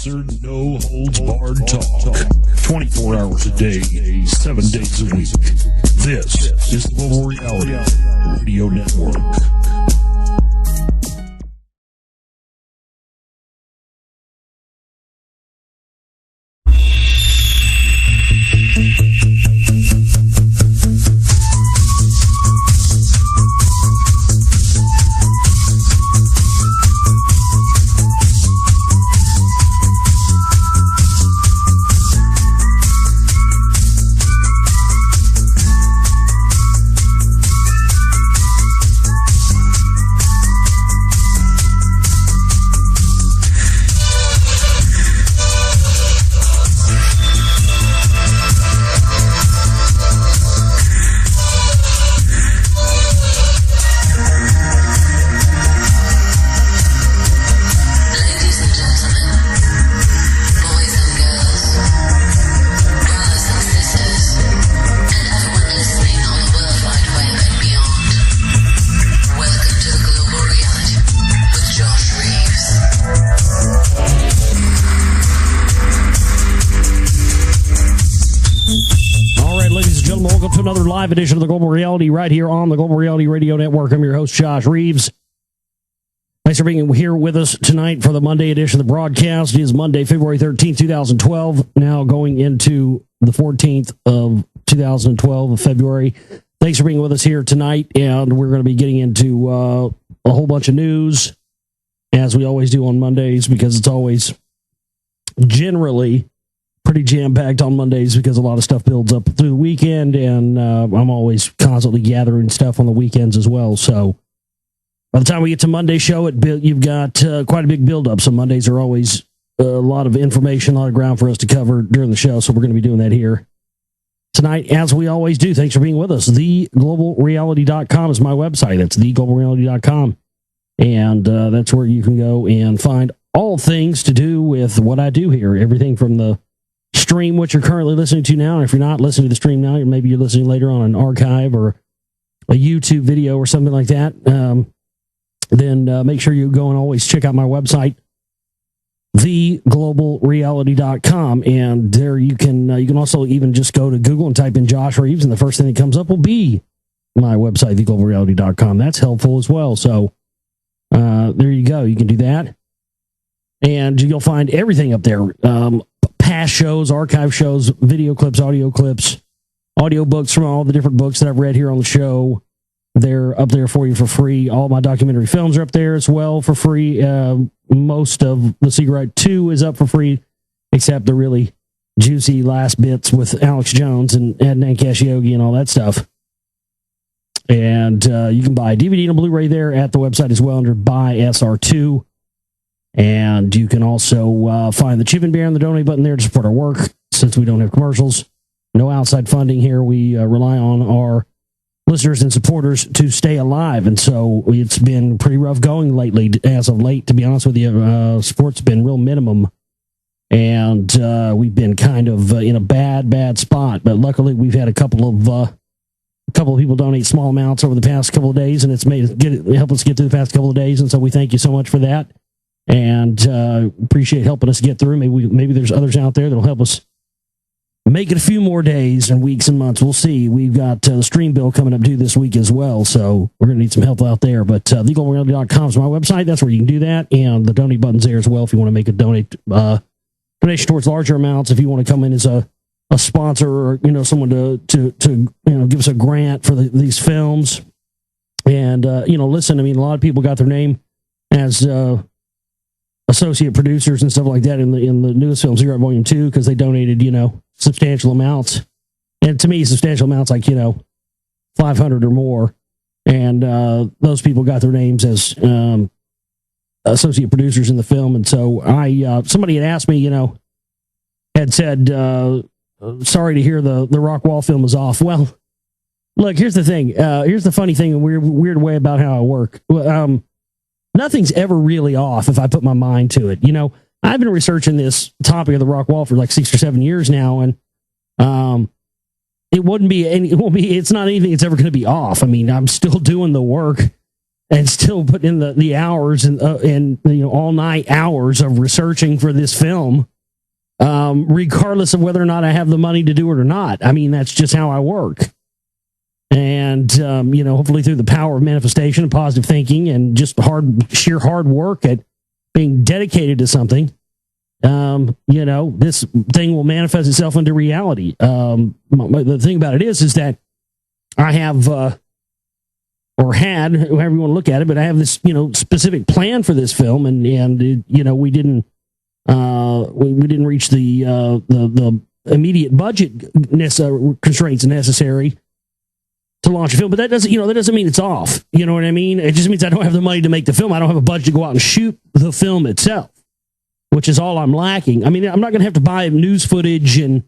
Uncensored, no holds barred talk. 24 hours a day, 7 days a week. This is the Global Reality Radio Network. Live edition of the Global Reality right here on the Global Reality Radio Network. I'm your host, Josh Reeves. Thanks for being here with us tonight for the Monday edition of the broadcast. It is Monday, February 13th, 2012, now going into the 14th of 2012 of February. Thanks for being with us here tonight, and we're going to be getting into a whole bunch of news, as we always do on Mondays, because it's always generally pretty jam-packed on Mondays because a lot of stuff builds up through the weekend, and I'm always constantly gathering stuff on the weekends as well. So by the time we get to Monday's show, you've got quite a big build-up. So Mondays are always a lot of information, a lot of ground for us to cover during the show, so we're going to be doing that here tonight, as we always do. Thanks for being with us. TheGlobalReality.com is my website. That's TheGlobalReality.com, and that's where you can go and find all things to do with what I do here, everything from the stream, which you're currently listening to now. And if you're not listening to the stream now, maybe you're listening later on an archive or a YouTube video or something like that, then make sure you go and always check out my website, theglobalreality.com. And there you can also even just go to Google and type in Josh Reeves, and the first thing that comes up will be my website, theglobalreality.com. That's helpful as well. So there you go. You can do that. And you'll find everything up there. Past shows, archive shows, video clips, audio books from all the different books that I've read here on the show. They're up there for you for free. All my documentary films are up there as well for free. Most of the GR-2 is up for free, except the really juicy last bits with Alex Jones and Adnan Khashoggi and all that stuff. And you can buy a DVD and a Blu-ray there at the website as well under Buy SR2. And you can also find the chip and bear and the donate button there to support our work. Since we don't have commercials, no outside funding here, we rely on our listeners and supporters to stay alive. And so it's been pretty rough going lately, as of late, to be honest with you. Support's been real minimum. And we've been kind of in a bad spot. But luckily, we've had a couple of people donate small amounts over the past couple of days, and it's helped us get through the past couple of days. And so we thank you so much for that. And appreciate helping us get through. Maybe there's others out there that'll help us make it a few more days and weeks and months. We'll see. We've got the stream bill coming up due this week as well, so we're going to need some help out there. But theglobalreality.com is my website. That's where you can do that, and the donate button's there as well if you want to make a donation towards larger amounts. If you want to come in as a sponsor or someone to give us a grant for these films, and listen. I mean, a lot of people got their name as associate producers and stuff like that in the newest film, Zero Volume 2, because they donated, substantial amounts. And to me, substantial amounts like, 500 or more. And those people got their names as associate producers in the film. And so somebody had asked me, had said, sorry to hear the Rock Wall film is off. Well, look, here's the thing. Here's the funny thing, a weird way about how I work. Nothing's ever really off if I put my mind to it. I've been researching this topic of the rock wall for like 6 or 7 years now, and it's not anything that's ever going to be off. I mean, I'm still doing the work and still put in the hours and all night hours of researching for this film, regardless of whether or not I have the money to do it or not. I mean, that's just how I work. And, hopefully through the power of manifestation and positive thinking and just sheer hard work at being dedicated to something, this thing will manifest itself into reality. The thing about it is that I have, or had, however you want to look at it, but I have this, specific plan for this film, and we didn't reach the immediate budget constraints necessary to launch a film. But that doesn't mean it's off. You know what I mean? It just means I don't have the money to make the film. I don't have a budget to go out and shoot the film itself, which is all I'm lacking. I mean, I'm not going to have to buy news footage and,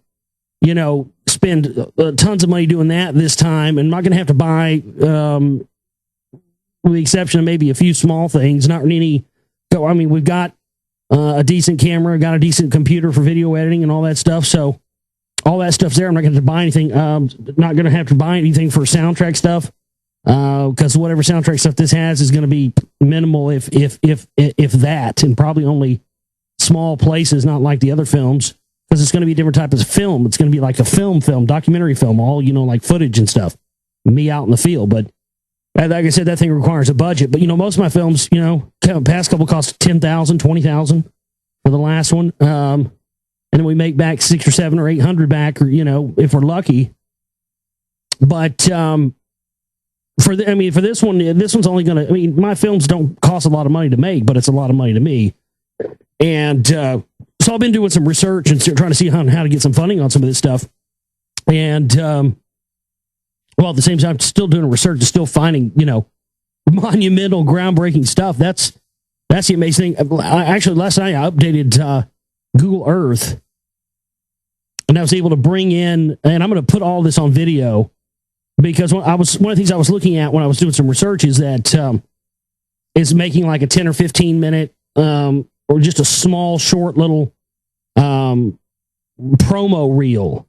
spend tons of money doing that this time. And I'm not going to have to buy, with the exception of maybe a few small things, not any. I mean, we've got a decent camera, got a decent computer for video editing and all that stuff. So all that stuff's there. I'm not going to buy anything. Not going to have to buy anything for soundtrack stuff, because whatever soundtrack stuff this has is going to be minimal, if that, and probably only small places, not like the other films, because it's going to be a different type of film. It's going to be like a film, documentary film, all like footage and stuff. Me out in the field, but like I said, that thing requires a budget. But most of my films, past couple cost $10,000, $20,000 for the last one. And then we make back $600 or $700 or $800 back, or if we're lucky. But for this one, this one's only going to. My films don't cost a lot of money to make, but it's a lot of money to me. And so I've been doing some research and trying to see how to get some funding on some of this stuff. And at the same time, still doing research, still finding monumental, groundbreaking stuff. That's the amazing thing. Actually, last night I updated Google Earth, and I was able to bring in, and I'm going to put all this on video, because one of the things I was looking at when I was doing some research is that is making like a 10 or 15 minute or just a small, short little promo reel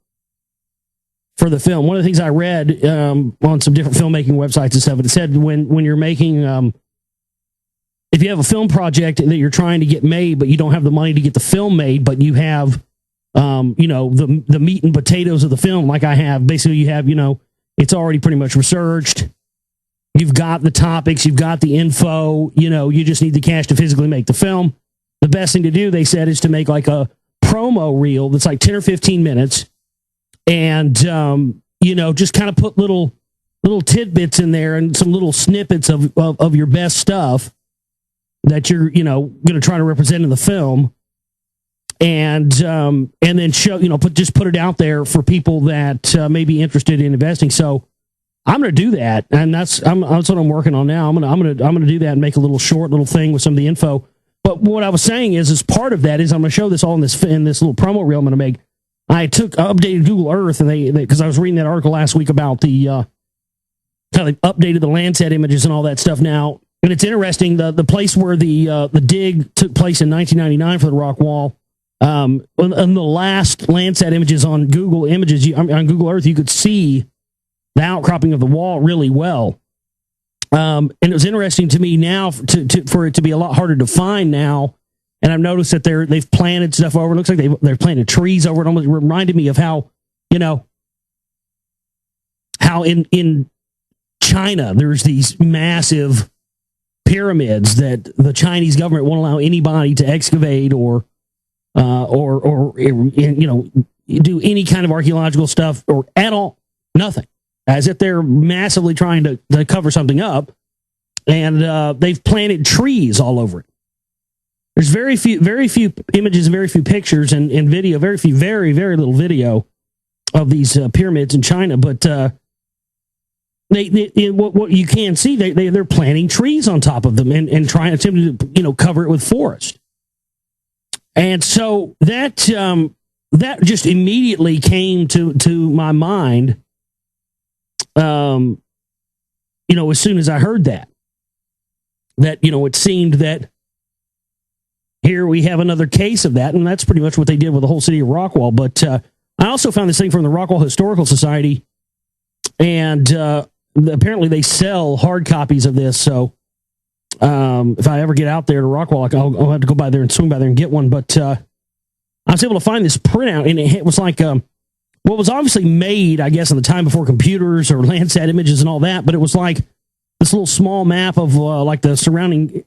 for the film. One of the things I read on some different filmmaking websites and stuff, it said when you're making, if you have a film project that you're trying to get made, but you don't have the money to get the film made, but you have, the meat and potatoes of the film, like I have. Basically, you have, it's already pretty much researched. You've got the topics, you've got the info, you just need the cash to physically make the film. The best thing to do, they said, is to make like a promo reel that's like 10 or 15 minutes. And, just kind of put little tidbits in there and some little snippets of your best stuff that you're, going to try to represent in the film. And then show, put it out there for people that may be interested in investing. So I'm going to do that. And that's what I'm working on now. I'm going to do that and make a little short little thing with some of the info. But what I was saying is part of that is I'm going to show this all in this little promo reel I'm going to make. I updated Google Earth, and they because I was reading that article last week about the how they updated the Landsat images and all that stuff now. And it's interesting, the place where the dig took place in 1999 for the rock wall. On the last Landsat images on Google Images, on Google Earth, you could see the outcropping of the wall really well. And it was interesting to me now for it to be a lot harder to find now. And I've noticed that they've planted stuff over. It looks like they've planted trees over it. Almost reminded me of how in China there's these massive pyramids that the Chinese government won't allow anybody to excavate or do any kind of archaeological stuff or at all. Nothing. As if they're massively trying to cover something up, and they've planted trees all over it. There's very few images, very few pictures, and video, very little video of these pyramids in China. But what you can see, they're planting trees on top of them and trying to cover it with forest. And so that just immediately came to my mind. As soon as I heard that it seemed that here we have another case of that, and that's pretty much what they did with the whole city of Rockwall. But I also found this thing from the Rockwall Historical Society, and apparently they sell hard copies of this. So If I ever get out there to Rockwall, I'll have to go by there and swing by there and get one. But I was able to find this printout, and it was like what was obviously made, I guess, in the time before computers or Landsat images and all that. But it was like this little small map of like the surrounding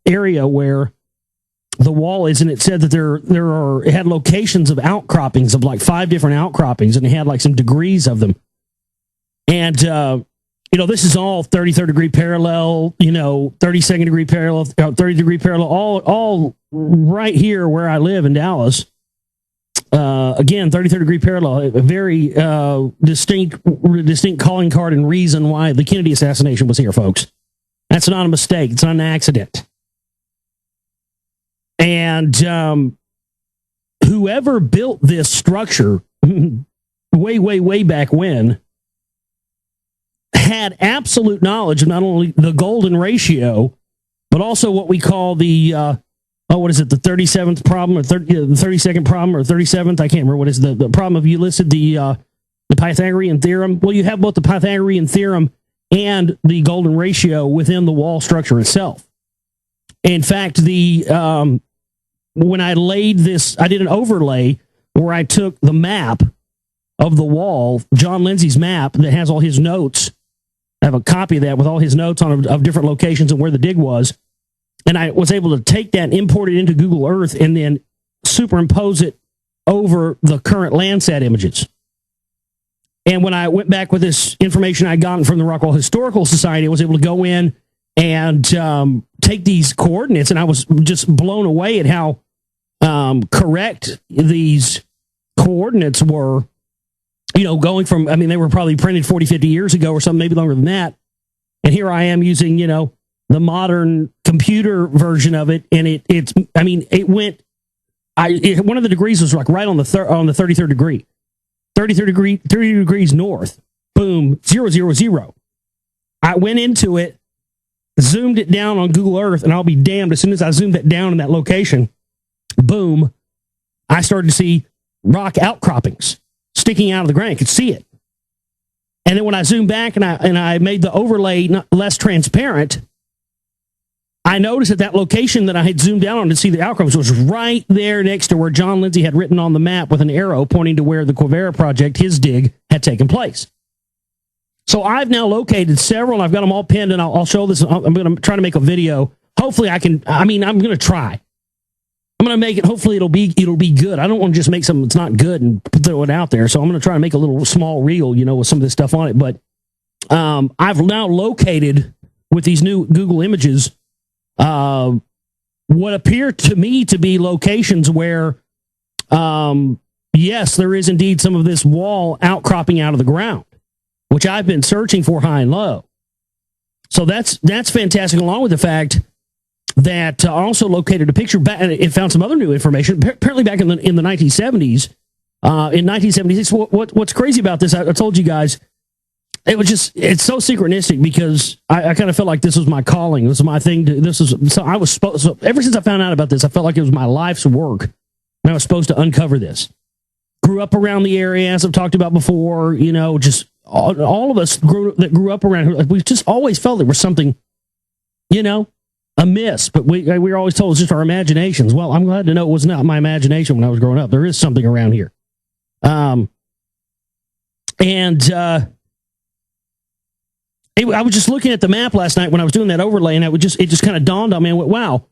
area where the wall is, and it said that it had locations of outcroppings of like 5 different outcroppings, and it had like some degrees of them. And this is all 33rd degree parallel, 32nd degree parallel, 30 degree parallel, all right here where I live in Dallas. Again, 33rd degree parallel, a very distinct calling card and reason why the Kennedy assassination was here, folks. That's not a mistake. It's not an accident. And whoever built this structure way back when had absolute knowledge of not only the golden ratio, but also what we call the, the 37th problem, or the 32nd problem, or 37th, I can't remember what is the problem of, you listed the Pythagorean theorem. Well, you have both the Pythagorean theorem and the golden ratio within the wall structure itself. In fact, when I laid this, I did an overlay where I took the map of the wall, John Lindsay's map that has all his notes. I have a copy of that with all his notes of different locations and where the dig was. And I was able to take that, import it into Google Earth, and then superimpose it over the current Landsat images. And when I went back with this information I'd gotten from the Rockwall Historical Society, I was able to go in and take these coordinates, and I was just blown away at how correct these coordinates were, going from, they were probably printed 40, 50 years ago or something, maybe longer than that. And here I am using, the modern computer version of it. And one of the degrees was like right on the 33rd degree, 30 degrees north, boom, 000. I went into it, zoomed it down on Google Earth, and I'll be damned, as soon as I zoomed it down in that location, boom, I started to see rock outcroppings sticking out of the ground. I could see it. And then when I zoomed back and I made the overlay less transparent, I noticed that location that I had zoomed down on to see the outcroppings was right there next to where John Lindsay had written on the map with an arrow pointing to where the Quivira project, his dig, had taken place. So I've now located several, and I've got them all pinned, and I'll show this. I'm going to try to make a video. Hopefully I'm going to try. I'm going to make it. Hopefully it'll be good. I don't want to just make something that's not good and throw it out there. So I'm going to try to make a little small reel, with some of this stuff on it. But I've now located with these new Google images what appear to me to be locations where, yes, there is indeed some of this wall outcropping out of the ground, which I've been searching for high and low. So that's fantastic, along with the fact that also located a picture back, and it found some other new information, apparently back in the 1970s. In 1976, what's crazy about this, I told you guys, it's so synchronistic, because I kind of felt like this was my calling. This was my thing. So ever since I found out about this, I felt like it was my life's work, and I was supposed to uncover this. Grew up around the area, as I've talked about before, just all of us that grew up around here, we just always felt there was something, amiss, but we were always told it's just our imaginations. Well, I'm glad to know it was not my imagination when I was growing up. There is something around here. I was just looking at the map last night when I was doing that overlay, and it just kind of dawned on me. I went, wow.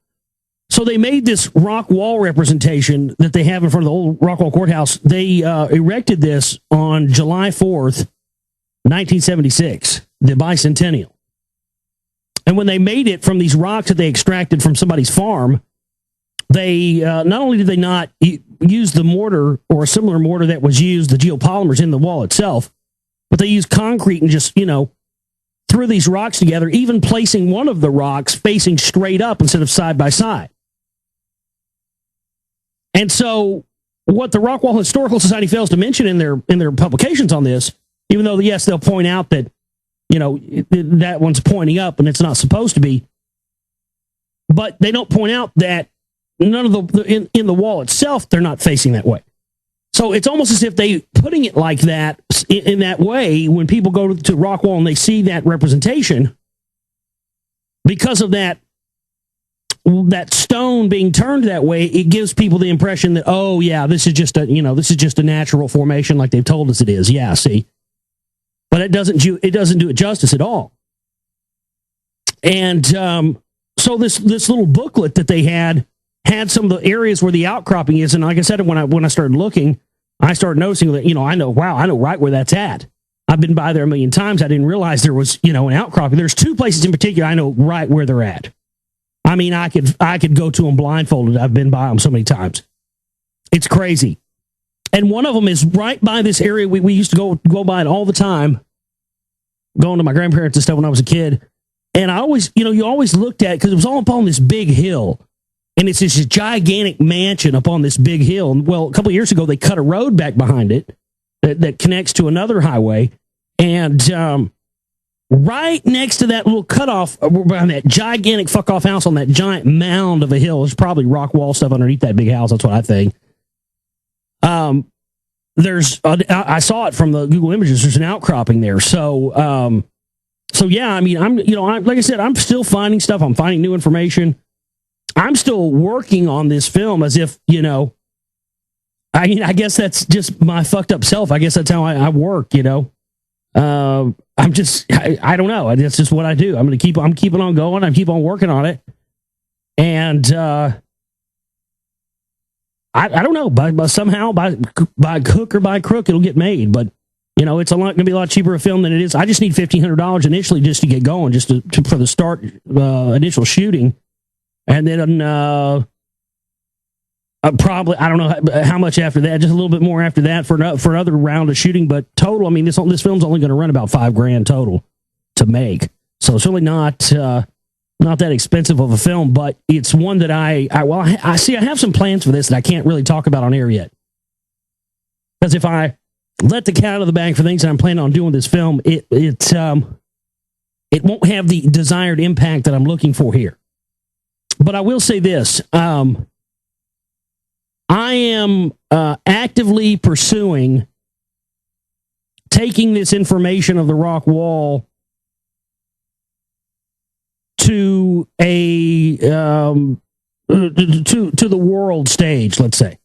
So they made this rock wall representation that they have in front of the old Rockwall Courthouse. They erected this on July 4th, 1976, the bicentennial. And when they made it from these rocks that they extracted from somebody's farm, they not only did they not use the mortar or a similar mortar that was used, the geopolymers in the wall itself, but they used concrete and just, threw these rocks together, even placing one of the rocks facing straight up instead of side by side. And so what the Rockwall Historical Society fails to mention in their publications on this, even though, yes, they'll point out that, that one's pointing up and it's not supposed to be, but they don't point out that none of in the wall itself, they're not facing that way. So it's almost as if they putting it like that, in that way, when people go to Rockwall and they see that representation, because of that stone being turned that way, it gives people the impression that, oh yeah, this is just a natural formation like they've told us it is. Yeah, see, but it doesn't do it justice at all. And so this little booklet that they had some of the areas where the outcropping is, and like I said, when I started looking, I started noticing that I know right where that's at. I've been by there a million times. I didn't realize there was an outcropping. There's two places in particular I know right where they're at. I mean, I could go to them blindfolded. I've been by them so many times. It's crazy. And one of them is right by this area we used to go by it all the time, going to my grandparents and stuff when I was a kid. And I always, you always looked at it because it was all up on this big hill. And it's this gigantic mansion up on this big hill. And, well, a couple of years ago, they cut a road back behind it that connects to another highway. And right next to that little cutoff, behind that gigantic fuck-off house on that giant mound of a hill, there's probably rock wall stuff underneath that big house. That's what I think. I saw it from the Google Images. There's an outcropping there. So yeah, I mean, like I said, I'm still finding stuff. I'm finding new information. I'm still working on this film as if, I guess that's just my fucked up self. I guess that's how I work, I'm just, I don't know. That's just what I do. I'm keeping on going. I keep on working on it. And, I don't know, but somehow by hook or by crook, it'll get made. But, it's going to be a lot cheaper a film than it is. I just need $1,500 initially just to get going, just for the start, initial shooting. And then, probably, I don't know how much after that, just a little bit more after that for another round of shooting. But total, I mean, this film's only going to run about $5,000 total to make. So it's really not that expensive of a film, but it's one that I have some plans for this that I can't really talk about on air yet. Because if I let the cat out of the bag for things that I'm planning on doing with this film, it won't have the desired impact that I'm looking for here. But I will say this, I am actively pursuing taking this information of the rock wall to to the world stage, let's say,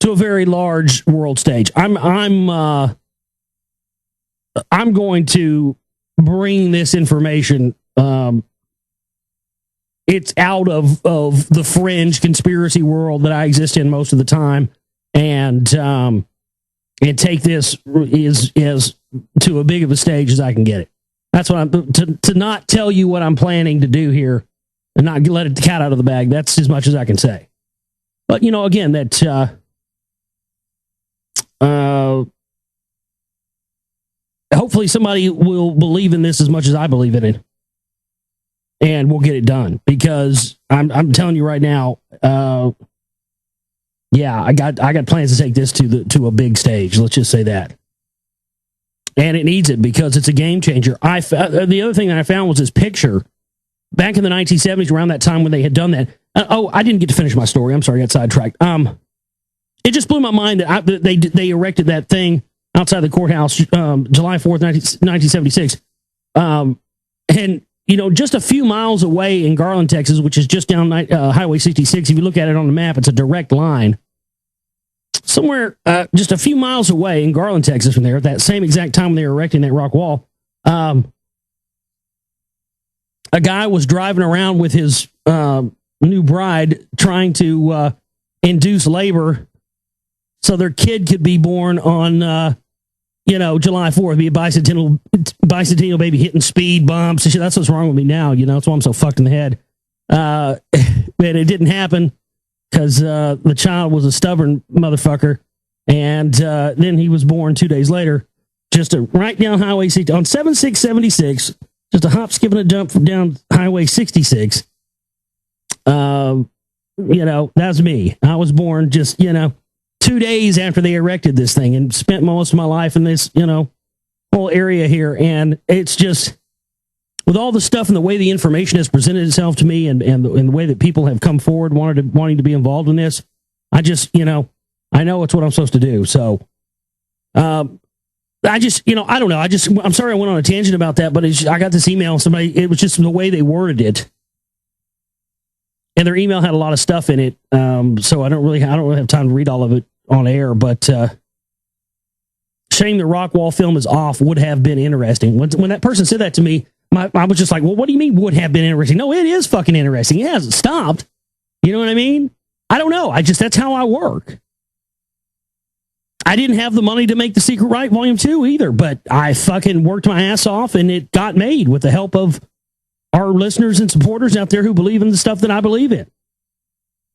to a very large world stage. I'm going to bring this information. It's out of the fringe conspiracy world that I exist in most of the time, and take this as to a big of a stage as I can get it. That's what I'm to not tell you what I'm planning to do here and not let the cat out of the bag. That's as much as I can say. But again, that hopefully somebody will believe in this as much as I believe in it. And we'll get it done, because I'm telling you right now, yeah, I got plans to take this to a big stage. Let's just say that, and it needs it because it's a game changer. The other thing that I found was this picture back in the 1970s, around that time when they had done that. I didn't get to finish my story. I'm sorry, I got sidetracked. It just blew my mind that they erected that thing outside the courthouse, July 4th, 1976, and. Just a few miles away in Garland, Texas, which is just down Highway 66. If you look at it on the map, it's a direct line. Somewhere just a few miles away in Garland, Texas, from there, at that same exact time when they were erecting that rock wall, a guy was driving around with his new bride trying to induce labor so their kid could be born on July 4th, be a bicentennial baby hitting speed bumps and shit. That's what's wrong with me now. That's why I'm so fucked in the head. But it didn't happen because the child was a stubborn motherfucker. And then he was born 2 days later, just right down Highway 60 on 7676, just a hop, skip, and a jump from down Highway 66. That's me. I was born just, 2 days after they erected this thing, and spent most of my life in this, whole area here. And it's just, with all the stuff and the way the information has presented itself to me, and the way that people have come forward wanting to be involved in this, I just, I know it's what I'm supposed to do. So, I just, I don't know. I'm sorry I went on a tangent about that, but I got this email. It was just the way they worded it. And their email had a lot of stuff in it. So I don't really have time to read all of it on air, but, shame the Rockwall film is off would have been interesting. When that person said that to me, I was just like, well, what do you mean would have been interesting? No, it is fucking interesting. It hasn't stopped. You know what I mean? I don't know. That's how I work. I didn't have the money to make The Secret Right Volume 2 either, but I fucking worked my ass off and it got made with the help of our listeners and supporters out there who believe in the stuff that I believe in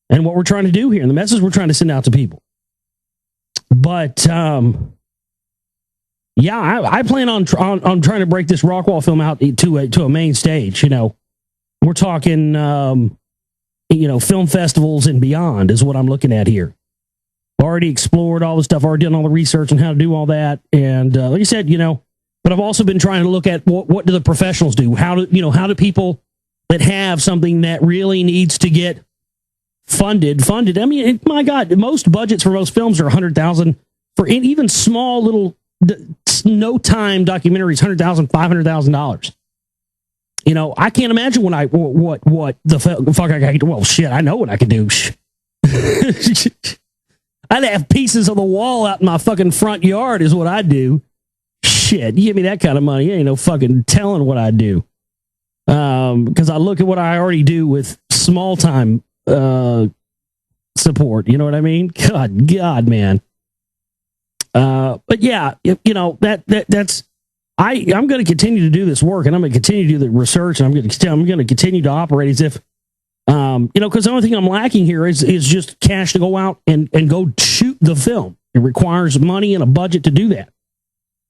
and what we're trying to do here and the message we're trying to send out to people. But, yeah, I plan on trying to break this Rockwall film out to a main stage. We're talking, film festivals and beyond is what I'm looking at here. Already explored all the stuff, already done all the research on how to do all that. And like I said, but I've also been trying to look at what do the professionals do? How do people that have something that really needs to get funded? I mean, my God, most budgets for most films are $100,000 for even small little no time documentaries, $100,000, $500,000. I can't imagine what the fuck I got. Well, shit, I know what I could do. I'd have pieces of the wall out in my fucking front yard is what I'd do. Shit, you give me that kind of money, you ain't no fucking telling what I'd do. Because I look at what I already do with small time support. You know what I mean? God, man. But yeah, that's I'm going to continue to do this work, and I'm going to continue to do the research, and I'm going to continue to operate as if. Because the only thing I'm lacking here is just cash to go out and go shoot the film. It requires money and a budget to do that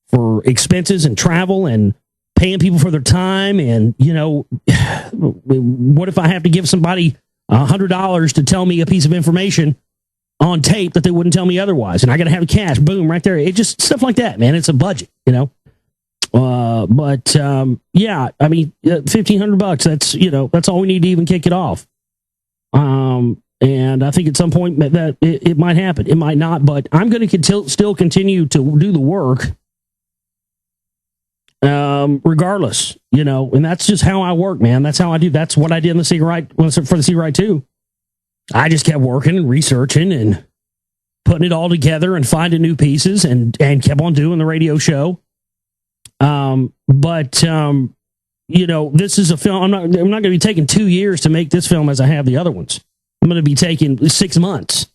for expenses and travel and paying people for their time. And, what if I have to give somebody $100 to tell me a piece of information on tape that they wouldn't tell me otherwise? And I got to have cash, boom, right there. It just stuff like that, man. It's a budget, yeah, I mean, $1,500, that's all we need to even kick it off. And I think at some point that it might happen. It might not, but I'm going to still continue to do the work. Regardless, and that's just how I work, man. That's how I do. That's what I did in the Secret Right for the Secret Right 2. I just kept working and researching and putting it all together and finding new pieces and kept on doing the radio show. This is a film. I'm not going to be taking 2 years to make this film as I have the other ones. I'm going to be taking 6 months.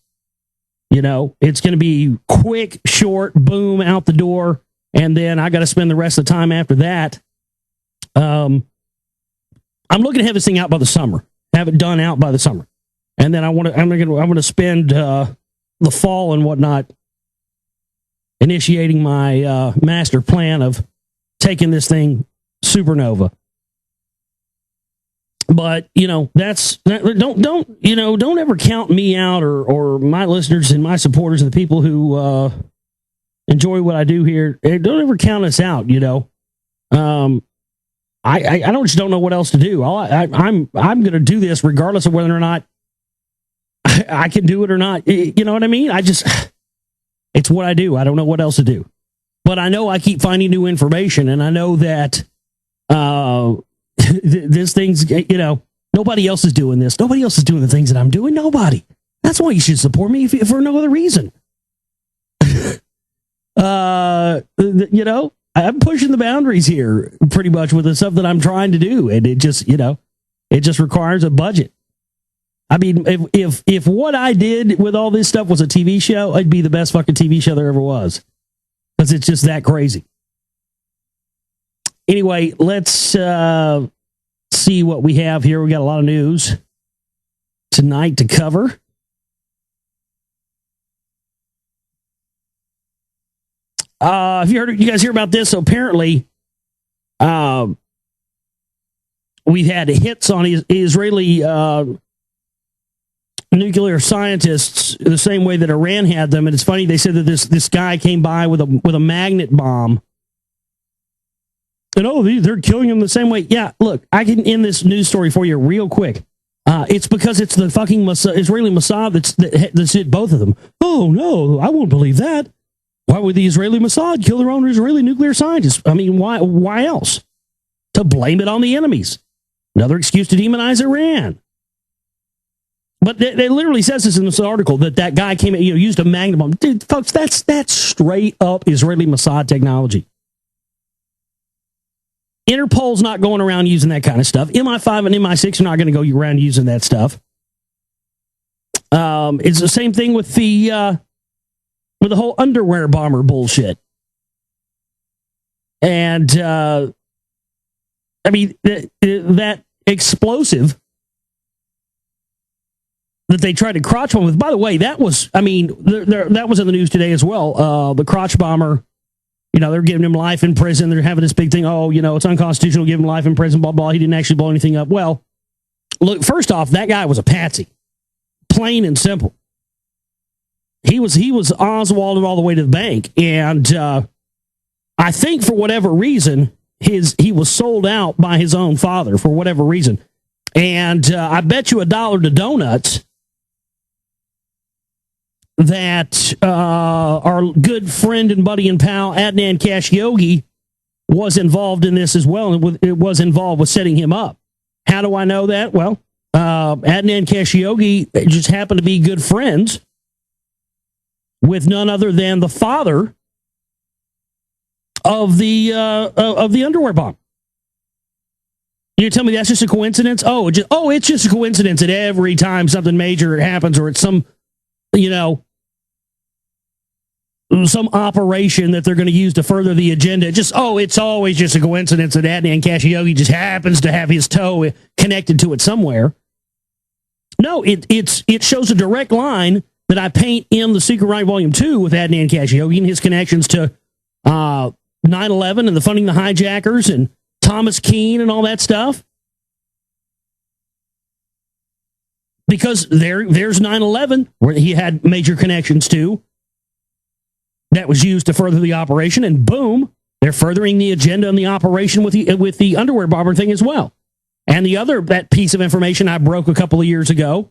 It's going to be quick, short, boom, out the door. And then I got to spend the rest of the time after that. I'm looking to have this thing out by the summer, have it done out by the summer. And then I'm going to spend, the fall and whatnot initiating my, master plan of taking this thing supernova. But, don't ever count me out or my listeners and my supporters and the people who, enjoy what I do here. Don't ever count us out. I don't know what else to do. I'm going to do this regardless of whether or not I can do it or not. You know what I mean? It's what I do. I don't know what else to do, but I know I keep finding new information, and I know that, this thing's, nobody else is doing this. Nobody else is doing the things that I'm doing. Nobody. That's why you should support me for no other reason. I'm pushing the boundaries here pretty much with the stuff that I'm trying to do. And it just, it just requires a budget. I mean, if what I did with all this stuff was a TV show, it'd be the best fucking TV show there ever was. Because it's just that crazy. Anyway, let's see what we have here. We got a lot of news tonight to cover. Have you guys hear about this? So apparently, we've had hits on Israeli nuclear scientists the same way that Iran had them. And it's funny, they said that this guy came by with a magnet bomb. And they're killing him the same way. Yeah, look, I can end this news story for you real quick. It's because it's the fucking Israeli Mossad that did both of them. Oh no, I won't believe that. Why would the Israeli Mossad kill their own Israeli nuclear scientists? I mean, why else? To blame it on the enemies. Another excuse to demonize Iran. But it literally says this in this article that guy came, used a magnum bomb. Dude, folks, that's straight up Israeli Mossad technology. Interpol's not going around using that kind of stuff. MI5 and MI6 are not going to go around using that stuff. It's the same thing with the whole underwear bomber bullshit. And I mean that explosive that they tried to crotch bomb with. By the way, that was, that was in the news today as well. The crotch bomber, they're giving him life in prison. They're having this big thing. Oh, it's unconstitutional to give him life in prison, blah, blah. He didn't actually blow anything up. Well, look, first off, that guy was a patsy. Plain and simple. He was Oswalded all the way to the bank. And I think for whatever reason, he was sold out by his own father for whatever reason. And I bet you $1 to donuts that our good friend and buddy and pal Adnan Khashoggi was involved in this as well, and it was involved with setting him up. How do I know that? Well, Adnan Khashoggi just happened to be good friends with none other than the father of the underwear bomb. You tell me that's just a coincidence? It's just a coincidence that every time something major happens, or it's some operation that they're going to use to further the agenda. It's always just a coincidence that Adnan Khashoggi just happens to have his toe connected to it somewhere. No, it shows a direct line that I paint in The Secret Right Volume 2 with Adnan Khashoggi and his connections to 9/11 and the funding the hijackers and Thomas Keane and all that stuff. Because there's 9/11 where he had major connections to. That was used to further the operation, and boom, they're furthering the agenda and the operation with the underwear bomber thing as well. And that piece of information I broke a couple of years ago,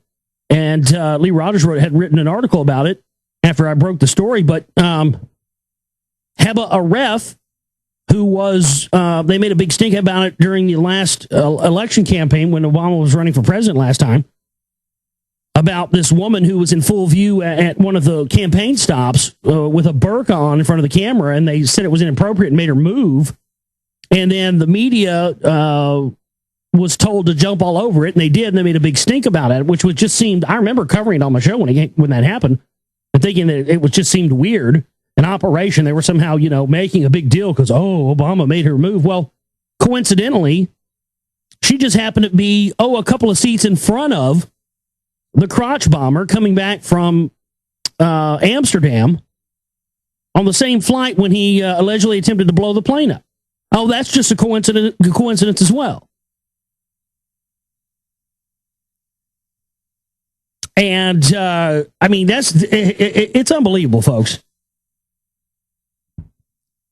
and Lee Rogers had written an article about it after I broke the story. But Heba Aref, who was, they made a big stink about it during the last election campaign when Obama was running for president last time, about this woman who was in full view at one of the campaign stops with a burqa on in front of the camera, and they said it was inappropriate and made her move. And then the media was told to jump all over it, and they did, and they made a big stink about it, which just seemed, I remember covering it on my show when that happened, and thinking that it just seemed weird. An operation, they were somehow, making a big deal because, Obama made her move. Well, coincidentally, she just happened to be, a couple of seats in front of the crotch bomber coming back from Amsterdam on the same flight when he allegedly attempted to blow the plane up. Oh, that's just a coincidence as well. And, it's unbelievable, folks.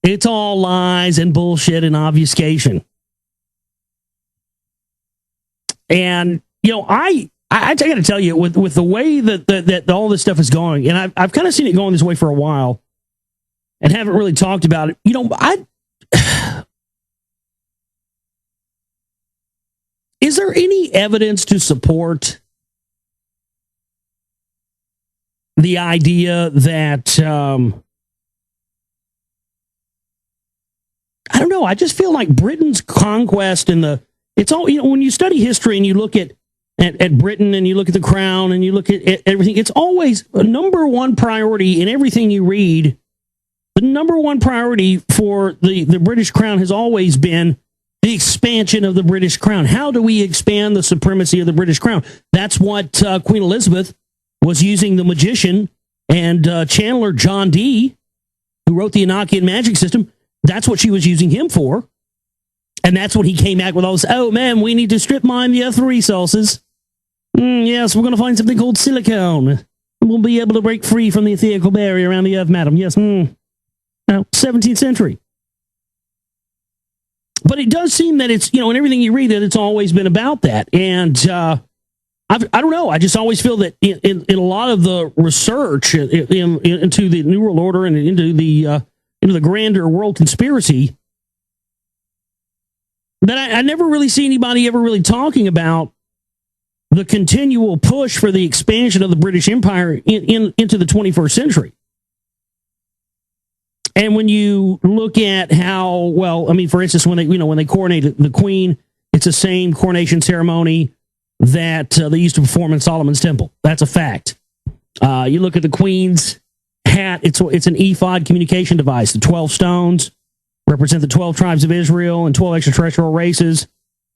It's all lies and bullshit and obfuscation. And, I got to tell you, with the way that all this stuff is going, and I've kind of seen it going this way for a while and haven't really talked about it. Is there any evidence to support the idea that, I don't know, I just feel like Britain's conquest and it's all, when you study history and you look at Britain and you look at the crown and you look at everything, it's always a number one priority in everything you read. The number one priority for the British crown has always been the expansion of the British crown. How do we expand the supremacy of the British crown? That's what Queen Elizabeth was using the magician and channeler John Dee, who wrote the Enochian magic system. That's what she was using him for. And that's when he came back with all this, oh man, we need to strip mine the earth resources. Yes, we're going to find something called silicone. We'll be able to break free from the etherical barrier around the earth, madam. Yes, Now, 17th century. But it does seem that it's, in everything you read, that it's always been about that. And I don't know. I just always feel that in a lot of the research into the New World Order and into the grander world conspiracy, that I never really see anybody ever really talking about the continual push for the expansion of the British Empire into the 21st century. And when you look at how, well, I mean, for instance, when they coronated the Queen, it's the same coronation ceremony that they used to perform in Solomon's Temple. That's a fact. You look at the Queen's hat, it's an ephod communication device. The 12 stones represent the 12 tribes of Israel and 12 extraterrestrial races.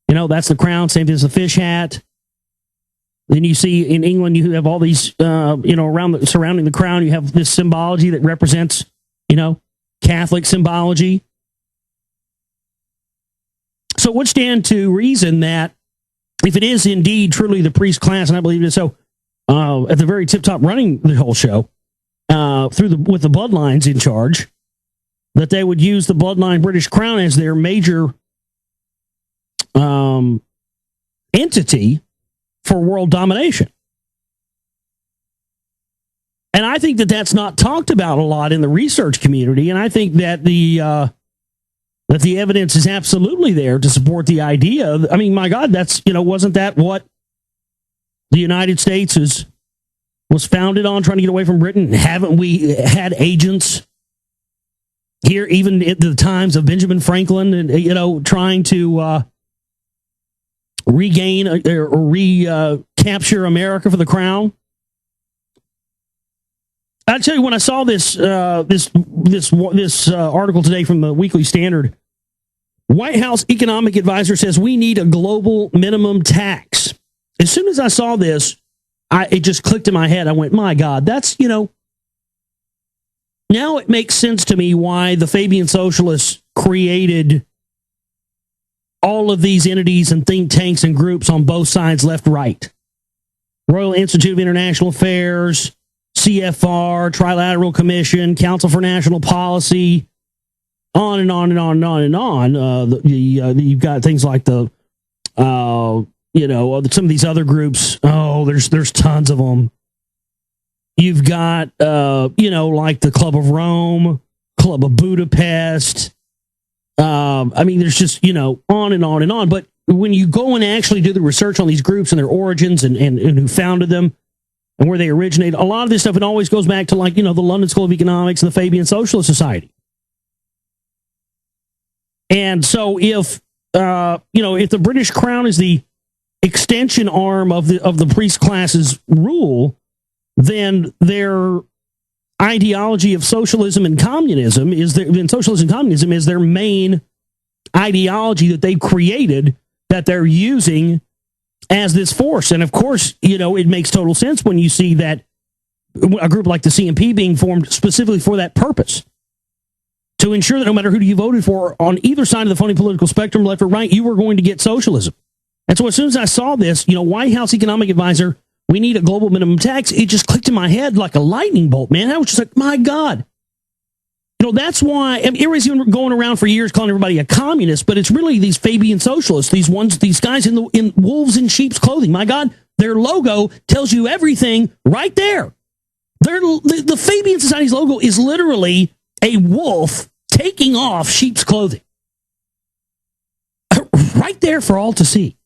That's the crown, same thing as the fish hat. Then you see in England, you have all these, surrounding the crown, you have this symbology that represents, Catholic symbology. So it would stand to reason that if it is indeed truly the priest class, and I believe it is so, at the very tip top running the whole show, with the bloodlines in charge, that they would use the bloodline British crown as their major entity for world domination. And I think that that's not talked about a lot in the research community, and I think that the evidence is absolutely there to support the idea. I mean, my God, that's, wasn't that what the United States was founded on, trying to get away from Britain? Haven't we had agents here, even at the times of Benjamin Franklin, and trying to regain or recapture America for the crown? I tell you, when I saw this article today from the Weekly Standard, White House economic advisor says we need a global minimum tax. As soon as I saw this, it just clicked in my head. I went, my God, that's, now it makes sense to me why the Fabian Socialists created all of these entities and think tanks and groups on both sides, left, right. Royal Institute of International Affairs, CFR, Trilateral Commission, Council for National Policy, on and on and on and on and on. You've got things like some of these other groups. Oh, there's tons of them. You've got, like the Club of Rome, Club of Budapest. There's just, on and on and on. But when you go and actually do the research on these groups and their origins and who founded them, and where they originate, a lot of this stuff, it always goes back to the London School of Economics and the Fabian Socialist Society. And so if the British crown is the extension arm of the priest class's rule, then their ideology of socialism and communism is their main ideology that they created, that they're using as this force. And of course, it makes total sense when you see that a group like the CMP being formed specifically for that purpose, to ensure that no matter who you voted for on either side of the funny political spectrum, left or right, you were going to get socialism. And so as soon as I saw this, White House economic advisor, we need a global minimum tax, it just clicked in my head like a lightning bolt, man. I was just like, my God. That's why everybody's been going around for years calling everybody a communist, but it's really these Fabian socialists, these guys in wolves in sheep's clothing. My God, their logo tells you everything right there. The Fabian Society's logo is literally a wolf taking off sheep's clothing. Right there for all to see.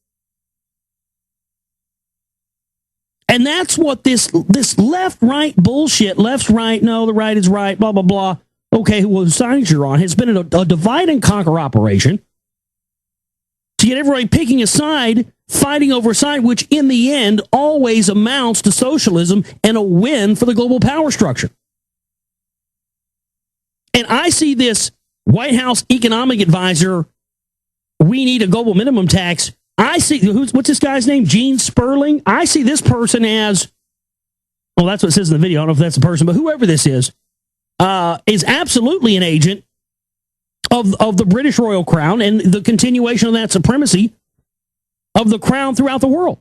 And that's what this left-right bullshit, left's right, no, the right is right, blah, blah, blah. Okay, well, whose side you're on, has been a divide and conquer operation to get everybody picking a side, fighting over a side, which in the end always amounts to socialism and a win for the global power structure. And I see this White House economic advisor, we need a global minimum tax. I see, what's this guy's name? Gene Sperling? I see this person as, well, that's what it says in the video. I don't know if that's the person, but whoever this is absolutely an agent of the British royal crown and the continuation of that supremacy of the crown throughout the world.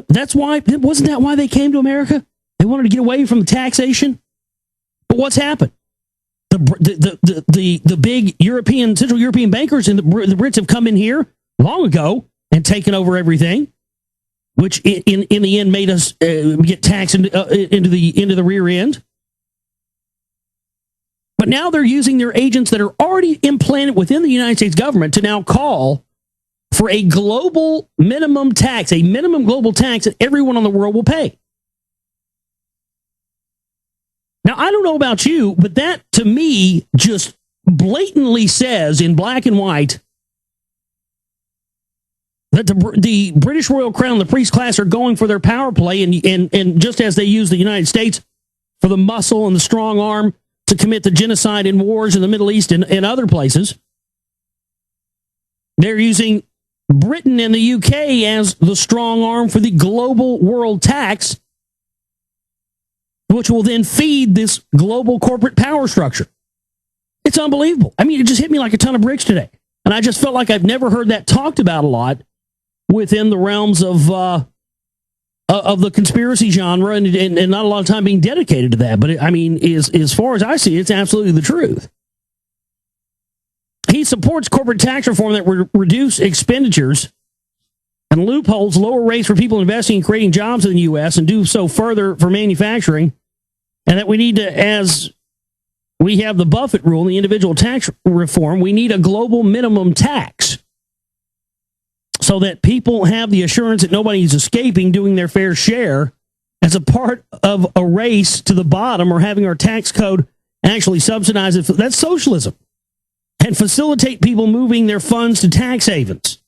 That's why, wasn't that why they came to America? They wanted to get away from the taxation. But what's happened? The big Central European bankers and the Brits have come in here long ago and taken over everything, which in the end made us get taxed into the rear end. But now they're using their agents that are already implanted within the United States government to now call for a global minimum tax, a minimum global tax that everyone in the world will pay. Now, I don't know about you, but that to me just blatantly says in black and white that the British Royal Crown, the priest class, are going for their power play, and just as they use the United States for the muscle and the strong arm to commit the genocide in wars in the Middle East and other places, they're using Britain and the UK as the strong arm for the global world tax, which will then feed this global corporate power structure. It's unbelievable. I mean, it just hit me like a ton of bricks today. And I just felt like I've never heard that talked about a lot within the realms of the conspiracy genre, and not a lot of time being dedicated to that. But I mean, as far as I see, it's absolutely the truth. He supports corporate tax reform that would reduce expenditures and loopholes, lower rates for people investing and creating jobs in the U.S., and do so further for manufacturing, and that we need to, as we have the Buffett rule and the individual tax reform, we need a global minimum tax so that people have the assurance that nobody's escaping doing their fair share as a part of a race to the bottom, or having our tax code actually subsidize it. That's socialism. And facilitate people moving their funds to tax havens.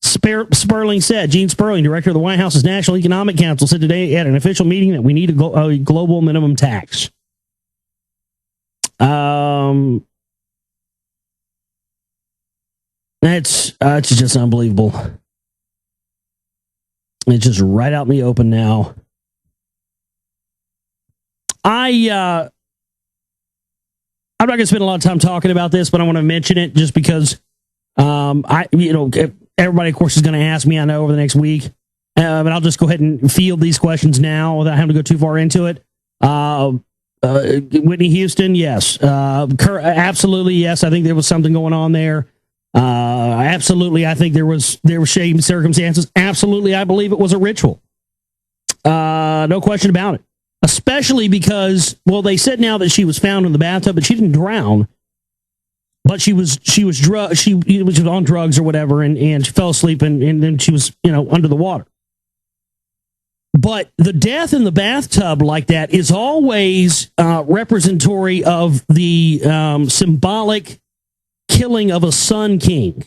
Sperling said. Gene Sperling, director of the White House's National Economic Council, said today at an official meeting that we need a global minimum tax. It's just unbelievable. It's just right out in the open now. I'm not going to spend a lot of time talking about this, but I want to mention it just because everybody, of course, is going to ask me, I know, over the next week. But I'll just go ahead and field these questions now without having to go too far into it. Whitney Houston, yes. Absolutely, yes. I think there was something going on there. Absolutely, I think there were shady circumstances. Absolutely, I believe it was a ritual. No question about it. Especially because, well, they said now that she was found in the bathtub, but she didn't drown. But she was on drugs or whatever, and she fell asleep, and then she was, under the water. But the death in the bathtub like that is always representatory of the symbolic killing of a sun king.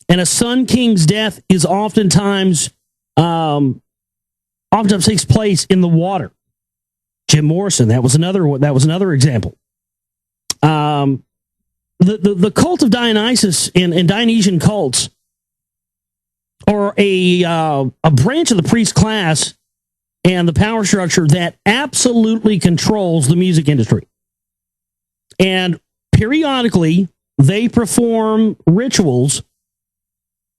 And a sun king's death is oftentimes takes place in the water. Jim Morrison, that was another example. The cult of Dionysus and Dionysian cults are a branch of the priest class and the power structure that absolutely controls the music industry. And periodically, they perform rituals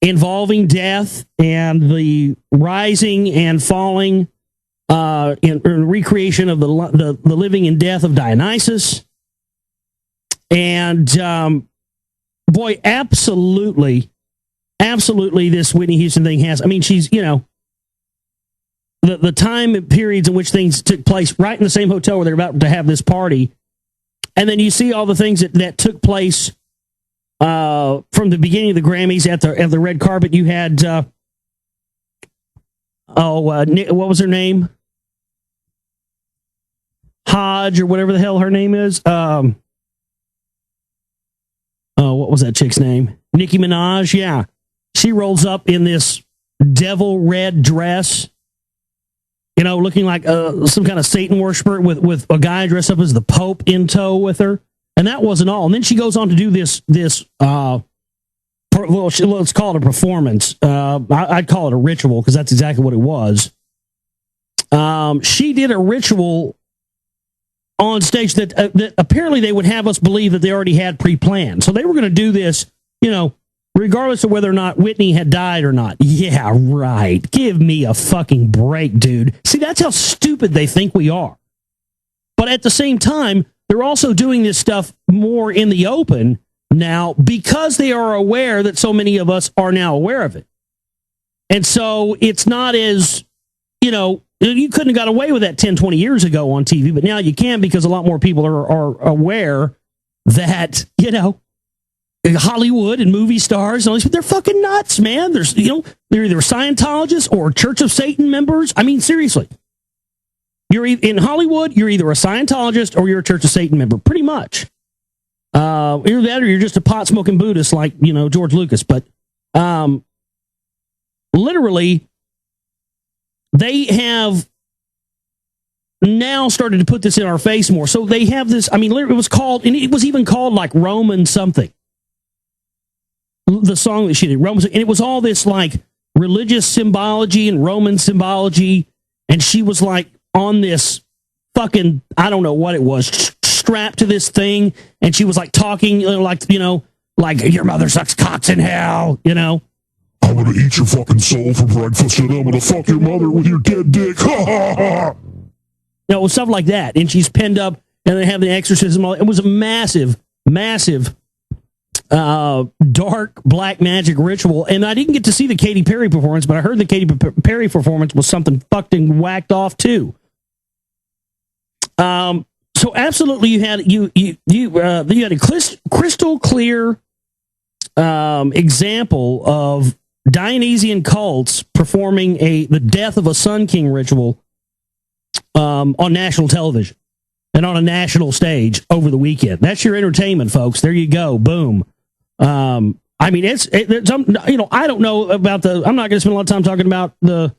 involving death and the rising and falling in recreation of the living and death of Dionysus. And boy, absolutely, this Whitney Houston thing has. I mean, she's the time periods in which things took place right in the same hotel where they're about to have this party, and then you see all the things that took place from the beginning of the Grammys at the red carpet. You had what was her name? Hodge or whatever the hell her name is. What was that chick's name? Nicki Minaj. Yeah. She rolls up in this devil red dress, looking like some kind of Satan worshiper with a guy dressed up as the Pope in tow with her. And that wasn't all. And then she goes on to do this let's call it a performance. I'd call it a ritual because that's exactly what it was. She did a ritual on stage that apparently they would have us believe that they already had pre-planned. So they were going to do this, regardless of whether or not Whitney had died or not. Yeah, right. Give me a fucking break, dude. See, that's how stupid they think we are. But at the same time, they're also doing this stuff more in the open now because they are aware that so many of us are now aware of it. And so it's not as, you couldn't have got away with that 10, 20 years ago on TV, but now you can because a lot more people are aware that, Hollywood and movie stars, and all these, they're fucking nuts, man. There's, they're either Scientologists or Church of Satan members. I mean, seriously. You're in Hollywood, you're either a Scientologist or you're a Church of Satan member, pretty much. Either that or you're just a pot-smoking Buddhist like, George Lucas. But literally, they have now started to put this in our face more. So they have this, it was called, and it was even called like Roman something. The song that she did, Roman, and it was all this like religious symbology and Roman symbology. And she was like on this fucking, I don't know what it was, strapped to this thing. And she was like talking like your mother sucks cocks in hell, I'm gonna eat your fucking soul for breakfast and I'm gonna fuck your mother with your dead dick. Ha ha ha. Stuff like that. And she's pinned up and they have the exorcism. It was a massive, massive dark black magic ritual. And I didn't get to see the Katy Perry performance, but I heard the Katy Perry performance was something fucking whacked off too. So absolutely, you had a crystal clear example of Dionysian cults performing the death of a Sun King ritual on national television and on a national stage over the weekend. That's your entertainment, folks. There you go. Boom. I don't know about I'm not going to spend a lot of time talking about the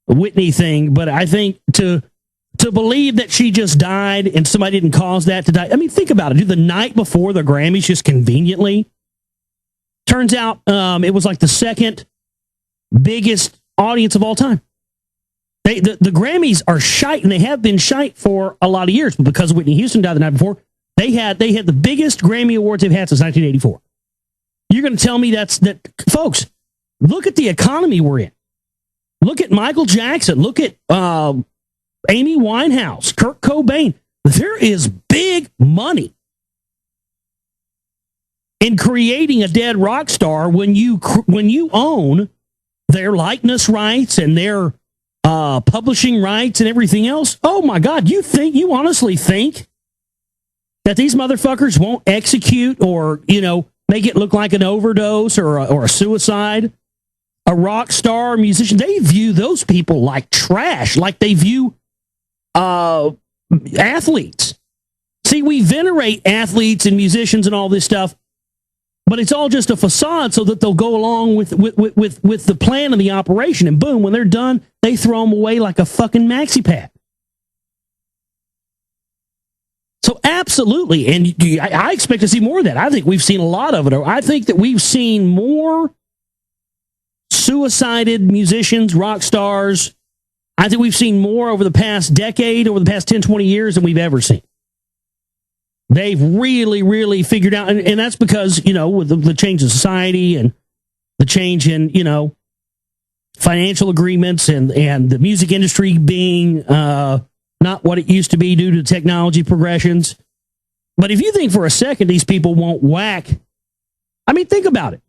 Whitney thing, but I think to believe that she just died and somebody didn't cause that to die. Think about it. Dude, the night before the Grammys, just conveniently, turns out it was like the second biggest audience of all time. The Grammys are shite, and they have been shite for a lot of years, but because Whitney Houston died the night before, they had the biggest Grammy Awards they've had since 1984. You're going to tell me that, folks, look at the economy we're in. Look at Michael Jackson. Look at Amy Winehouse, Kurt Cobain. There is big money in creating a dead rock star when you own their likeness rights and their publishing rights and everything else. Oh my God, you honestly think that these motherfuckers won't execute or, make it look like an overdose or a suicide? A rock star, musician, they view those people like trash, like they view athletes. See, we venerate athletes and musicians and all this stuff, but it's all just a facade so that they'll go along with the plan of the operation. And boom, when they're done, they throw them away like a fucking maxi pad. So absolutely, and I expect to see more of that. I think we've seen a lot of it. I think that we've seen more suicided musicians, rock stars. I think we've seen more over the past decade, over the past 10, 20 years than we've ever seen. They've really, really figured out, and that's because, with the change in society and the change in, financial agreements and the music industry being not what it used to be due to technology progressions. But if you think for a second these people won't whack, think about it.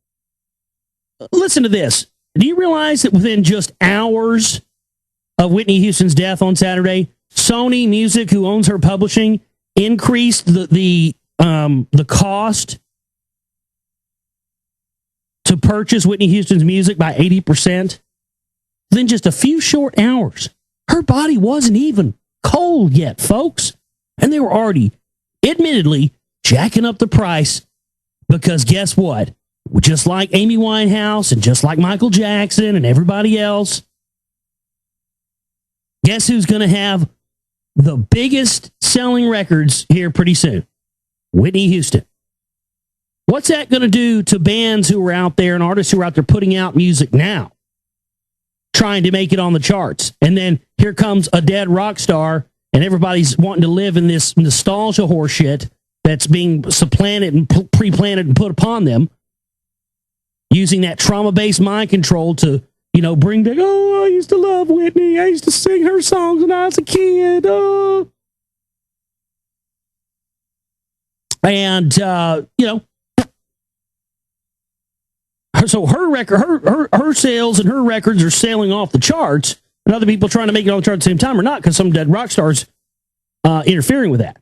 Listen to this. Do you realize that within just hours of Whitney Houston's death on Saturday, Sony Music, who owns her publishing, increased the cost to purchase Whitney Houston's music by 80%? Within just a few short hours. Her body wasn't even cold yet, folks. And they were already, admittedly, jacking up the price because guess what? Just like Amy Winehouse and just like Michael Jackson and everybody else, guess who's going to have the biggest selling records here pretty soon? Whitney Houston. What's that going to do to bands who are out there and artists who are out there putting out music now, trying to make it on the charts? And then here comes a dead rock star and everybody's wanting to live in this nostalgia horseshit that's being supplanted and pre-planted and put upon them, using that trauma-based mind control to, bring back, oh, I used to love Whitney. I used to sing her songs when I was a kid. Oh. And, so her record, her sales and her records are sailing off the charts, and other people trying to make it on the chart at the same time are not, because some dead rock stars interfering with that.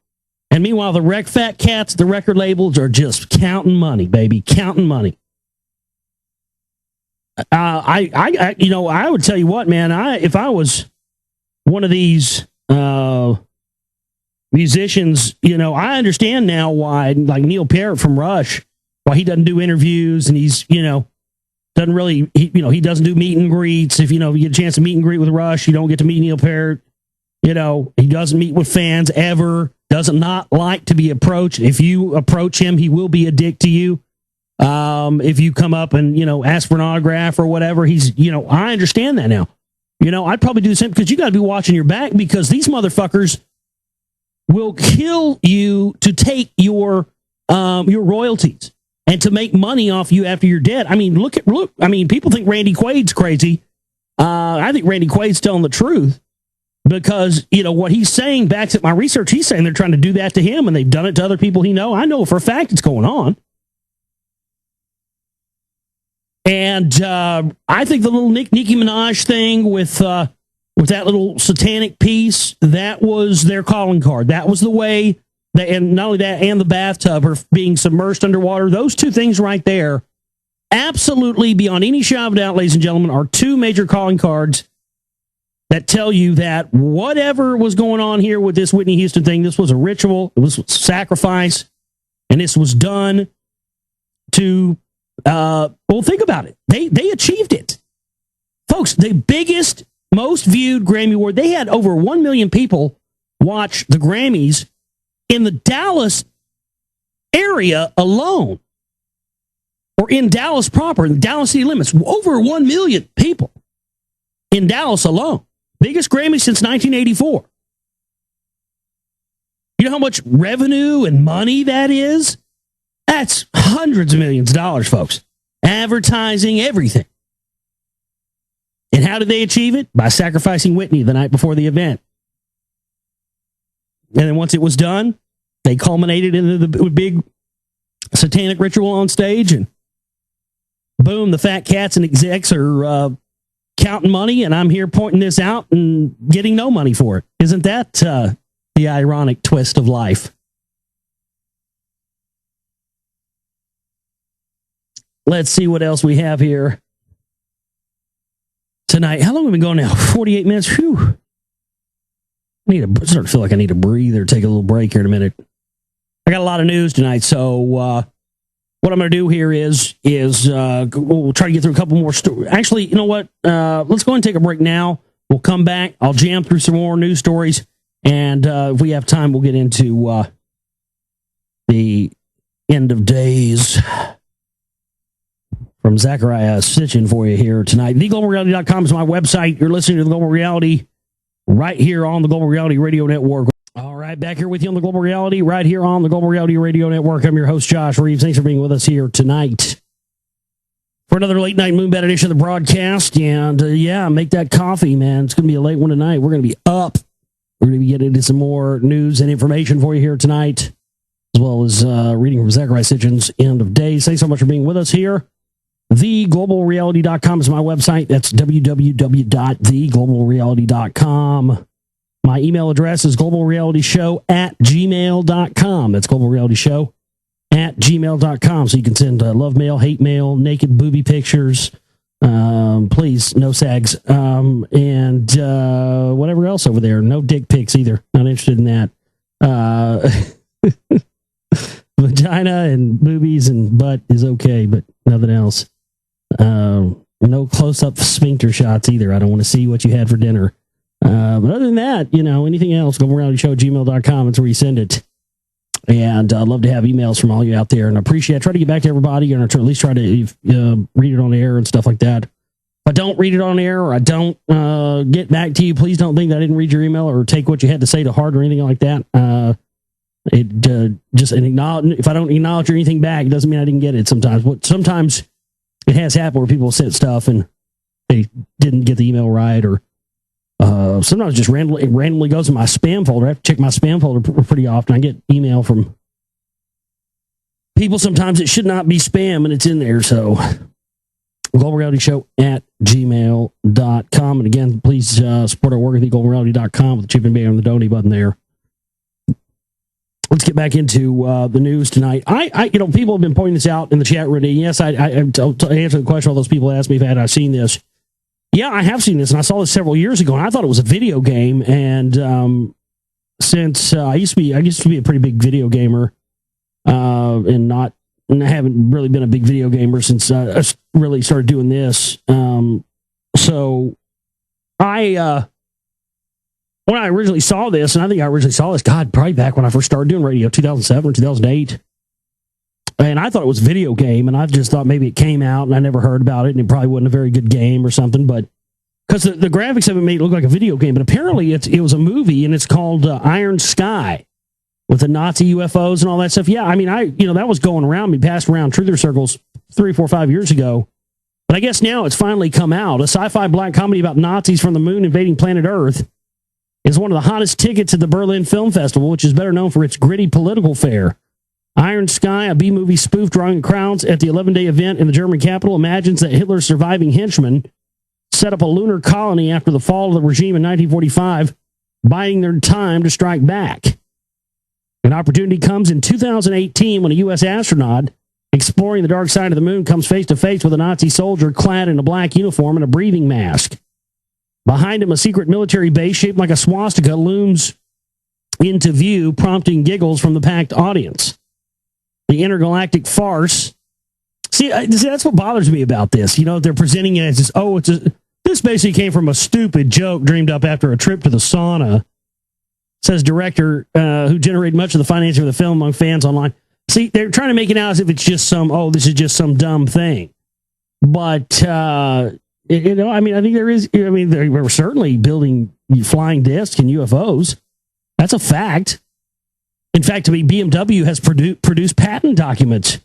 And meanwhile, the rec fat cats, the record labels are just counting money, baby, counting money. I would tell you what, man. If I was one of these musicians, I understand now why, like Neil Peart from Rush, why he doesn't do interviews, and he's, doesn't really, he doesn't do meet and greets. If you get a chance to meet and greet with Rush, you don't get to meet Neil Peart. He doesn't meet with fans ever. Does not like to be approached. If you approach him, he will be a dick to you. If you come up and, ask for an autograph or whatever, he's, I understand that now. I'd probably do the same, because you got to be watching your back, because these motherfuckers will kill you to take your royalties and to make money off you after you're dead. I mean, look. I mean, people think Randy Quaid's crazy. I think Randy Quaid's telling the truth, because, what he's saying backs up my research. He's saying they're trying to do that to him, and they've done it to other people he know. I know for a fact it's going on. And I think the little Nicki Minaj thing with that little satanic piece, that was their calling card. That was the way, and not only that, and the bathtub, or being submerged underwater, those two things right there, absolutely beyond any shadow of a doubt, ladies and gentlemen, are two major calling cards that tell you that whatever was going on here with this Whitney Houston thing, this was a ritual, it was sacrifice, and this was done to, think about it. They achieved it. Folks, the biggest, most viewed Grammy Award, they had over 1 million people watch the Grammys in the Dallas area alone, or in Dallas proper, in the Dallas city limits. Over 1 million people in Dallas alone. Biggest Grammy since 1984. You know how much revenue and money that is? That's hundreds of millions of dollars, folks. Advertising, everything. And how did they achieve it? By sacrificing Whitney the night before the event. And then once it was done, they culminated into the big satanic ritual on stage, and boom, the fat cats and execs are counting money, and I'm here pointing this out and getting no money for it. Isn't that the ironic twist of life? Let's see what else we have here tonight. How long have we been going now? 48 minutes. Whew. I start to feel like I need to breathe or take a little break here in a minute. I got a lot of news tonight, so what I'm going to do here is we'll try to get through a couple more stories. Actually, you know what? Let's go ahead and take a break now. We'll come back. I'll jam through some more news stories, and if we have time, we'll get into the end of days from Zachariah Sitchin for you here tonight. TheGlobalReality.com is my website. You're listening to The Global Reality right here on the Global Reality Radio Network. All right, back here with you on the Global Reality, right here on the Global Reality Radio Network. I'm your host, Josh Reeves. Thanks for being with us here tonight for another late night Moonbat edition of the broadcast. And make that coffee, man. It's going to be a late one tonight. We're going to be up. We're going to be getting into some more news and information for you here tonight, as well as reading from Zachariah Sitchin's End of Days. Thanks so much for being with us here. TheGlobalReality.com is my website. That's www.theglobalreality.com. My email address is globalrealityshow@gmail.com. That's globalrealityshow@gmail.com. So you can send love mail, hate mail, naked booby pictures. Please, no sags. And whatever else over there. No dick pics either. Not interested in that. Vagina and boobies and butt is okay, but nothing else. No close-up sphincter shots either. I don't want to see what you had for dinner. But other than that, anything else, globalrealityshow@gmail.com. That's where you send it. And I'd love to have emails from all you out there. And I try to get back to everybody, and at least try to read it on air and stuff like that. If I don't read it on air, or I don't get back to you, please don't think that I didn't read your email or take what you had to say to heart or anything like that. Just an acknowledge. If I don't acknowledge anything back, it doesn't mean I didn't get it sometimes. But sometimes it has happened where people sent stuff and they didn't get the email right, or sometimes just randomly goes in my spam folder. I have to check my spam folder pretty often. I get email from people sometimes it should not be spam, and it's in there. So globalrealityshow@gmail.com. And again, please support our work at globalreality.com with the chip and bang on the donate button there. Let's get back into the news tonight. People have been pointing this out in the chat room. Yes, I answer the question all those people asked me if I've seen this. Yeah, I have seen this, and I saw this several years ago, and I thought it was a video game. And since I used to be a pretty big video gamer, and I haven't really been a big video gamer since I really started doing this. So when I originally saw this, and I think I originally saw this, probably back when I first started doing radio, 2007 or 2008. And I thought it was a video game, and I just thought maybe it came out and I never heard about it, and it probably wasn't a very good game or something. But because the graphics of it made it look like a video game, but apparently it was a movie, and it's called Iron Sky with the Nazi UFOs and all that stuff. Yeah, I mean, that was going around me, passed around truther circles 3, 4, 5 years ago. But I guess now it's finally come out. A sci-fi black comedy about Nazis from the moon invading planet Earth is one of the hottest tickets at the Berlin Film Festival, which is better known for its gritty political fare. Iron Sky, a B-movie spoof drawing crowds at the 11-day event in the German capital, imagines that Hitler's surviving henchmen set up a lunar colony after the fall of the regime in 1945, biding their time to strike back. An opportunity comes in 2018 when a U.S. astronaut exploring the dark side of the moon comes face-to-face with a Nazi soldier clad in a black uniform and a breathing mask. Behind him, a secret military base shaped like a swastika looms into view, prompting giggles from the packed audience. The intergalactic farce. See, that's what bothers me about this. They're presenting it as this basically came from a stupid joke dreamed up after a trip to the sauna, says director who generated much of the financing of the film among fans online. See, they're trying to make it out as if it's just this is just some dumb thing. But, I think they were certainly building flying discs and UFOs. That's a fact. In fact, BMW has produced patent documents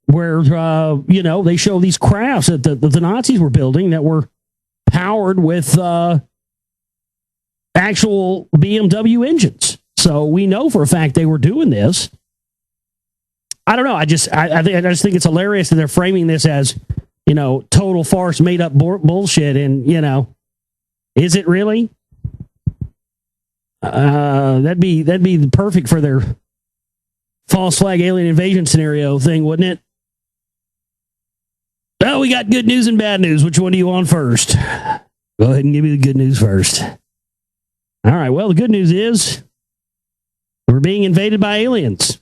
where, they show these crafts that the Nazis were building that were powered with actual BMW engines. So we know for a fact they were doing this. I don't know. I just think it's hilarious that they're framing this as, total farce, made up bullshit. And, is it really? That'd be perfect for their false flag alien invasion scenario thing, wouldn't it? Well, we got good news and bad news. Which one do you want first? Go ahead and give me the good news first. All right. Well, the good news is we're being invaded by aliens.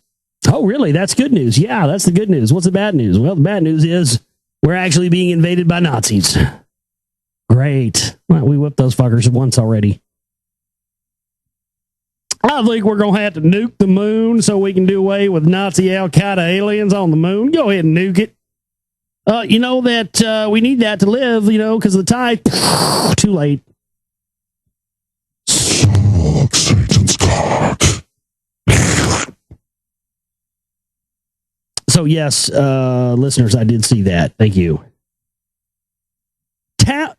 Oh, really? That's good news. Yeah, that's the good news. What's the bad news? Well, the bad news is we're actually being invaded by Nazis. Great. Well, we whipped those fuckers once already. I think we're going to have to nuke the moon so we can do away with Nazi Al-Qaeda aliens on the moon. Go ahead and nuke it. We need that to live, because of the tide. Too late. Suck Satan's cock. So, yes, listeners, I did see that. Thank you.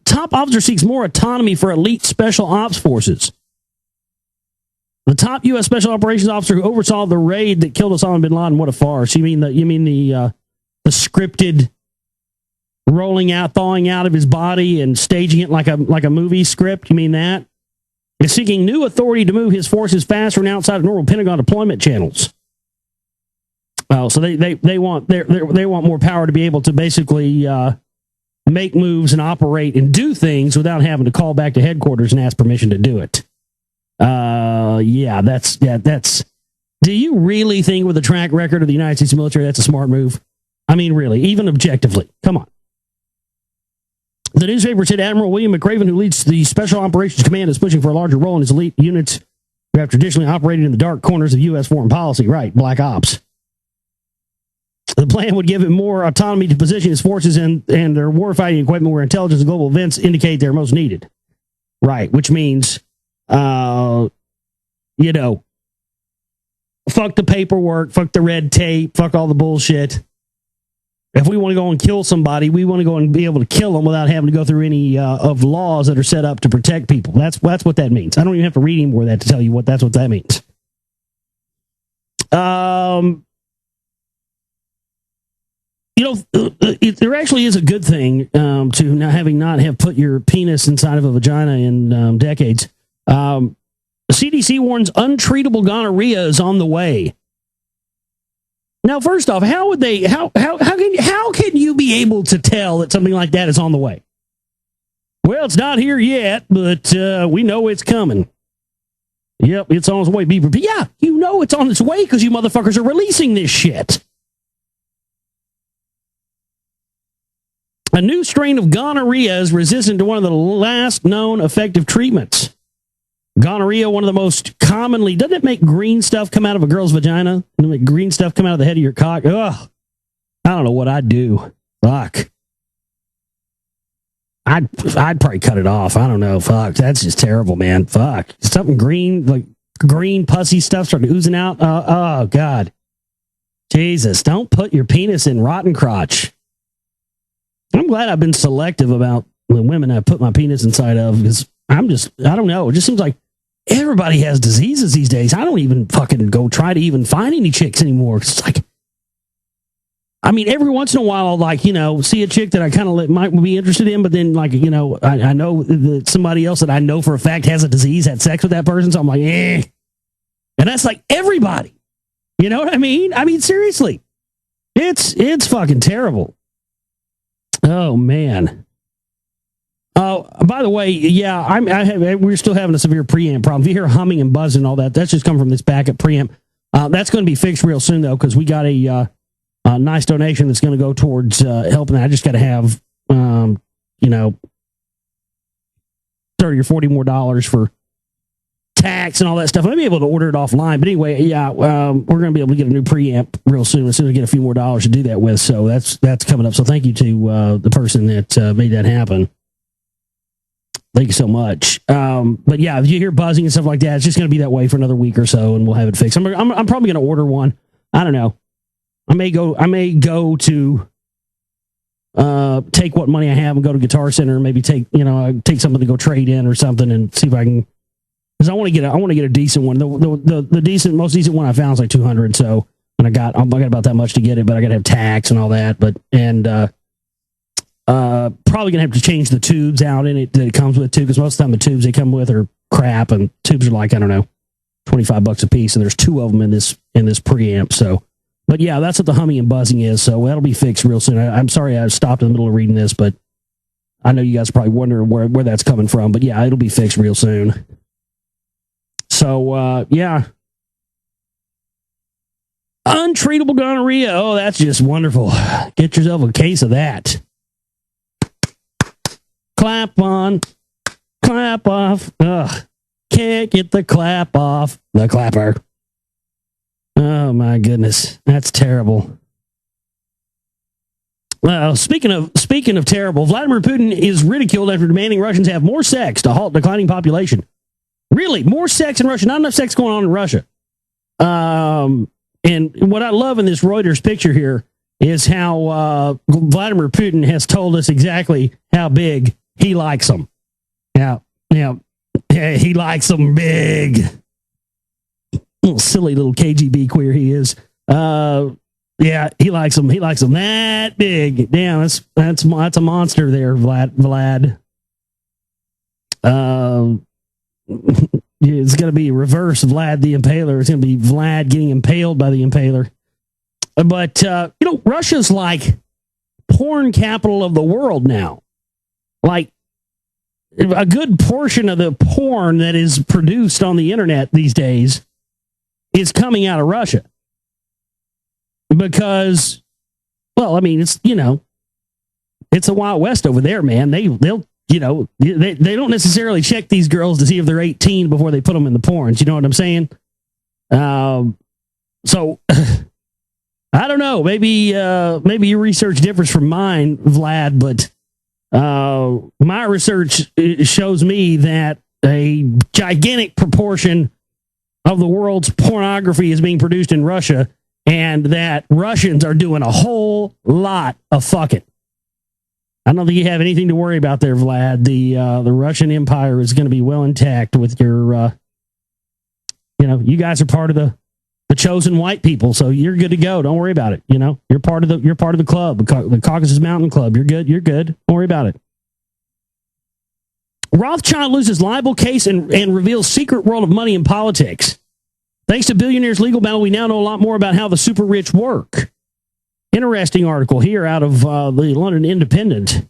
Top officer seeks more autonomy for elite special ops forces. The top U.S. Special Operations officer who oversaw the raid that killed Osama bin Laden. What a farce! You mean the scripted rolling out, thawing out of his body and staging it like a movie script? You mean that? Is seeking new authority to move his forces faster and outside of normal Pentagon deployment channels. Well, so they want more power to be able to basically make moves and operate and do things without having to call back to headquarters and ask permission to do it. That's. Do you really think with the track record of the United States military that's a smart move? I mean, really, even objectively. Come on. The newspaper said Admiral William McRaven, who leads the Special Operations Command, is pushing for a larger role in his elite units who have traditionally operated in the dark corners of U.S. foreign policy. Right, black ops. The plan would give him more autonomy to position his forces and their warfighting equipment where intelligence and global events indicate they're most needed. Right, which means, fuck the paperwork, fuck the red tape, fuck all the bullshit. If we want to go and kill somebody, we want to go and be able to kill them without having to go through any of laws that are set up to protect people. That's what that means. I don't even have to read any more of that to tell you what that means. there actually is a good thing to not have put your penis inside of a vagina in decades. The CDC warns untreatable gonorrhea is on the way. Now, first off, how can you be able to tell that something like that is on the way? Well, it's not here yet, but we know it's coming. Yep, it's on its way. Yeah, you know it's on its way because you motherfuckers are releasing this shit. A new strain of gonorrhea is resistant to one of the last known effective treatments. Gonorrhea, one of the most commonly... Doesn't it make green stuff come out of a girl's vagina? Doesn't it make green stuff come out of the head of your cock? Ugh. I don't know what I'd do. Fuck. I'd probably cut it off. I don't know. Fuck. That's just terrible, man. Fuck. Something green, like green pussy stuff started oozing out. Oh, God. Jesus. Don't put your penis in rotten crotch. I'm glad I've been selective about the women I put my penis inside of because I don't know. It just seems like everybody has diseases these days. I don't even fucking go try to even find any chicks anymore. It's like, I mean, every once in a while, I'll see a chick that I kind of might be interested in, but then I know that somebody else that I know for a fact has a disease, had sex with that person. So I'm like, eh. And that's like everybody. You know what I mean? I mean, seriously, it's fucking terrible. Oh, man. Oh, by the way, yeah, we're still having a severe preamp problem. If you hear humming and buzzing and all that, that's just coming from this backup preamp. That's going to be fixed real soon, though, because we got a nice donation that's going to go towards helping. I just got to have, $30 or $40 more for tax and all that stuff. I may be able to order it offline. But anyway, yeah, we're going to be able to get a new preamp real soon as soon as we get a few more dollars to do that with. So that's coming up. So thank you to the person that made that happen. Thank you so much. But yeah, if you hear buzzing and stuff like that, it's just going to be that way for another week or so, and we'll have it fixed. I'm probably going to order one. I don't know. I may go to take what money I have and go to Guitar Center and maybe take something to go trade in or something and see if I can. Because I want to get a decent one. The most decent one I found is like $200. So, and I got about that much to get it, but I got to have tax and all that. Probably gonna have to change the tubes out in it that it comes with too, because most of the time the tubes they come with are crap, and tubes are like, I don't know, $25 a piece, and there's 2 of them in this preamp. So, but yeah, that's what the humming and buzzing is. So that'll be fixed real soon. I'm sorry I stopped in the middle of reading this, but I know you guys are probably wondering where that's coming from. But yeah, it'll be fixed real soon. So yeah. Untreatable gonorrhea. Oh, that's just wonderful. Get yourself a case of that. Clap on, clap off. Ugh. Can't get the clap off the clapper. Oh my goodness, that's terrible. Well, speaking of terrible, Vladimir Putin is ridiculed after demanding Russians have more sex to halt declining population. Really, more sex in Russia? Not enough sex going on in Russia. And what I love in this Reuters picture here is how Vladimir Putin has told us exactly how big he likes them. Yeah, he likes them big. Little silly little KGB queer he is. Yeah, he likes them. He likes them that big. Damn, that's a monster there, Vlad. It's going to be reverse Vlad the Impaler. It's going to be Vlad getting impaled by the Impaler. But Russia's like porn capital of the world now. Like a good portion of the porn that is produced on the internet these days is coming out of Russia. Because, well, I mean, it's a Wild West over there, man. They don't necessarily check these girls to see if they're 18 before they put them in the porns. You know what I'm saying? So I don't know. Maybe your research differs from mine, Vlad, but my research shows me that a gigantic proportion of the world's pornography is being produced in Russia, and that Russians are doing a whole lot of fucking. I don't think you have anything to worry about there, Vlad. The Russian Empire is going to be well intact with your, you guys are part of the the chosen white people. So you're good to go. Don't worry about it. You know, you're part of the club, the Caucasus Mountain Club. You're good. You're good. Don't worry about it. Rothschild loses libel case and reveals secret world of money in politics. Thanks to billionaires' legal battle, we now know a lot more about how the super rich work. Interesting article here out of the London Independent.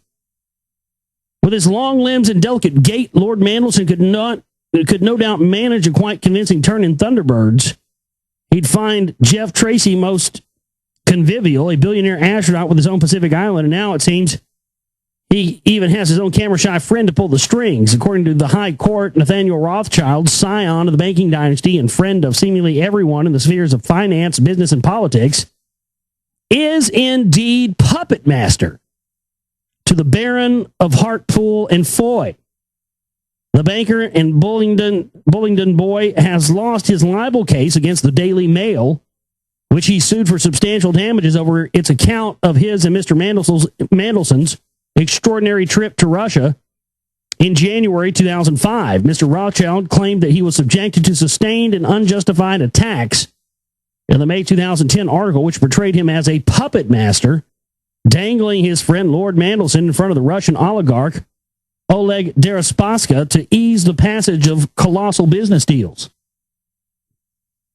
With his long limbs and delicate gait, Lord Mandelson could no doubt manage a quite convincing turn in Thunderbirds. He'd find Jeff Tracy most convivial, a billionaire astronaut with his own Pacific Island, and now it seems he even has his own camera-shy friend to pull the strings. According to the High Court, Nathaniel Rothschild, scion of the banking dynasty and friend of seemingly everyone in the spheres of finance, business, and politics, is indeed puppet master to the Baron of Hartpool and Foy. The banker and Bullingdon boy has lost his libel case against the Daily Mail, which he sued for substantial damages over its account of his and Mr. Mandelson's extraordinary trip to Russia in January 2005. Mr. Rothschild claimed that he was subjected to sustained and unjustified attacks in the May 2010 article, which portrayed him as a puppet master, dangling his friend Lord Mandelson in front of the Russian oligarch Oleg Deripaska to ease the passage of colossal business deals.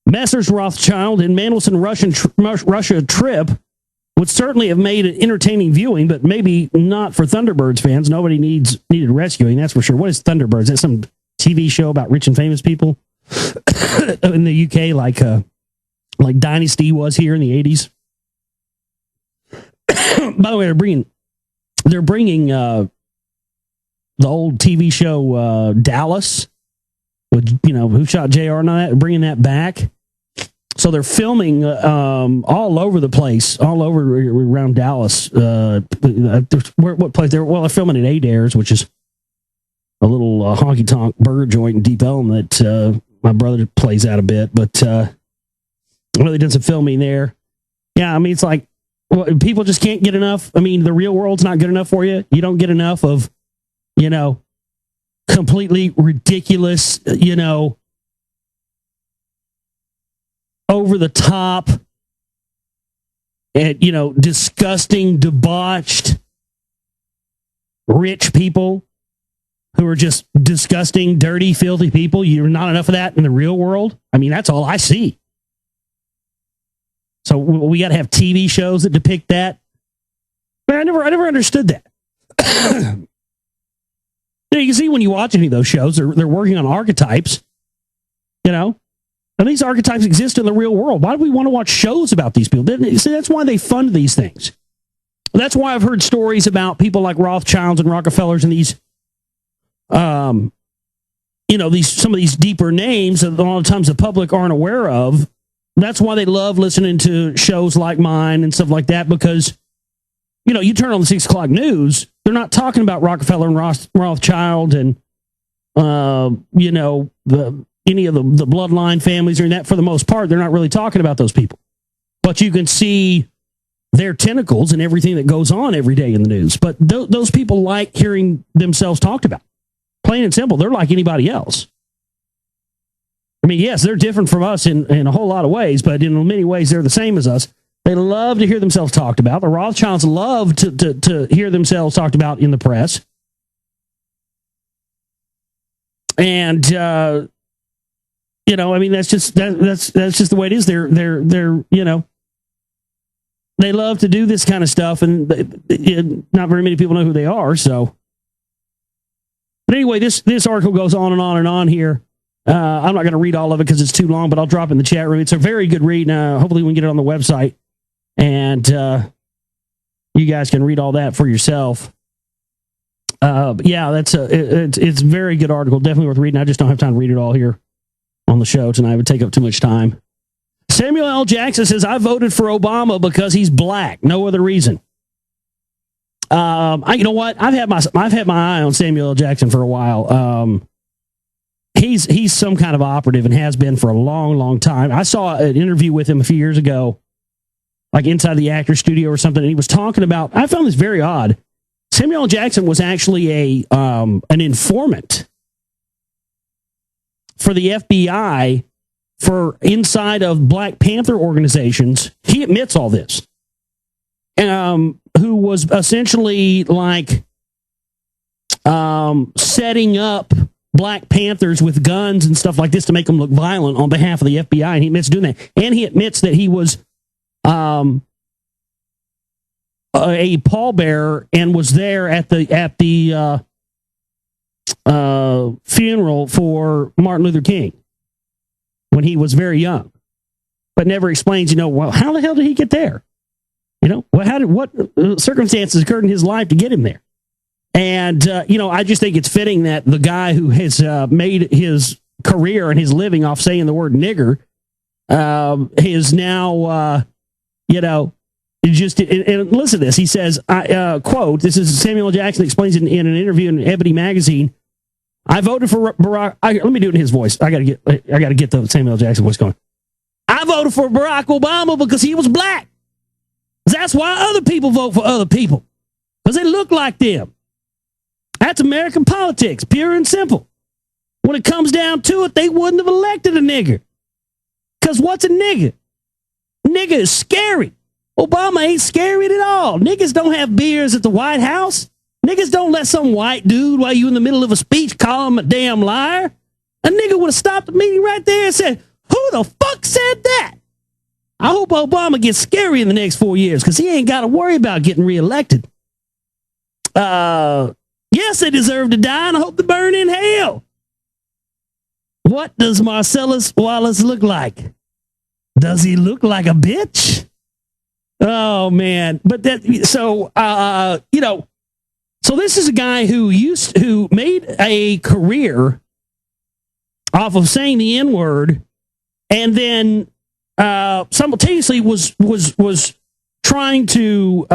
Messrs. Rothschild and Mandelson Russia trip would certainly have made it entertaining viewing, but maybe not for Thunderbirds fans. Nobody needed rescuing, that's for sure. What is Thunderbirds? Is that some TV show about rich and famous people in the UK, like Dynasty was here in the 80s? By the way, they're bringing the old TV show Dallas, with Who Shot JR and all that, bringing that back. So they're filming all over the place, all over around Dallas. What place? They're filming at Adair's, which is a little honky-tonk burger joint in Deep Elm that my brother plays out a bit. But I know they did some filming there. Yeah, I mean, it's like, people just can't get enough. I mean, the real world's not good enough for you. You don't get enough of, completely ridiculous, over the top, and disgusting, debauched, rich people who are just disgusting, dirty, filthy people. You're not enough of that in the real world. I mean, that's all I see. So we got to have TV shows that depict that. Man, I never understood that. You can see when you watch any of those shows, they're working on archetypes, and these archetypes exist in the real world. Why do we want to watch shows about these people? See, that's why they fund these things. That's why I've heard stories about people like Rothschilds and Rockefellers and these, some of these deeper names that a lot of times the public aren't aware of. That's why they love listening to shows like mine and stuff like that, because, you turn on the 6 o'clock news, they're not talking about Rockefeller and Rothschild and, any of the bloodline families or that. For the most part, they're not really talking about those people. But you can see their tentacles and everything that goes on every day in the news. But those people like hearing themselves talked about. Plain and simple, they're like anybody else. I mean, yes, they're different from us in a whole lot of ways, but in many ways, they're the same as us. They love to hear themselves talked about. The Rothschilds love to hear themselves talked about in the press. And, I mean, that's just the way it is. They're they love to do this kind of stuff, and not very many people know who they are. So, but anyway, this article goes on and on and on here. I'm not going to read all of it because it's too long, but I'll drop it in the chat room. It's a very good read. Hopefully we can get it on the website, and you guys can read all that for yourself. Yeah, it's a very good article. Definitely worth reading. I just don't have time to read it all here on the show tonight. It would take up too much time. Samuel L. Jackson says, I voted for Obama because he's black. No other reason. You know what? I've had my eye on Samuel L. Jackson for a while. He's some kind of operative and has been for a long, long time. I saw an interview with him a few years ago, like inside the actor's studio or something, and he was talking about, I found this very odd. Samuel L. Jackson was actually an informant for the FBI for inside of Black Panther organizations. He admits all this. Who was essentially like setting up Black Panthers with guns and stuff like this to make them look violent on behalf of the FBI, and he admits doing that. And he admits that he was a pallbearer and was there at the funeral for Martin Luther King when he was very young, but never explains, well, how the hell did he get there? What circumstances occurred in his life to get him there? And, I just think it's fitting that the guy who has made his career and his living off saying the word nigger is now, just, and listen to this. He says, quote, this is Samuel Jackson explains in an interview in Ebony magazine. I voted for Barack. Let me do it in his voice. I got to get the Samuel Jackson voice going. I voted for Barack Obama because he was black. That's why other people vote for other people, because they look like them. That's American politics, pure and simple. When it comes down to it, they wouldn't have elected a nigger. Because what's a nigger? Nigger is scary. Obama ain't scary at all. Niggas don't have beers at the White House. Niggas don't let some white dude, while you in the middle of a speech, call him a damn liar. A nigga would have stopped the meeting right there and said, who the fuck said that? I hope Obama gets scary in the next 4 years, because he ain't got to worry about getting reelected. Yes, they deserve to die, and I hope they burn in hell. What does Marcellus Wallace look like? Does he look like a bitch? Oh, man. But so this is a guy who made a career off of saying the N-word, and then simultaneously was trying to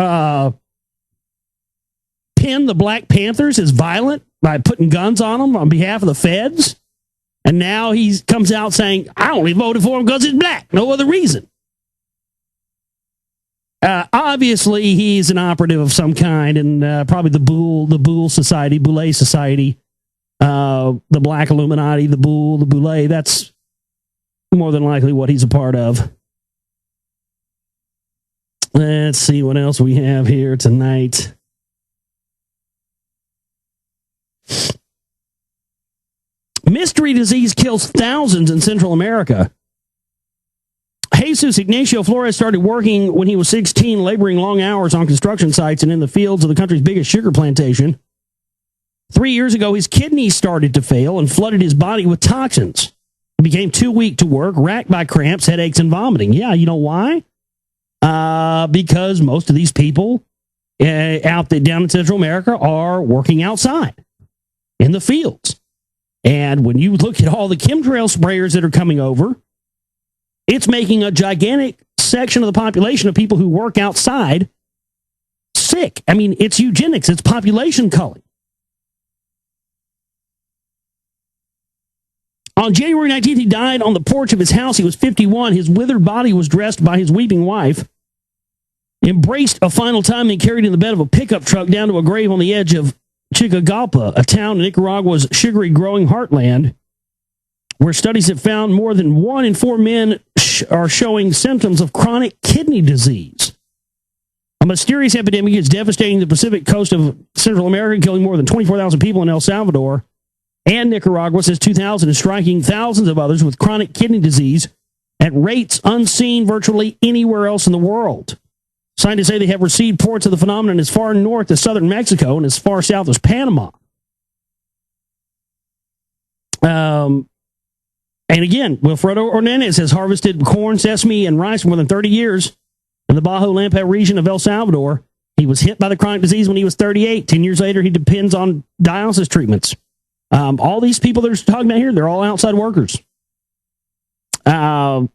pin the Black Panthers as violent by putting guns on them on behalf of the feds. And now he comes out saying, I only voted for him because he's black. No other reason. Obviously, he's an operative of some kind, and probably the Boule Society, the Black Illuminati, the Boule. That's more than likely what he's a part of. Let's see what else we have here tonight. Mystery disease kills thousands in Central America. Jesus Ignacio Flores started working when he was 16, laboring long hours on construction sites and in the fields of the country's biggest sugar plantation. 3 years ago, his kidneys started to fail and flooded his body with toxins. He became too weak to work, racked by cramps, headaches, and vomiting. Yeah, you know why? Because most of these people down in Central America are working outside in the fields. And when you look at all the chemtrail sprayers that are coming over, it's making a gigantic section of the population of people who work outside sick. I mean, it's eugenics. It's population culling. On January 19th, he died on the porch of his house. He was 51. His withered body was dressed by his weeping wife, embraced a final time, and carried in the bed of a pickup truck down to a grave on the edge of Chicagalpa, a town in Nicaragua's sugary growing heartland, where studies have found more than 1 in 4 men are showing symptoms of chronic kidney disease. A mysterious epidemic is devastating the Pacific coast of Central America, killing more than 24,000 people in El Salvador and Nicaragua since 2000, and striking thousands of others with chronic kidney disease at rates unseen virtually anywhere else in the world. Scientists say they have received reports of the phenomenon as far north as southern Mexico and as far south as Panama. And again, Wilfredo Hernandez has harvested corn, sesame, and rice for more than 30 years in the Bajo Lampa region of El Salvador. He was hit by the chronic disease when he was 38. 10 years later, he depends on dialysis treatments. All these people that are talking about here, they're all outside workers. That's...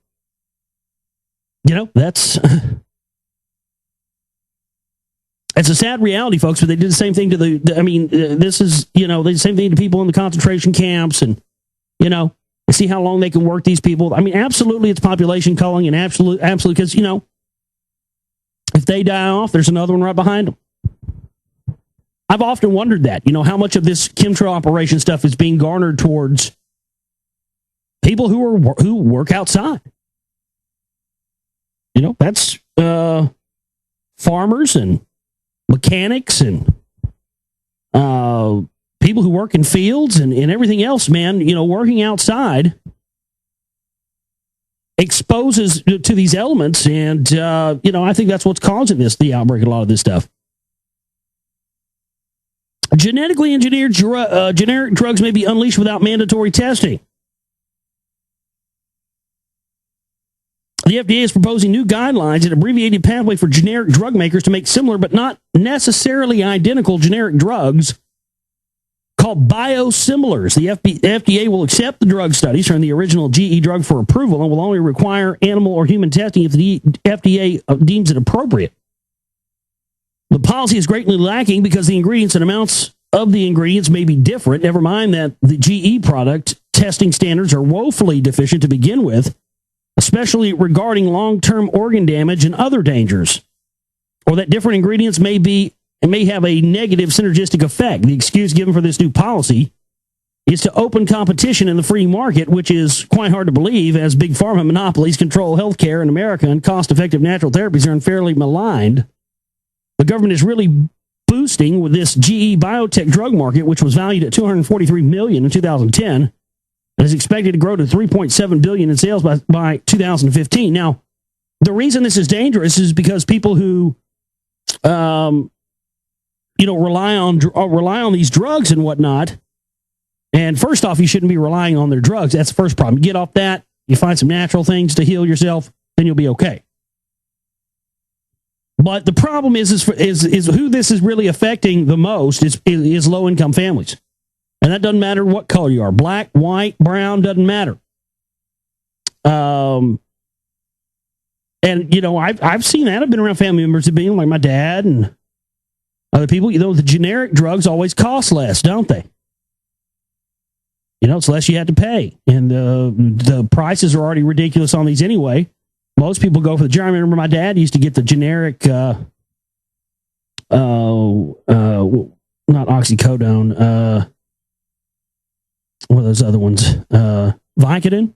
It's a sad reality, folks, but they did the same thing to this is, they did the same thing to people in the concentration camps, and, see how long they can work these people. I mean, absolutely, it's population culling, and absolutely, because, if they die off, there's another one right behind them. I've often wondered that, how much of this chemtrail operation stuff is being garnered towards people who work outside. That's farmers and mechanics and people who work in fields and everything else, man. Working outside exposes to these elements, and I think that's what's causing the outbreak of a lot of this stuff. Genetically engineered generic drugs may be unleashed without mandatory testing. The FDA is proposing new guidelines, an abbreviated pathway for generic drug makers to make similar but not necessarily identical generic drugs called biosimilars. The FDA will accept the drug studies from the original GE drug for approval and will only require animal or human testing if the FDA deems it appropriate. The policy is greatly lacking because the ingredients and amounts of the ingredients may be different. Never mind that the GE product testing standards are woefully deficient to begin with, especially regarding long-term organ damage and other dangers, or that different ingredients may have a negative synergistic effect. The excuse given for this new policy is to open competition in the free market, which is quite hard to believe, as big pharma monopolies control healthcare in America and cost-effective natural therapies are unfairly maligned. The government is really boosting with this GE biotech drug market, which was valued at $243 million in 2010, and is expected to grow to $3.7 billion in sales by 2015. Now, the reason this is dangerous is because people who, rely on these drugs and whatnot. And first off, you shouldn't be relying on their drugs. That's the first problem. Get off that. You find some natural things to heal yourself, then you'll be okay. But the problem is who this is really affecting the most is low income families. And that doesn't matter what color you are. Black, white, brown, doesn't matter. And, I've seen that. I've been around family members that being like my dad and other people. The generic drugs always cost less, don't they? It's less you had to pay. And the prices are already ridiculous on these anyway. Most people go for the generic. I remember my dad used to get the generic, not oxycodone, one of those other ones, Vicodin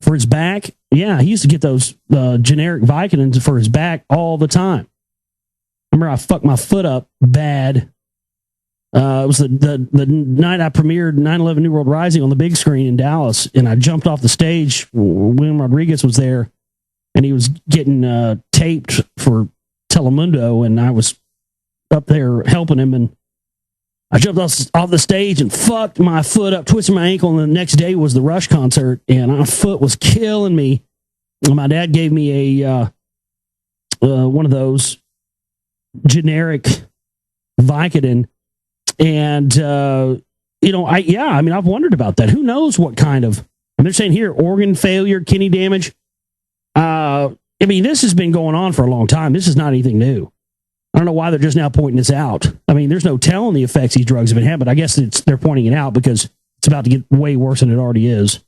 for his back. Yeah, he used to get those generic Vicodins for his back all the time. I remember I fucked my foot up bad. It was the night I premiered 9/11 New World Rising on the big screen in Dallas, and I jumped off the stage when Rodriguez was there, and he was getting taped for Telemundo, and I was up there helping him, and I jumped off the stage and fucked my foot up, twisted my ankle, and the next day was the Rush concert, and my foot was killing me. And my dad gave me a one of those generic Vicodin, and I've wondered about that. Who knows what kind of? And they're saying here organ failure, kidney damage. This has been going on for a long time. This is not anything new. I don't know why they're just now pointing this out. There's no telling the effects these drugs have been having, but I guess they're pointing it out because it's about to get way worse than it already is.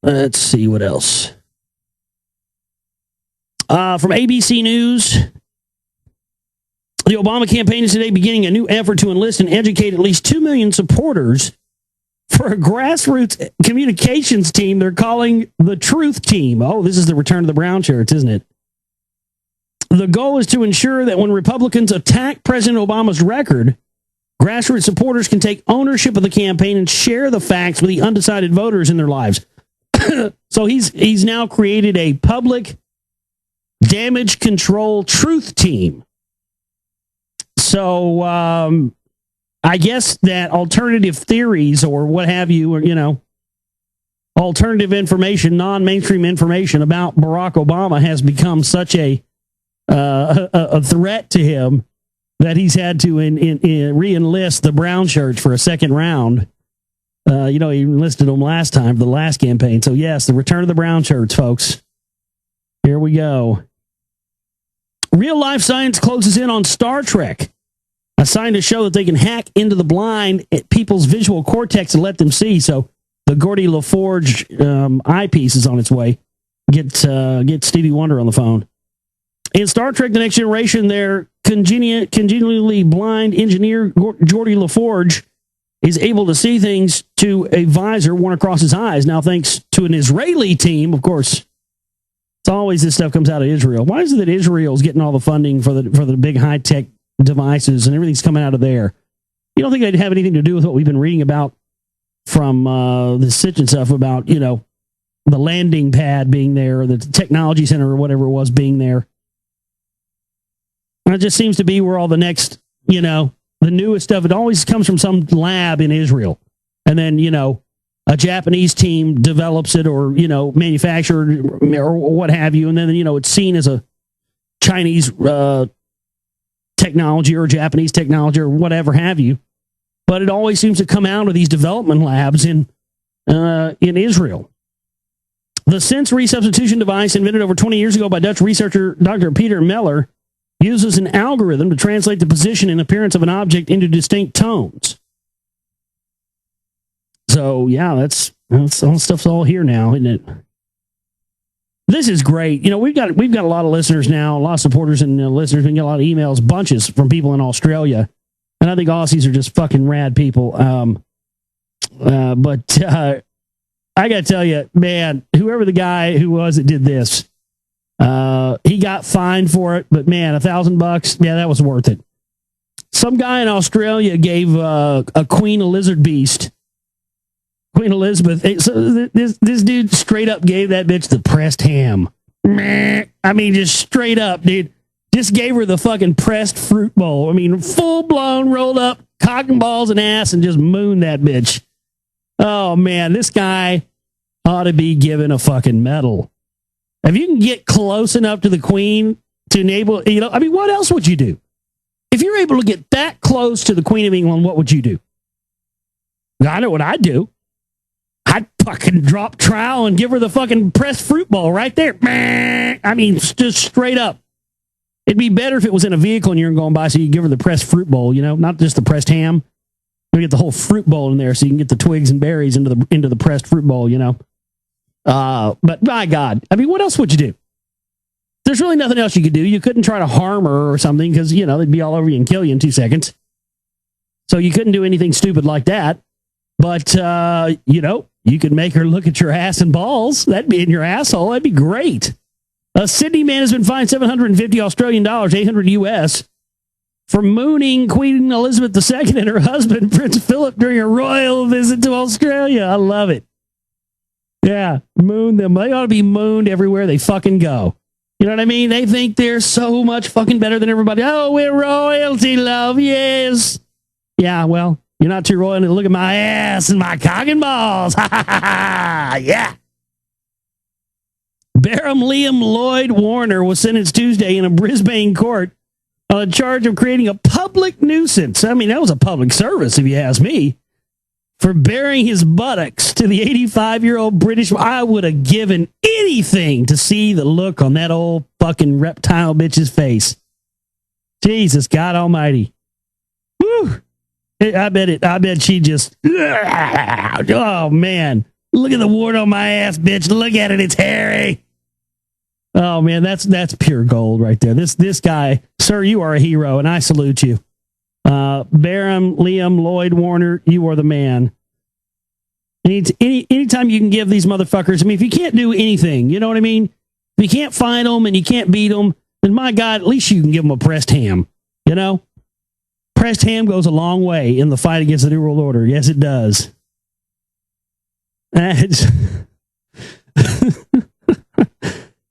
Let's see what else. From ABC News, the Obama campaign is today beginning a new effort to enlist and educate at least 2 million supporters for a grassroots communications team they're calling the Truth Team. Oh, this is the return of the brown shirts, isn't it? The goal is to ensure that when Republicans attack President Obama's record, grassroots supporters can take ownership of the campaign and share the facts with the undecided voters in their lives. So he's now created a public damage control truth team. So I guess that alternative theories or what have you, or, alternative information, non-mainstream information about Barack Obama has become such a threat to him that he's had to re-enlist the brown shirts for a second round. He enlisted them last time for the last campaign. So yes, the return of the brown shirts, folks. Here we go. Real life science closes in on Star Trek. A sign to show that they can hack into the blind at people's visual cortex and let them see. So the Geordie LaForge eyepiece is on its way. Get Stevie Wonder on the phone. In Star Trek The Next Generation, they're congenially blind engineer Geordie LaForge is able to see things to a visor worn across his eyes. Now, thanks to an Israeli team, of course, it's always this stuff comes out of Israel. Why is it that Israel's getting all the funding for the big high-tech devices and everything's coming out of there? You don't think they'd have anything to do with what we've been reading about from the Sitch and stuff about, the landing pad being there, the technology center or whatever it was being there? And it just seems to be where all the next, the newest stuff, it always comes from some lab in Israel. And then, a Japanese team develops it or, manufactured or what have you. And then, it's seen as a Chinese technology or Japanese technology or whatever have you. But it always seems to come out of these development labs in Israel. The sense resubstitution device invented over 20 years ago by Dutch researcher Dr. Peter Meller uses an algorithm to translate the position and appearance of an object into distinct tones. So, yeah, that's all stuff's all here now, isn't it? This is great. We've got a lot of listeners now, a lot of supporters and listeners. We get a lot of emails, bunches from people in Australia. And I think Aussies are just fucking rad people. But I got to tell you, man, whoever the guy who was that did this, he got fined for it, but man, $1,000, yeah, that was worth it. Some guy in Australia gave a Queen Elizabeth, so this dude straight up gave that bitch the pressed ham. I mean, just straight up, dude. Just gave her the fucking pressed fruit bowl. I mean, full blown, rolled up, cock and balls and ass, and just mooned that bitch. Oh man, this guy ought to be given a fucking medal. If you can get close enough to the Queen to enable, what else would you do? If you're able to get that close to the Queen of England, what would you do? I know what I'd do. I'd fucking drop trowel and give her the fucking pressed fruit bowl right there. I mean, just straight up. It'd be better if it was in a vehicle and you're going by, so you give her the pressed fruit bowl, not just the pressed ham. You get the whole fruit bowl in there so you can get the twigs and berries into the pressed fruit bowl, But my God, I mean, what else would you do? There's really nothing else you could do. You couldn't try to harm her or something because, they'd be all over you and kill you in 2 seconds. So you couldn't do anything stupid like that. But, you could make her look at your ass and balls. That'd be in your asshole. That'd be great. A Sydney man has been fined 750 Australian dollars, 800 US, for mooning Queen Elizabeth II and her husband, Prince Philip, during a royal visit to Australia. I love it. Yeah, moon them. They ought to be mooned everywhere they fucking go. You know what I mean? They think they're so much fucking better than everybody. Oh, we're royalty, love, yes. Yeah, well, you're not too royal to look at my ass and my cock and balls. Ha ha ha ha. Yeah. Barham Liam Lloyd Warner was sentenced Tuesday in a Brisbane court on a charge of creating a public nuisance. I mean, that was a public service, if you ask me. For baring his buttocks to the 85-year-old British. I would have given anything to see the look on that old fucking reptile bitch's face. Jesus, God almighty. Whew. I bet she just, oh man, look at the wart on my ass, bitch. Look at it. It's hairy. Oh man, that's pure gold right there. This guy, sir, you are a hero and I salute you. Barham Liam Lloyd Warner, you are the man. Anytime you can give these motherfuckers, I mean, if you can't do anything, you know what I mean? If you can't find them and you can't beat them, then my God, at least you can give them a pressed ham, Pressed ham goes a long way in the fight against the New World Order. Yes, it does.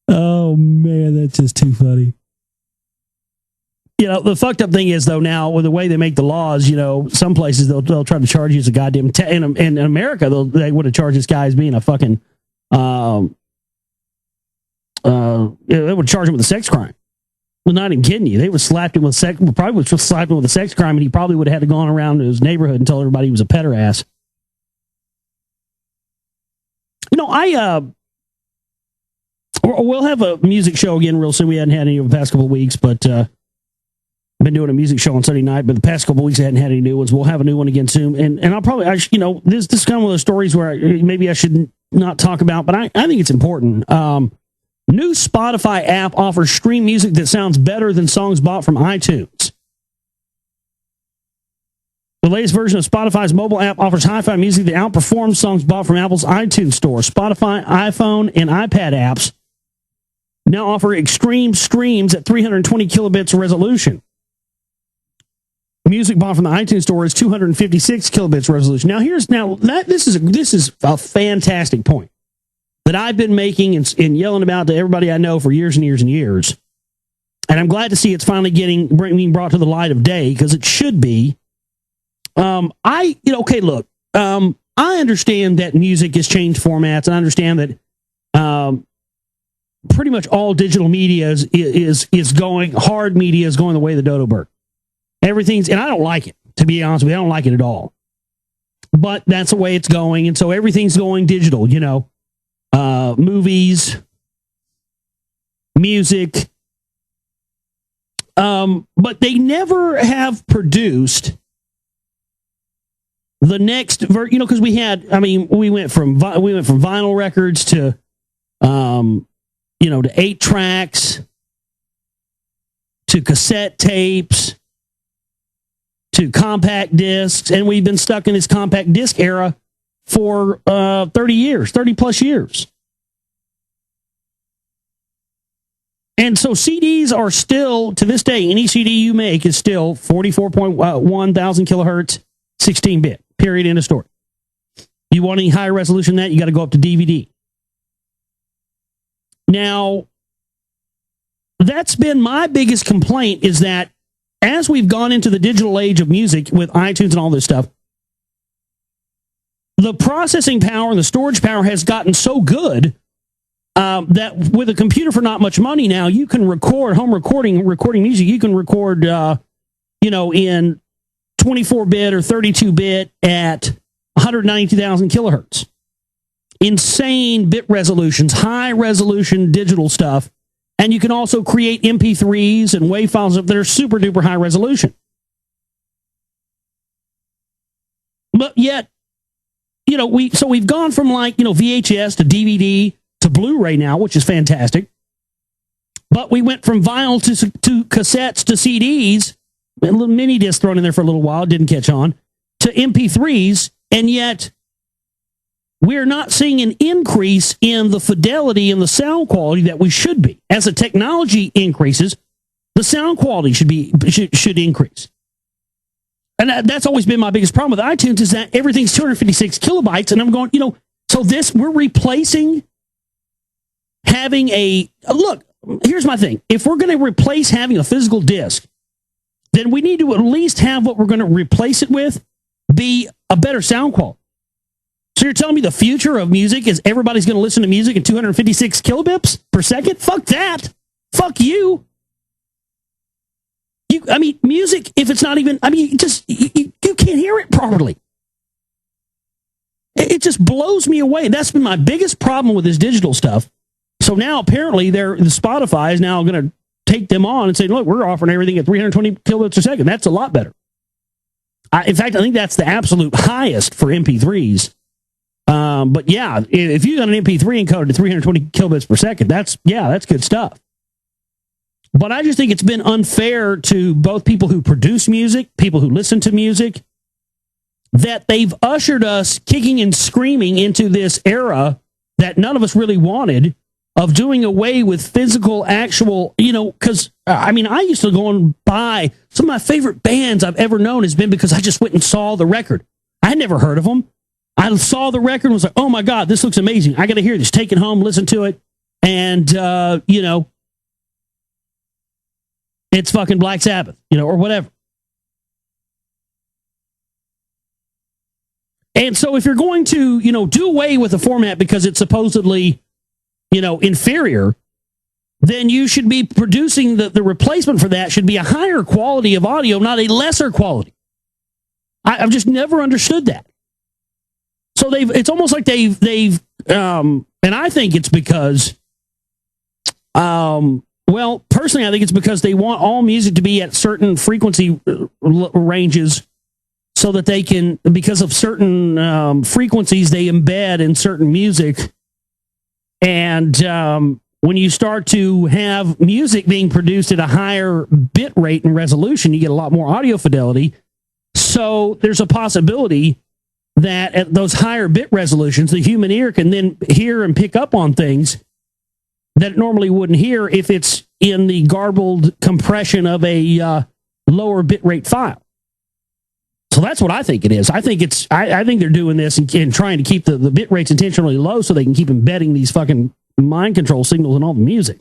Oh, man, that's just too funny. The fucked up thing is, though, now, with the way they make the laws, some places they'll try to charge you as a goddamn... in America, they would have charged this guy as being a fucking... they would charge him with a sex crime. Well, not even kidding you. They would slap him with a sex crime, and he probably would have had to go on around to his neighborhood and tell everybody he was a pederast. We'll have a music show again real soon. We hadn't had any over the past couple of weeks, but I've been doing a music show on Sunday night, but the past couple of weeks I hadn't had any new ones. We'll have a new one again soon. And I'll probably, this is kind of one of those stories where maybe I should not talk about, but I think it's important. New Spotify app offers stream music that sounds better than songs bought from iTunes. The latest version of Spotify's mobile app offers hi-fi music that outperforms songs bought from Apple's iTunes store. Spotify, iPhone, and iPad apps now offer extreme streams at 320 kilobits resolution. Music bought from the iTunes store is 256 kilobits resolution. This is a fantastic point that I've been making and yelling about to everybody I know for years and years and years. And I'm glad to see it's finally being brought to the light of day, because it should be. I understand that music has changed formats, and I understand that pretty much all digital media is going, hard media is going the way of the dodo bird. And I don't like it, to be honest with you. I don't like it at all. But that's the way it's going, and so everything's going digital, movies, music. But they never have produced the next because we went from vinyl records to to 8 tracks, to cassette tapes, to compact discs, and we've been stuck in this compact disc era for 30 plus years. And so CDs are still, to this day, any CD you make is still 44.1 thousand kilohertz, 16-bit, period, end of story. You want any higher resolution than that, you got to go up to DVD. Now, that's been my biggest complaint, is that as we've gone into the digital age of music with iTunes and all this stuff, the processing power and the storage power has gotten so good that with a computer for not much money now, you can record recording music. You can record, in 24-bit or 32-bit at 192,000 kilohertz. Insane bit resolutions, high resolution digital stuff. And you can also create MP3s and WAV files that are super duper high resolution. But yet, we've gone from VHS to DVD to Blu-ray now, which is fantastic. But we went from vinyl to cassettes to CDs, a little mini disc thrown in there for a little while, didn't catch on, to MP3s, and yet we're not seeing an increase in the fidelity and the sound quality that we should be. As the technology increases, the sound quality should increase. And that's always been my biggest problem with iTunes, is that everything's 256 kilobytes, and I'm going, we're replacing having look, here's my thing. If we're going to replace having a physical disc, then we need to at least have what we're going to replace it with be a better sound quality. So you're telling me the future of music is everybody's going to listen to music at 256 kilobits per second? Fuck that. Fuck you. Music, if it's not even, you can't hear it properly. It just blows me away. That's been my biggest problem with this digital stuff. So now apparently the Spotify is now going to take them on and say, look, we're offering everything at 320 kilobits a second. That's a lot better. In fact, I think that's the absolute highest for MP3s. But yeah, if you got an MP3 encoded to 320 kilobits per second, that's good stuff. But I just think it's been unfair to both people who produce music, people who listen to music, that they've ushered us kicking and screaming into this era that none of us really wanted, of doing away with physical, actual, because, I used to go and buy some of my favorite bands I've ever known has been because I just went and saw the record. I had never heard of them. I saw the record and was like, oh my God, this looks amazing. I got to hear this. Take it home, listen to it. And, it's fucking Black Sabbath, or whatever. And so if you're going to, do away with the format because it's supposedly, inferior, then you should be producing the replacement for that should be a higher quality of audio, not a lesser quality. I've just never understood that. So it's almost like they've and I think it's because, personally, I think it's because they want all music to be at certain frequency ranges so that they can, because of certain frequencies they embed in certain music. And when you start to have music being produced at a higher bit rate and resolution, you get a lot more audio fidelity. So there's a possibility that at those higher bit resolutions, the human ear can then hear and pick up on things that it normally wouldn't hear if it's in the garbled compression of a lower bit rate file. So that's what I think it is. I think they're doing this and trying to keep the bit rates intentionally low so they can keep embedding these fucking mind control signals in all the music.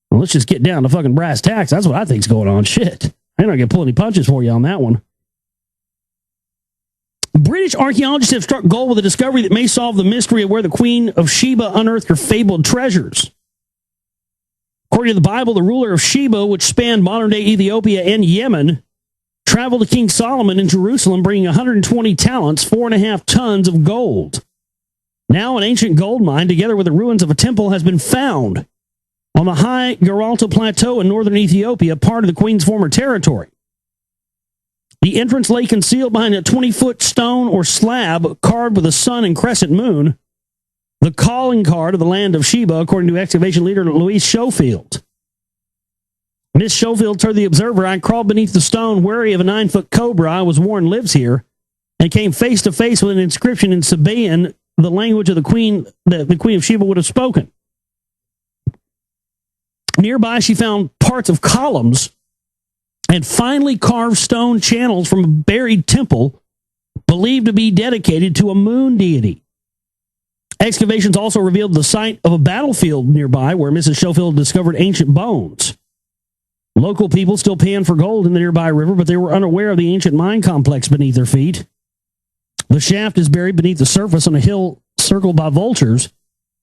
Well, let's just get down to fucking brass tacks. That's what I think's going on. Shit. I'm not going to pull any punches for you on that one. British archaeologists have struck gold with a discovery that may solve the mystery of where the Queen of Sheba unearthed her fabled treasures. According to the Bible, the ruler of Sheba, which spanned modern-day Ethiopia and Yemen, traveled to King Solomon in Jerusalem, bringing 120 talents, 4.5 tons of gold. Now an ancient gold mine, together with the ruins of a temple, has been found on the high Geralto Plateau in northern Ethiopia, part of the Queen's former territory. The entrance lay concealed behind a 20-foot stone or slab carved with a sun and crescent moon, the calling card of the land of Sheba, according to excavation leader Louise Schofield. Miss Schofield told the Observer, "I crawled beneath the stone, wary of a 9-foot cobra I was warned lives here, and came face to face with an inscription in Sabaean, the language of the Queen that the Queen of Sheba would have spoken. Nearby, she found parts of columns and finely carved stone channels from a buried temple believed to be dedicated to a moon deity. Excavations also revealed the site of a battlefield nearby where Mrs. Schofield discovered ancient bones. Local people still panned for gold in the nearby river, but they were unaware of the ancient mine complex beneath their feet. The shaft is buried beneath the surface on a hill circled by vultures.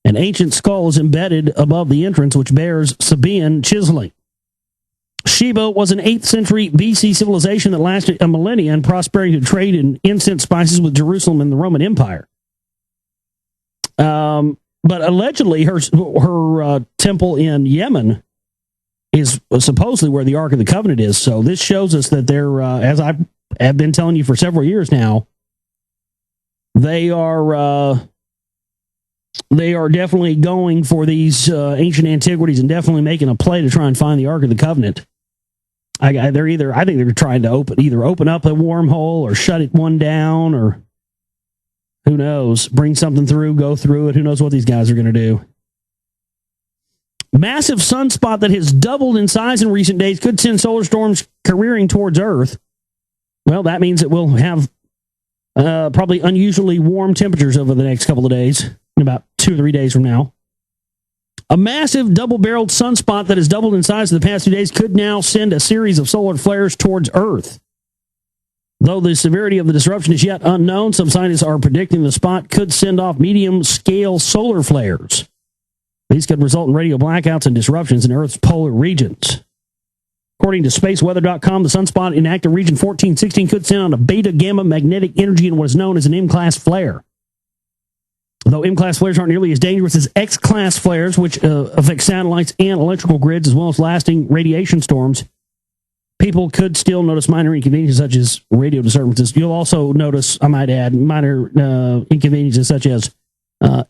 An ancient skull is embedded above the entrance, which bears Sabaean chiseling. Sheba was an 8th century BC civilization that lasted a millennia and prospering to trade in incense spices with Jerusalem and the Roman Empire. But allegedly, her temple in Yemen is supposedly where the Ark of the Covenant is. So this shows us that they're, as I have been telling you for several years now, they are definitely going for these ancient antiquities and definitely making a play to try and find the Ark of the Covenant. I think they're trying to open up a wormhole or shut one down, or who knows, bring something through, go through it. Who knows what these guys are going to do. Massive sunspot that has doubled in size in recent days could send solar storms careering towards Earth. Well, that means it will have probably unusually warm temperatures over the next couple of days, in about 2 or 3 days from now. A massive double-barreled sunspot that has doubled in size in the past 2 days could now send a series of solar flares towards Earth. Though the severity of the disruption is yet unknown, some scientists are predicting the spot could send off medium-scale solar flares. These could result in radio blackouts and disruptions in Earth's polar regions. According to spaceweather.com, the sunspot in active region 1416 could send out a beta-gamma magnetic energy in what is known as an M-class flare. Though M-class flares aren't nearly as dangerous as X-class flares, which affect satellites and electrical grids, as well as lasting radiation storms, people could still notice minor inconveniences such as radio disturbances. You'll also notice, I might add, minor inconveniences such as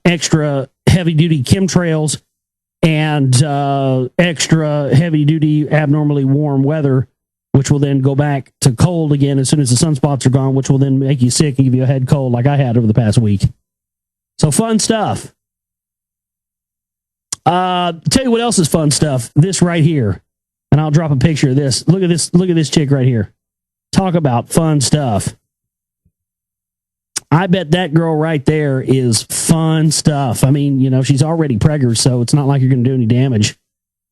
extra heavy-duty chemtrails and extra heavy-duty abnormally warm weather, which will then go back to cold again as soon as the sunspots are gone, which will then make you sick and give you a head cold like I had over the past week. So fun stuff. Tell you what else is fun stuff. This right here. And I'll drop a picture of this. Look at this. Look at this chick right here. Talk about fun stuff. I bet that girl right there is fun stuff. I mean, you know, she's already preggers, so it's not like you're going to do any damage.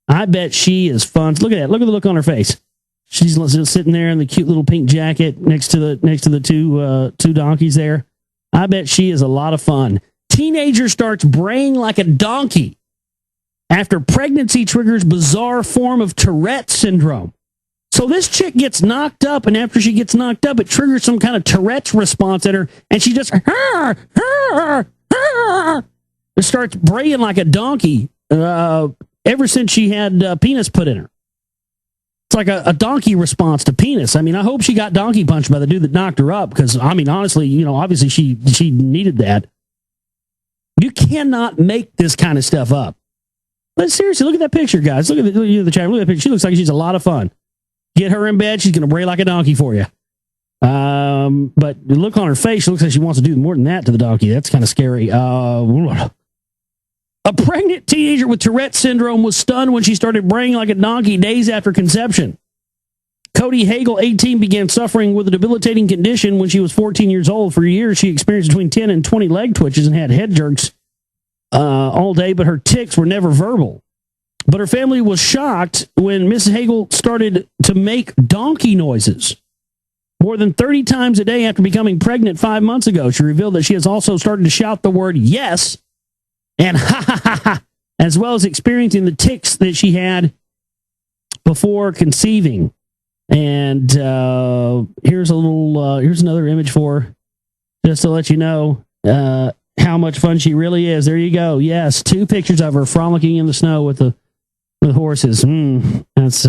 I bet she is fun. Look at that. Look at the look on her face. She's sitting there in the cute little pink jacket next to the two donkeys there. I bet she is a lot of fun. Teenager starts braying like a donkey after pregnancy triggers bizarre form of Tourette syndrome. So this chick gets knocked up, and after she gets knocked up, it triggers some kind of Tourette's response in her, and she just starts braying like a donkey ever since she had penis put in her. It's like a donkey response to penis. I mean, I hope she got donkey punched by the dude that knocked her up, because, I mean, honestly, you know, obviously she needed that. You cannot make this kind of stuff up. But seriously, look at that picture, guys. Look at the chat. Look at that picture. She looks like she's a lot of fun. Get her in bed. She's going to bray like a donkey for you. But the look on her face, she looks like she wants to do more than that to the donkey. That's kind of scary. A pregnant teenager with Tourette syndrome was stunned when she started braying like a donkey days after conception. Cody Hagel, 18, began suffering with a debilitating condition when she was 14 years old. For years, she experienced between 10 and 20 leg twitches and had head jerks all day, but her tics were never verbal. But her family was shocked when Mrs. Hagel started to make donkey noises. More than 30 times a day after becoming pregnant 5 months ago, she revealed that she has also started to shout the word yes and ha ha ha ha, as well as experiencing the tics that she had before conceiving. And here's another image for her, just to let you know how much fun she really is. There you go. Yes, 2 pictures of her frolicking in the snow with the horses. That's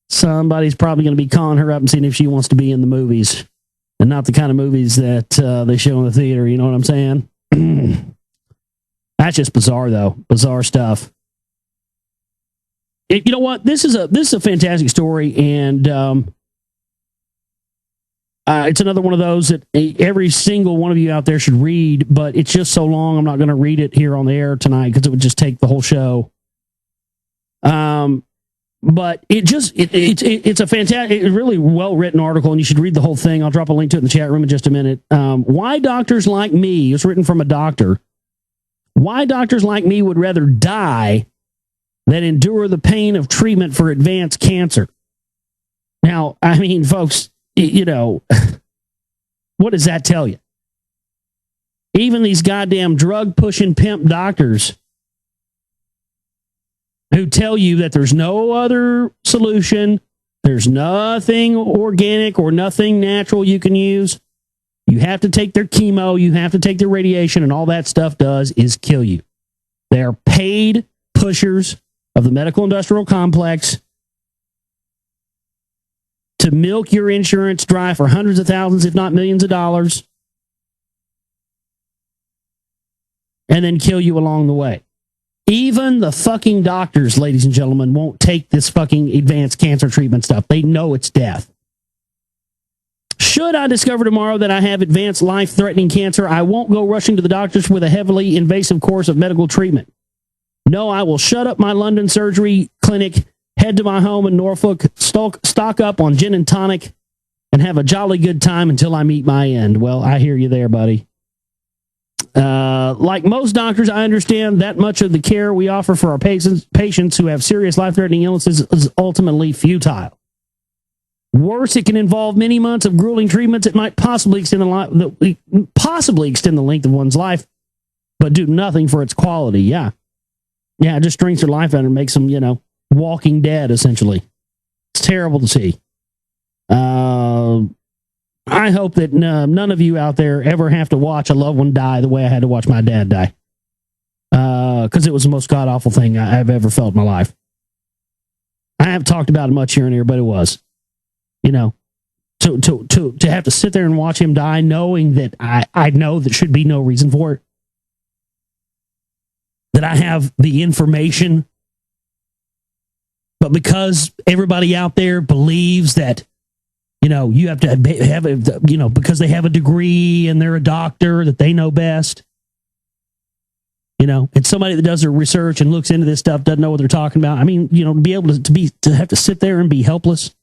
somebody's probably going to be calling her up and seeing if she wants to be in the movies, and not the kind of movies that they show in the theater. You know what I'm saying? That's just bizarre, though. Bizarre stuff. You know what? This is a fantastic story, and it's another one of those that every single one of you out there should read. But it's just so long, I'm not going to read it here on the air tonight because it would just take the whole show. But it's a fantastic, really well written article, and you should read the whole thing. I'll drop a link to it in the chat room in just a minute. Why doctors like me? It's written from a doctor. Why doctors like me would rather die than endure the pain of treatment for advanced cancer. Now, I mean, folks, what does that tell you? Even these goddamn drug-pushing pimp doctors who tell you that there's no other solution, there's nothing organic or nothing natural you can use. You have to take their chemo, you have to take their radiation, and all that stuff does is kill you. They are paid pushers of the medical industrial complex to milk your insurance dry for hundreds of thousands, if not millions of dollars, and then kill you along the way. Even the fucking doctors, ladies and gentlemen, won't take this fucking advanced cancer treatment stuff. They know it's death. Should I discover tomorrow that I have advanced life-threatening cancer, I won't go rushing to the doctors with a heavily invasive course of medical treatment. No, I will shut up my London surgery clinic, head to my home in Norfolk, stock up on gin and tonic, and have a jolly good time until I meet my end. Well, I hear you there, buddy. Like most doctors, I understand that much of the care we offer for our patients who have serious life-threatening illnesses is ultimately futile. Worse, it can involve many months of grueling treatments that might possibly extend the length of one's life, but do nothing for its quality. Yeah, it just strings their life out and makes them, walking dead, essentially. It's terrible to see. I hope that none of you out there ever have to watch a loved one die the way I had to watch my dad die. Because it was the most god-awful thing I've ever felt in my life. I haven't talked about it much here and here, but it was. To have to sit there and watch him die knowing that I know that should be no reason for it. That I have the information. But because everybody out there believes that, you have to have a, because they have a degree and they're a doctor, that they know best. And somebody that does their research and looks into this stuff doesn't know what they're talking about. I mean, to be able to have to sit there and be helpless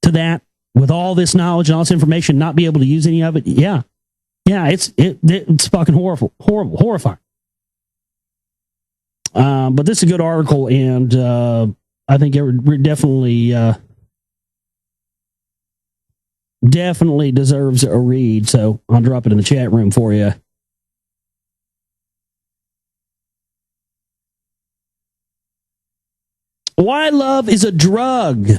to that with all this knowledge and all this information, not be able to use any of it. Yeah, it's fucking horrifying. But this is a good article, and I think it definitely deserves a read. So I'll drop it in the chat room for you. Why love is a drug.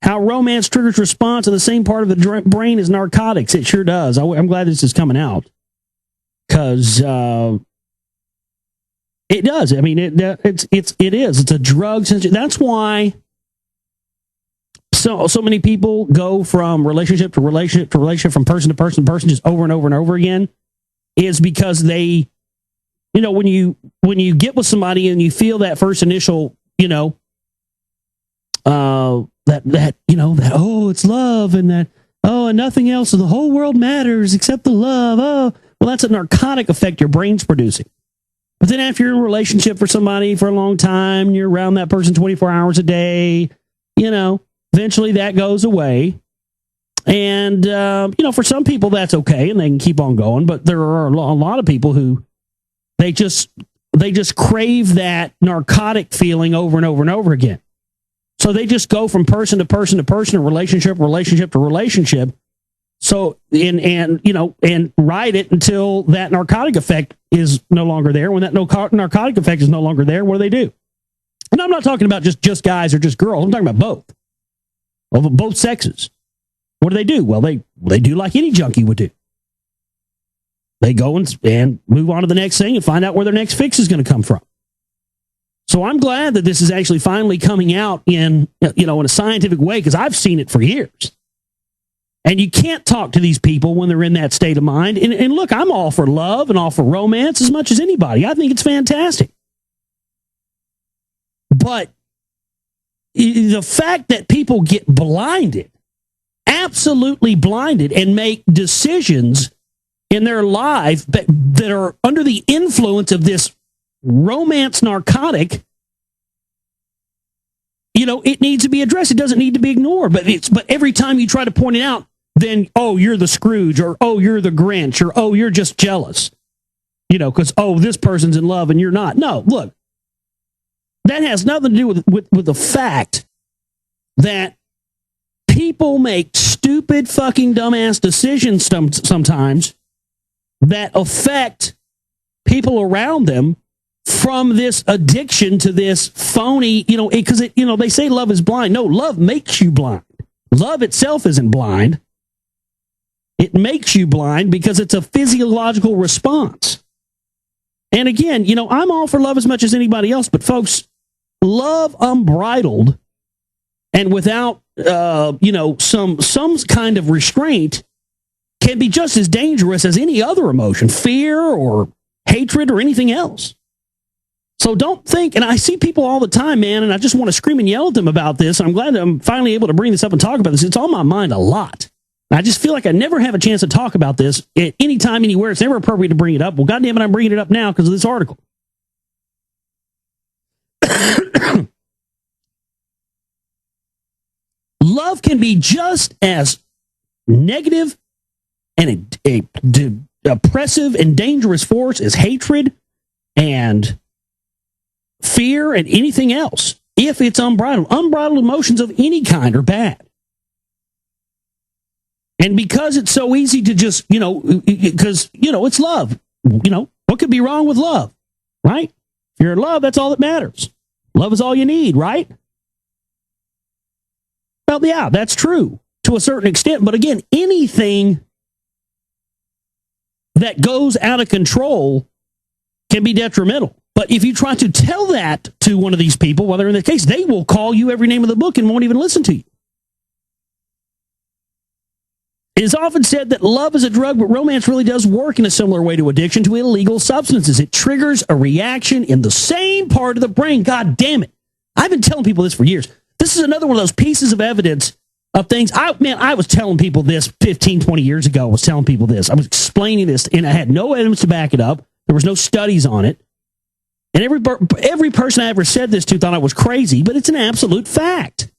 How romance triggers response in the same part of the brain as narcotics. It sure does. I'm glad this is coming out. Because it does. I mean, it is. It's a drug. That's why so many people go from relationship to relationship to relationship, from person to person just over and over and over again, is because they when you get with somebody and you feel that first initial, that oh, it's love, and that oh, and nothing else, and the whole world matters except the love. Oh, well, that's a narcotic effect your brain's producing. But then after you're in a relationship for somebody for a long time, and you're around that person 24 hours a day, eventually that goes away. And, for some people that's okay and they can keep on going. But there are a lot of people who they just crave that narcotic feeling over and over and over again. So they just go from person to person to person, and relationship to relationship. So, and ride it until that narcotic effect is no longer there. When that narcotic effect is no longer there, what do? And I'm not talking about just guys or just girls. I'm talking about both. Of both sexes. What do? Well, they do like any junkie would do. They go and move on to the next thing and find out where their next fix is going to come from. So I'm glad that this is actually finally coming out in a scientific way, because I've seen it for years. And you can't talk to these people when they're in that state of mind. And look, I'm all for love and all for romance as much as anybody. I think it's fantastic. But the fact that people get blinded, absolutely blinded, and make decisions in their life that are under the influence of this romance narcotic, it needs to be addressed. It doesn't need to be ignored. But every time you try to point it out, then, oh, you're the Scrooge, or oh, you're the Grinch, or oh, you're just jealous. Because, oh, this person's in love and you're not. No, look, that has nothing to do with the fact that people make stupid fucking dumbass decisions sometimes that affect people around them from this addiction to this phony, because they say love is blind. No, love makes you blind. Love itself isn't blind. It makes you blind because it's a physiological response. And again, I'm all for love as much as anybody else, but folks, love unbridled and without, some kind of restraint can be just as dangerous as any other emotion, fear or hatred or anything else. So don't think, and I see people all the time, man, and I just want to scream and yell at them about this. I'm glad that I'm finally able to bring this up and talk about this. It's on my mind a lot. I just feel like I never have a chance to talk about this at any time, anywhere. It's never appropriate to bring it up. Well, goddamn it, I'm bringing it up now because of this article. Love can be just as negative and a oppressive and dangerous force as hatred and fear and anything else, if it's unbridled. Unbridled emotions of any kind are bad. And because it's so easy to just, because, it's love. What could be wrong with love, right? If you're in love, that's all that matters. Love is all you need, right? Well, yeah, that's true to a certain extent. But again, anything that goes out of control can be detrimental. But if you try to tell that to one of these people, well, they're in the case, they will call you every name of the book and won't even listen to you. It is often said that love is a drug, but romance really does work in a similar way to addiction to illegal substances. It triggers a reaction in the same part of the brain. God damn it. I've been telling people this for years. This is another one of those pieces of evidence of things. I was telling people this 15, 20 years ago. I was telling people this. I was explaining this, and I had no evidence to back it up. There was no studies on it. And every person I ever said this to thought I was crazy, but it's an absolute fact.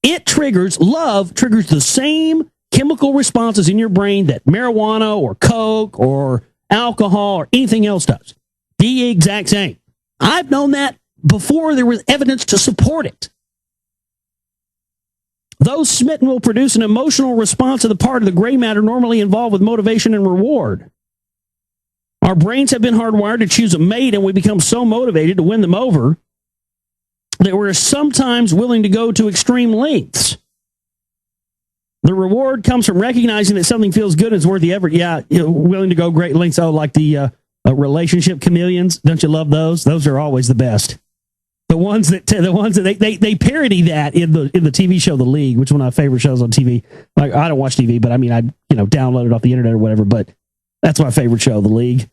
Love triggers the same chemical responses in your brain that marijuana or coke or alcohol or anything else does. The exact same. I've known that before there was evidence to support it. Those smitten will produce an emotional response to the part of the gray matter normally involved with motivation and reward. Our brains have been hardwired to choose a mate, and we become so motivated to win them over that we're sometimes willing to go to extreme lengths. The reward comes from recognizing that something feels good and is worth the effort. Yeah, willing to go great lengths. Oh, like the relationship chameleons. Don't you love those? Those are always the best. The ones that they parody that in the TV show The League, which is one of my favorite shows on TV. Like, I don't watch TV, but I mean, I download it off the internet or whatever. But that's my favorite show, The League.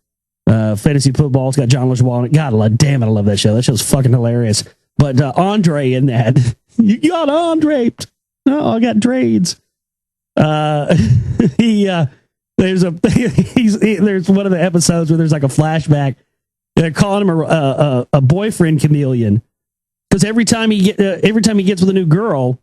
fantasy football. It's got John LaJoie on it. God, damn it, I love that show. That show's fucking hilarious. But Andre in that, you got Andre. No, I got Drades. There's one of the episodes where there's like a flashback. They're calling him a boyfriend chameleon because every time he gets with a new girl,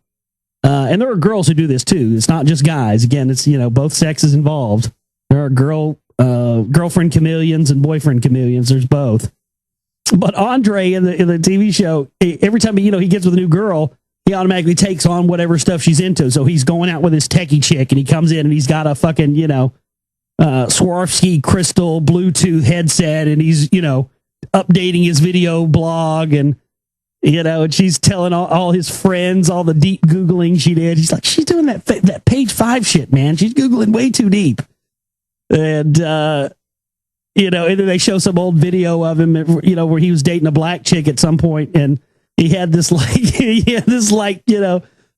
and there are girls who do this too. It's not just guys. Again, it's both sexes involved. There are girlfriend chameleons and boyfriend chameleons. There's both. But Andre in the TV show, every time he gets with a new girl, he automatically takes on whatever stuff she's into. So he's going out with his techie chick, and he comes in and he's got a fucking Swarovski crystal Bluetooth headset, and he's updating his video blog, and and she's telling all his friends all the deep Googling she did. He's like, she's doing that page 5 shit, man. She's Googling way too deep. And, and then they show some old video of him, where he was dating a black chick at some point, and he had this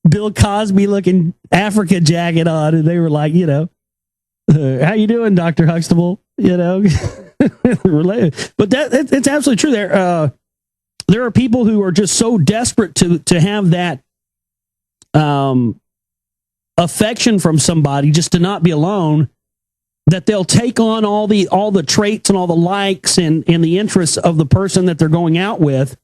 Bill Cosby looking Africa jacket on, and they were like, how you doing, Dr. Huxtable? But it's absolutely true. There are people who are just so desperate to have that affection from somebody, just to not be alone, that they'll take on all the traits and all the likes and the interests of the person that they're going out with,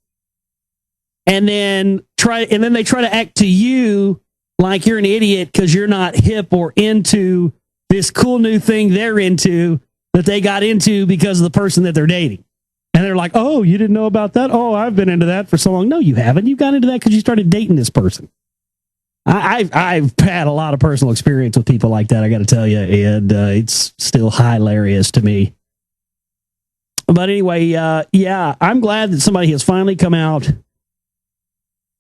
and then they try to act to you like you're an idiot because you're not hip or into this cool new thing they're into that they got into because of the person that they're dating. And they're like, oh, you didn't know about that? Oh, I've been into that for so long. No, you haven't. You got into that because you started dating this person. I've had a lot of personal experience with people like that, I got to tell you, and it's still hilarious to me. But anyway, I'm glad that somebody has finally come out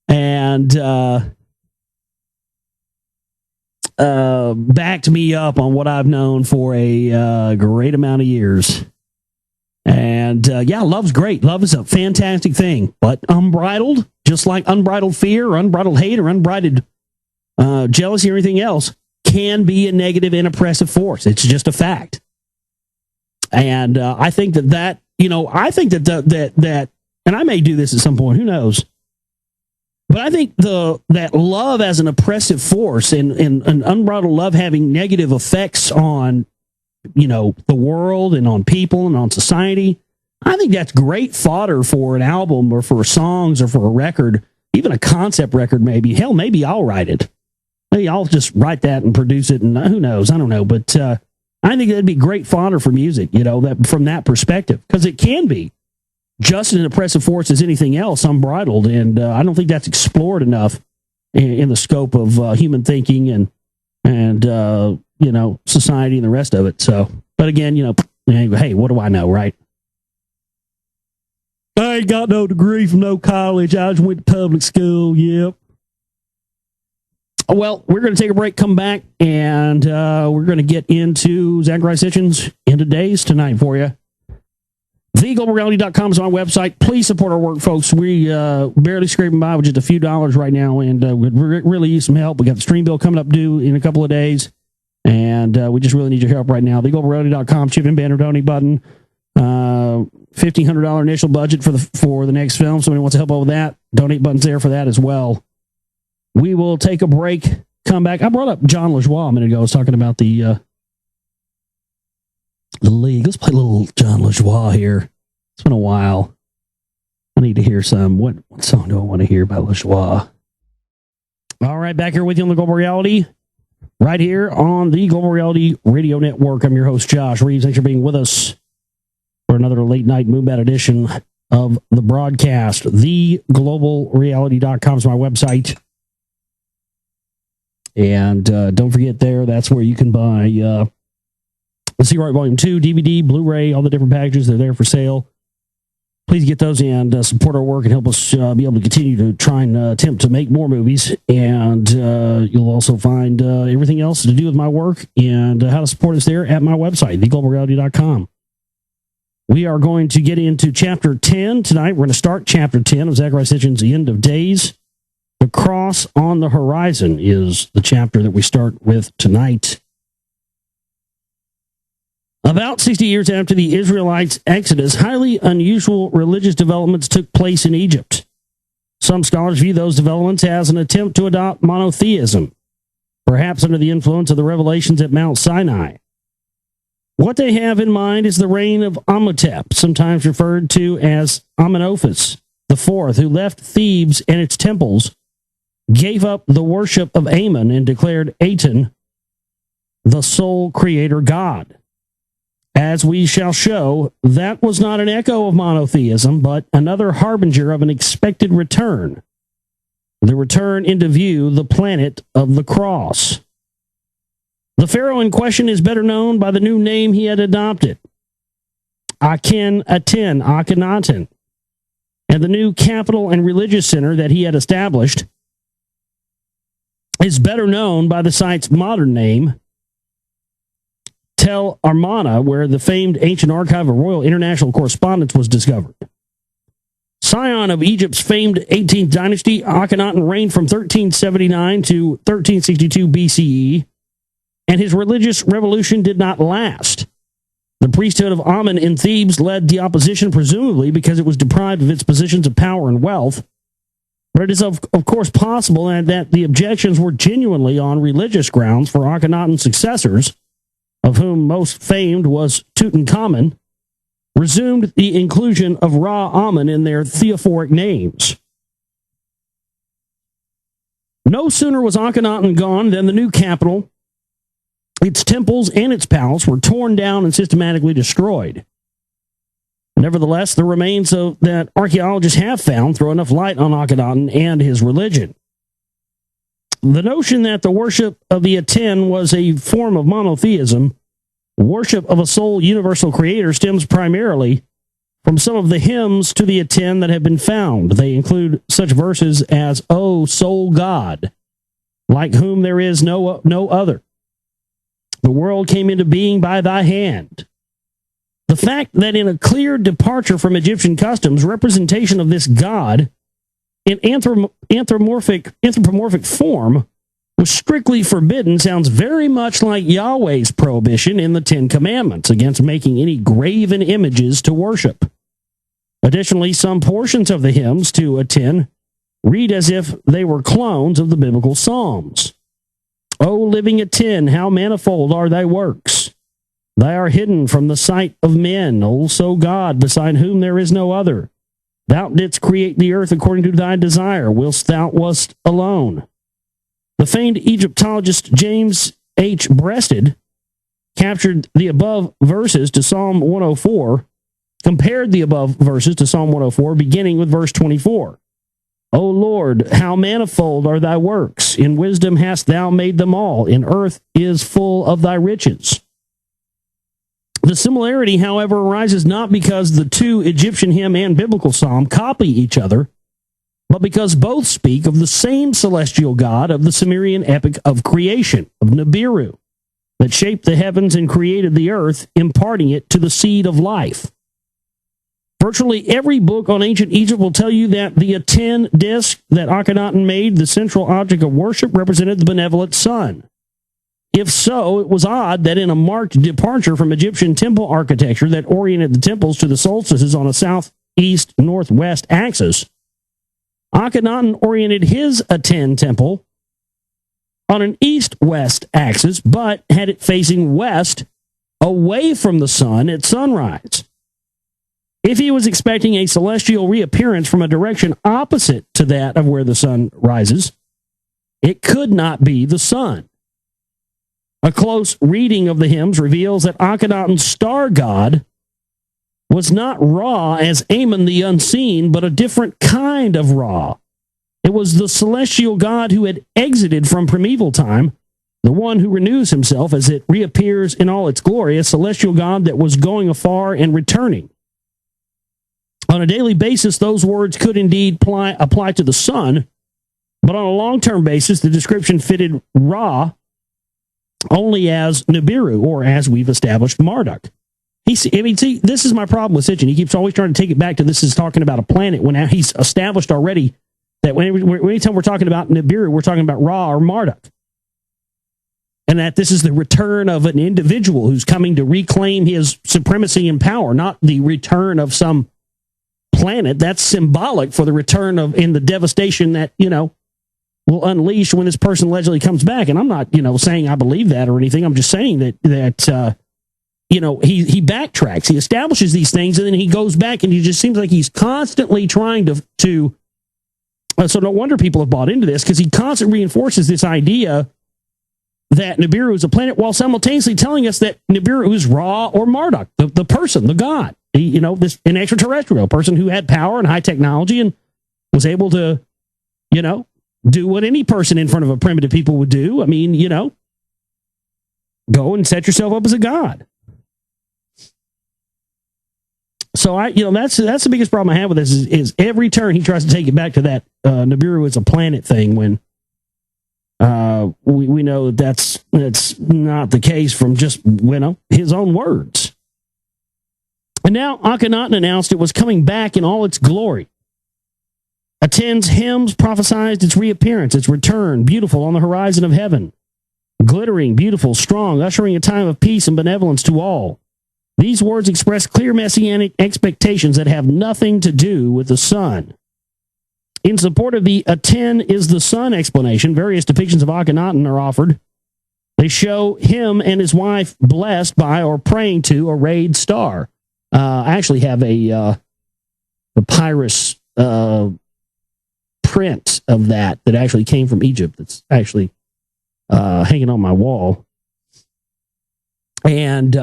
and backed me up on what I've known for a great amount of years. And love's great. Love is a fantastic thing, but unbridled, just like unbridled fear, or unbridled hate, or unbridled jealousy, or anything else, can be a negative and oppressive force. It's just a fact. And I think that and I may do this at some point, who knows? But I think that love as an oppressive force and unbridled love having negative effects on the world and on people and on society, I think that's great fodder for an album or for songs or for a record, even a concept record maybe. Hell, maybe I'll write it. Maybe I'll just write that and produce it, and who knows? I don't know. But I think that'd be great fodder for music, that from that perspective, because it can be just as an oppressive force as anything else, unbridled, and I don't think that's explored enough in the scope of human thinking and society and the rest of it. So, but again, hey, what do I know, right? I ain't got no degree from no college. I just went to public school. Yep. Well, we're going to take a break, come back, and we're going to get into Zachariah Sitchin's End of Days tonight for you. TheGlobalReality.com is my website. Please support our work, folks. We barely scraping by with just a few dollars right now, and we'd really use some help. We got the stream bill coming up due in a couple of days, and we just really need your help right now. TheGlobalReality.com, chip in banner donate button. $1,500 initial budget for the next film. Somebody wants to help out with that. Donate button's there for that as well. We will take a break, come back. I brought up John LaJoie a minute ago. I was talking about the league. Let's play a little John LaJoie here. It's been a while. I need to hear some. What song do I want to hear by LaJoie? All right, back here with you on the Global Reality, right here on the Global Reality Radio Network. I'm your host, Josh Reeves. Thanks for being with us for another late night Moonbat edition of the broadcast. TheGlobalReality.com is my website. And don't forget that's where you can buy the C-Right Volume 2, DVD, Blu-ray, all the different packages. They're there for sale. Please get those and support our work and help us be able to continue to try and attempt to make more movies. And you'll also find everything else to do with my work and how to support us there at my website, TheGlobalReality.com. We are going to get into Chapter 10 tonight. We're going to start Chapter 10 of Zachariah Sitchin's The End of Days. The Cross on the Horizon is the chapter that we start with tonight. About 60 years after the Israelites' exodus, highly unusual religious developments took place in Egypt. Some scholars view those developments as an attempt to adopt monotheism, perhaps under the influence of the revelations at Mount Sinai. What they have in mind is the reign of Amenhotep, sometimes referred to as Amenophis IV, who left Thebes and its temples, gave up the worship of Ammon, and declared Aten the sole creator god. As we shall show, that was not an echo of monotheism, but another harbinger of an expected return. The return into view, the planet of the cross. The pharaoh in question is better known by the new name he had adopted, Akhenaten, and the new capital and religious center that he had established is better known by the site's modern name, Tel Armana, where the famed ancient archive of royal international correspondence was discovered. Scion of Egypt's famed 18th dynasty, Akhenaten reigned from 1379 to 1362 BCE, and his religious revolution did not last. The priesthood of Amun in Thebes led the opposition, presumably because it was deprived of its positions of power and wealth. But it is, of course, possible that the objections were genuinely on religious grounds for Akhenaten's successors, of whom most famed was Tutankhamun, resumed the inclusion of Ra-Amun in their theophoric names. No sooner was Akhenaten gone than the new capital, its temples and its palace were torn down and systematically destroyed. Nevertheless, the remains that archaeologists have found throw enough light on Akhenaten and his religion. The notion that the worship of the Aten was a form of monotheism, worship of a sole universal creator, stems primarily from some of the hymns to the Aten that have been found. They include such verses as, "O sole God, like whom there is no other. The world came into being by thy hand." The fact that in a clear departure from Egyptian customs, representation of this god in anthropomorphic form was strictly forbidden sounds very much like Yahweh's prohibition in the Ten Commandments against making any graven images to worship. Additionally, some portions of the hymns to Aten read as if they were clones of the biblical Psalms. "O living Aten, how manifold are thy works! They are hidden from the sight of men, also God, beside whom there is no other. Thou didst create the earth according to thy desire, whilst thou wast alone." The famed Egyptologist James H. Breasted captured the above verses to Psalm 104, compared the above verses to Psalm 104, beginning with verse 24. "O Lord, how manifold are thy works! In wisdom hast thou made them all. In earth is full of thy riches." The similarity, however, arises not because the two Egyptian hymn and biblical psalm copy each other, but because both speak of the same celestial god of the Sumerian epic of creation, of Nibiru, that shaped the heavens and created the earth, imparting it to the seed of life. Virtually every book on ancient Egypt will tell you that the Aten disk that Akhenaten made the central object of worship represented the benevolent sun. If so, it was odd that in a marked departure from Egyptian temple architecture that oriented the temples to the solstices on a southeast-northwest axis, Akhenaten oriented his Aten temple on an east-west axis, but had it facing west, away from the sun at sunrise. If he was expecting a celestial reappearance from a direction opposite to that of where the sun rises, it could not be the sun. A close reading of the hymns reveals that Akhenaten's star god was not Ra as Ammon the Unseen, but a different kind of Ra. It was the celestial god who had exited from primeval time, the one who renews himself as it reappears in all its glory, a celestial god that was going afar and returning. On a daily basis, those words could indeed apply to the sun, but on a long-term basis, the description fitted Ra only as Nibiru, or as we've established, Marduk. This is my problem with Sitchin. He keeps always trying to take it back to this is talking about a planet when he's established already that anytime we're talking about Nibiru, we're talking about Ra or Marduk. and that this is the return of an individual who's coming to reclaim his supremacy and power, not the return of some planet. That's symbolic for the return of in the devastation that, will unleash when this person allegedly comes back. And I'm not, saying I believe that or anything. I'm just saying that he backtracks. He establishes these things, and then he goes back, and he just seems like he's constantly trying to so no wonder people have bought into this, because he constantly reinforces this idea that Nibiru is a planet, while simultaneously telling us that Nibiru is Ra or Marduk, the person, the god, an extraterrestrial person who had power and high technology and was able to, do what any person in front of a primitive people would do. I mean, go and set yourself up as a god. So that's the biggest problem I have with this is every turn he tries to take it back to that Nibiru is a planet thing, when we know that's not the case from just his own words. And now Akhenaten announced it was coming back in all its glory. Aten's hymns prophesied its reappearance, its return, beautiful on the horizon of heaven, glittering, beautiful, strong, ushering a time of peace and benevolence to all. These words express clear messianic expectations that have nothing to do with the sun. In support of the Aten is the sun explanation, various depictions of Akhenaten are offered. They show him and his wife blessed by or praying to a rayed star. I actually have a papyrus print of that actually came from Egypt. That's actually hanging on my wall. And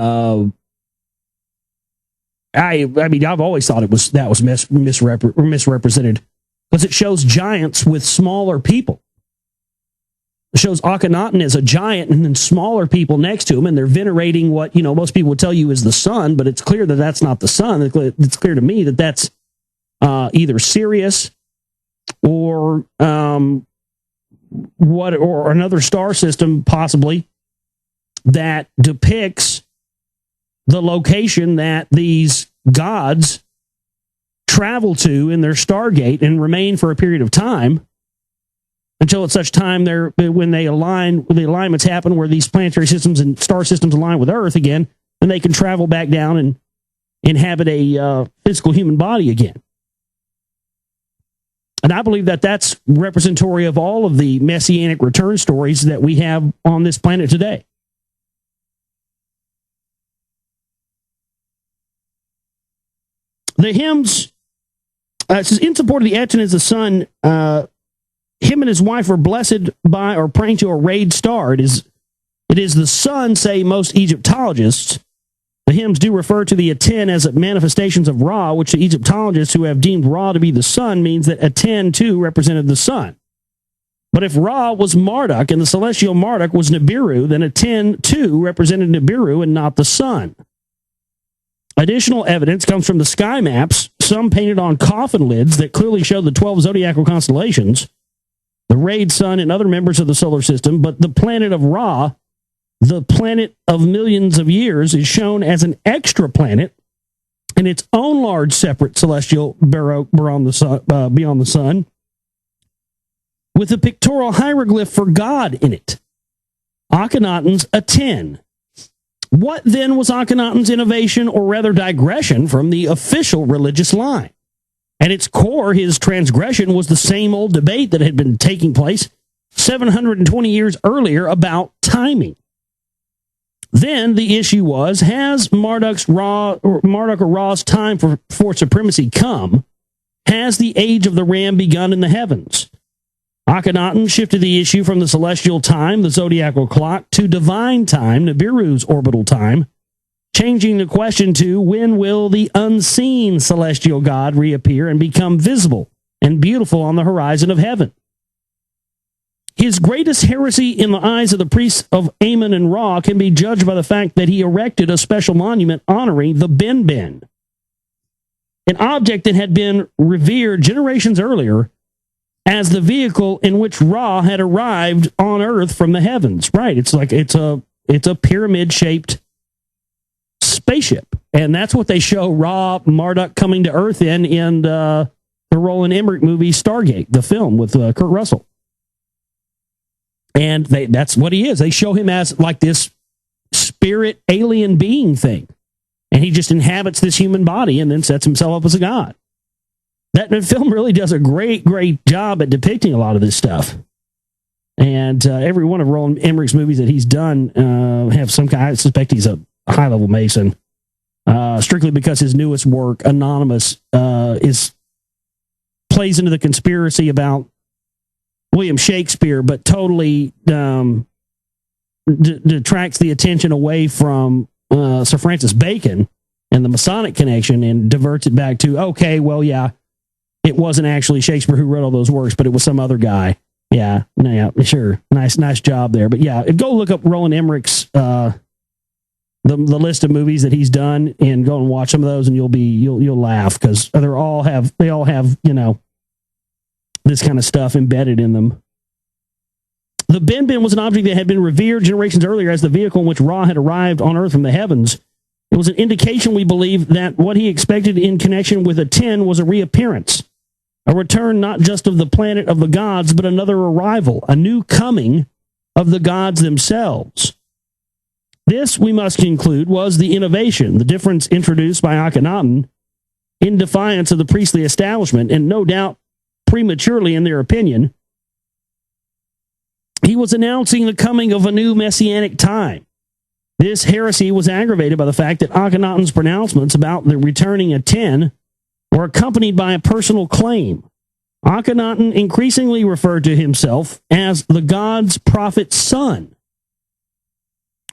I've always thought that was misrepresented, because it shows giants with smaller people. It shows Akhenaten as a giant and then smaller people next to him, and they're venerating what most people would tell you is the sun, but it's clear that that's not the sun. It's clear to me that that's either Sirius or or another star system possibly that depicts the location that these gods travel to in their Stargate and remain for a period of time until at such time when the alignments happen where these planetary systems and star systems align with Earth again, and they can travel back down and inhabit a physical human body again. And I believe that that's representatory of all of the messianic return stories that we have on this planet today. The hymns, it says, in support of the Aten is the sun, him and his wife are blessed by or praying to a rayed star. It is the sun, say most Egyptologists. The hymns do refer to the Aten as manifestations of Ra, which the Egyptologists who have deemed Ra to be the sun means that Aten too represented the sun. But if Ra was Marduk and the celestial Marduk was Nibiru, then Aten too represented Nibiru and not the sun. Additional evidence comes from the sky maps, some painted on coffin lids that clearly show the 12 zodiacal constellations, the rayed sun and other members of the solar system, but the planet of Ra, the planet of millions of years, is shown as an extra planet in its own large separate celestial beyond the sun, with a pictorial hieroglyph for God in it. Akhenaten's Aten. What then was Akhenaten's innovation, or rather digression, from the official religious line? At its core, his transgression was the same old debate that had been taking place 720 years earlier about timing. Then the issue was, has Marduk or Ra's time for supremacy come? Has the age of the ram begun in the heavens? Akhenaten shifted the issue from the celestial time, the zodiacal clock, to divine time, Nibiru's orbital time, changing the question to when will the unseen celestial god reappear and become visible and beautiful on the horizon of heaven. His greatest heresy in the eyes of the priests of Amun and Ra can be judged by the fact that he erected a special monument honoring the Ben, an object that had been revered generations earlier as the vehicle in which Ra had arrived on Earth from the heavens. Right, it's a pyramid-shaped spaceship, and that's what they show Marduk coming to Earth in the Roland Emmerich movie Stargate, the film with Kurt Russell. And that's what he is. They show him as like this spirit alien being thing. And he just inhabits this human body and then sets himself up as a god. That film really does a great, great job at depicting a lot of this stuff. And every one of Roland Emmerich's movies that he's done have some kind. I suspect he's a high-level Mason, strictly because his newest work, Anonymous, plays into the conspiracy about William Shakespeare, but totally detracts the attention away from Sir Francis Bacon and the Masonic connection and diverts it back to, okay, well, yeah, it wasn't actually Shakespeare who wrote all those works, but it was some other guy. Yeah, sure. Nice job there. But yeah, go look up Roland Emmerich's the list of movies that he's done and go and watch some of those, and you'll laugh because they all have this kind of stuff embedded in them. The Ben was an object that had been revered generations earlier as the vehicle in which Ra had arrived on Earth from the heavens. It was an indication, we believe, that what he expected in connection with a 10 was a reappearance, a return not just of the planet of the gods, but another arrival, a new coming of the gods themselves. This, we must conclude, was the innovation, the difference introduced by Akhenaten in defiance of the priestly establishment, and no doubt prematurely in their opinion. He was announcing the coming of a new messianic time. This heresy was aggravated by the fact that Akhenaten's pronouncements about the returning of 10 were accompanied by a personal claim. Akhenaten increasingly referred to himself as the god's prophet son,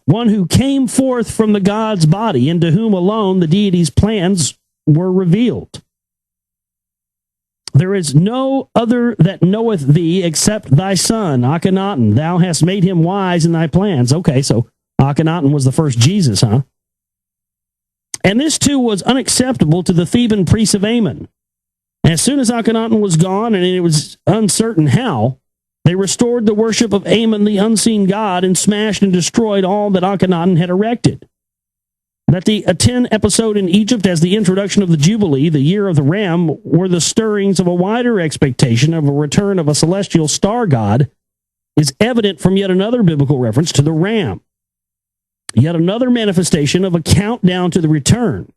one who came forth from the god's body and to whom alone the deity's plans were revealed. There is no other that knoweth thee except thy son, Akhenaten. Thou hast made him wise in thy plans. Okay, so Akhenaten was the first Jesus, huh? And this too was unacceptable to the Theban priests of Ammon. As soon as Akhenaten was gone, and it was uncertain how, they restored the worship of Ammon, the unseen god, and smashed and destroyed all that Akhenaten had erected. That the Aten episode in Egypt as the introduction of the Jubilee, the year of the Ram, were the stirrings of a wider expectation of a return of a celestial star god is evident from yet another biblical reference to the Ram. Yet another manifestation of a countdown to the return.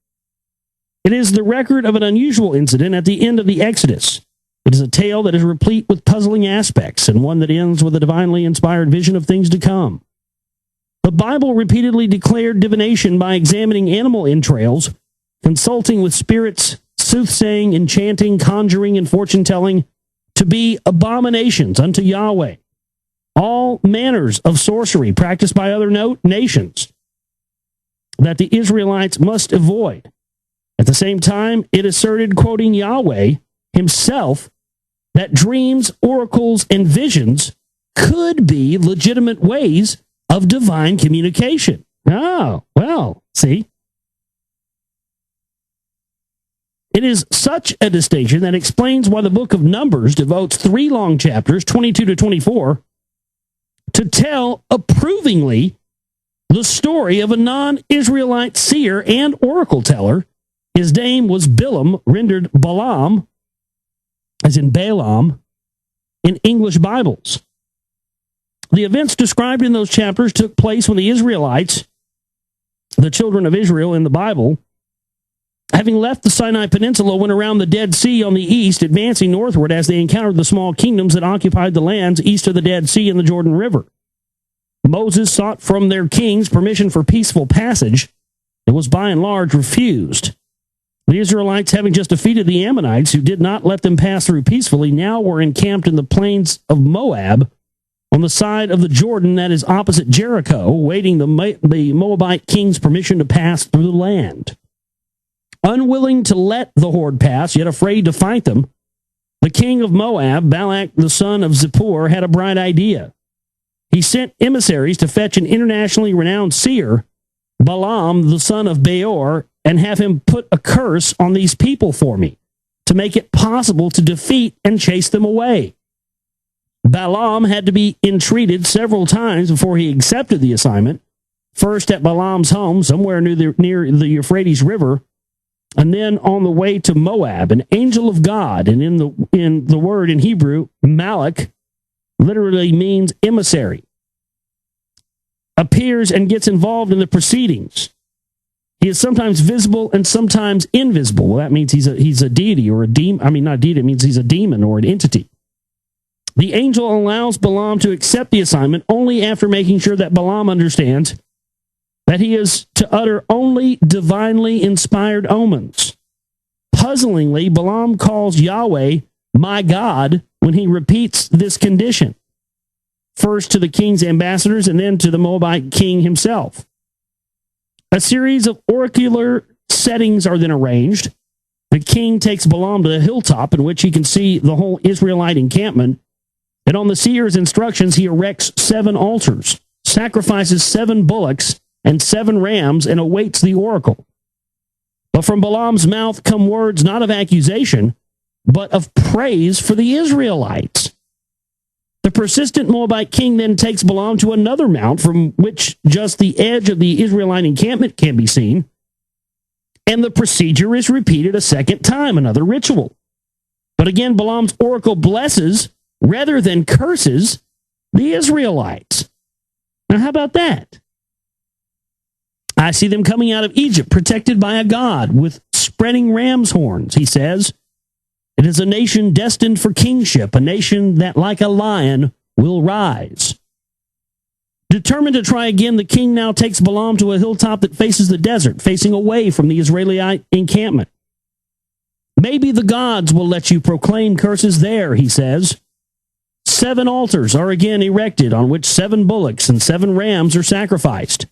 It is the record of an unusual incident at the end of the Exodus. It is a tale that is replete with puzzling aspects and one that ends with a divinely inspired vision of things to come. The Bible repeatedly declared divination by examining animal entrails, consulting with spirits, soothsaying, enchanting, conjuring, and fortune-telling to be abominations unto Yahweh. All manners of sorcery practiced by other nations that the Israelites must avoid. At the same time, it asserted, quoting Yahweh himself, that dreams, oracles, and visions could be legitimate ways of divine communication. Oh, well, see. It is such a distinction that explains why the book of Numbers devotes 3 long chapters, 22 to 24, to tell approvingly the story of a non-Israelite seer and oracle teller. His name was Bilam, rendered Balaam, as in Balaam, in English Bibles. The events described in those chapters took place when the Israelites, the children of Israel in the Bible, having left the Sinai Peninsula, went around the Dead Sea on the east, advancing northward as they encountered the small kingdoms that occupied the lands east of the Dead Sea and the Jordan River. Moses sought from their kings permission for peaceful passage. It was by and large refused. The Israelites, having just defeated the Ammonites, who did not let them pass through peacefully, now were encamped in the plains of Moab, on the side of the Jordan that is opposite Jericho, waiting the Moabite king's permission to pass through the land. Unwilling to let the horde pass, yet afraid to fight them, the king of Moab, Balak the son of Zippor, had a bright idea. He sent emissaries to fetch an internationally renowned seer, Balaam the son of Beor, and have him put a curse on these people for me, to make it possible to defeat and chase them away. Balaam had to be entreated several times before he accepted the assignment, first at Balaam's home, somewhere near the Euphrates River, and then on the way to Moab, an angel of God, and in the word in Hebrew, Malach, literally means emissary, appears and gets involved in the proceedings. He is sometimes visible and sometimes invisible. Well, that means he's a deity or a demon. I mean, not a deity, it means he's a demon or an entity. The angel allows Balaam to accept the assignment only after making sure that Balaam understands that he is to utter only divinely inspired omens. Puzzlingly, Balaam calls Yahweh my God when he repeats this condition, first to the king's ambassadors and then to the Moabite king himself. A series of oracular settings are then arranged. The king takes Balaam to the hilltop in which he can see the whole Israelite encampment, and on the seer's instructions, he erects 7 altars, sacrifices 7 bullocks and 7 rams, and awaits the oracle. But from Balaam's mouth come words not of accusation, but of praise for the Israelites. The persistent Moabite king then takes Balaam to another mount from which just the edge of the Israelite encampment can be seen, and the procedure is repeated a second time, another ritual. But again, Balaam's oracle blesses rather than curses the Israelites. Now, how about that? I see them coming out of Egypt, protected by a God with spreading ram's horns, he says. It is a nation destined for kingship, a nation that, like a lion, will rise. Determined to try again, the king now takes Balaam to a hilltop that faces the desert, facing away from the Israelite encampment. Maybe the gods will let you proclaim curses there, he says. 7 altars are again erected on which 7 bullocks and 7 rams are sacrificed.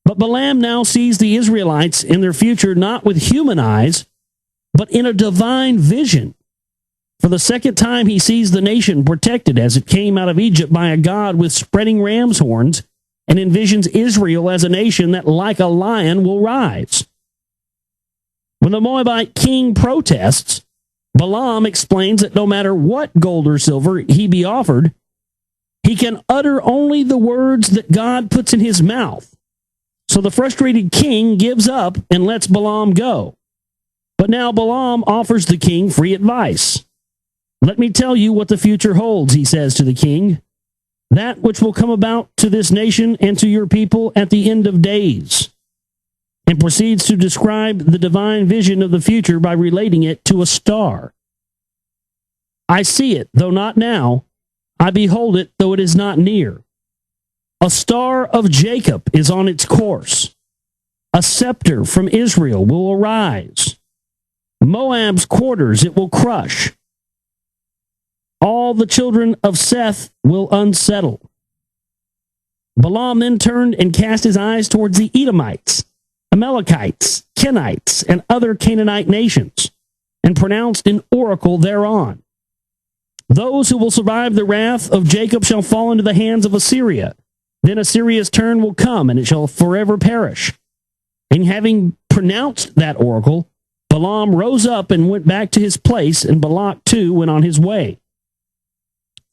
But Balaam now sees the Israelites in their future not with human eyes, but in a divine vision. For the second time, he sees the nation protected as it came out of Egypt by a God with spreading ram's horns, and envisions Israel as a nation that, like a lion, will rise. When the Moabite king protests, Balaam explains that no matter what gold or silver he be offered, he can utter only the words that God puts in his mouth. So the frustrated king gives up and lets Balaam go. But now Balaam offers the king free advice. Let me tell you what the future holds, he says to the king, that which will come about to this nation and to your people at the end of days, and proceeds to describe the divine vision of the future by relating it to a star. I see it, though not now. I behold it, though it is not near. A star of Jacob is on its course. A scepter from Israel will arise. Moab's quarters it will crush. All the children of Seth will unsettle. Balaam then turned and cast his eyes towards the Edomites, Amalekites, Kenites, and other Canaanite nations, and pronounced an oracle thereon. Those who will survive the wrath of Jacob shall fall into the hands of Assyria. Then Assyria's turn will come, and it shall forever perish. And having pronounced that oracle, Balaam rose up and went back to his place, and Balak too went on his way.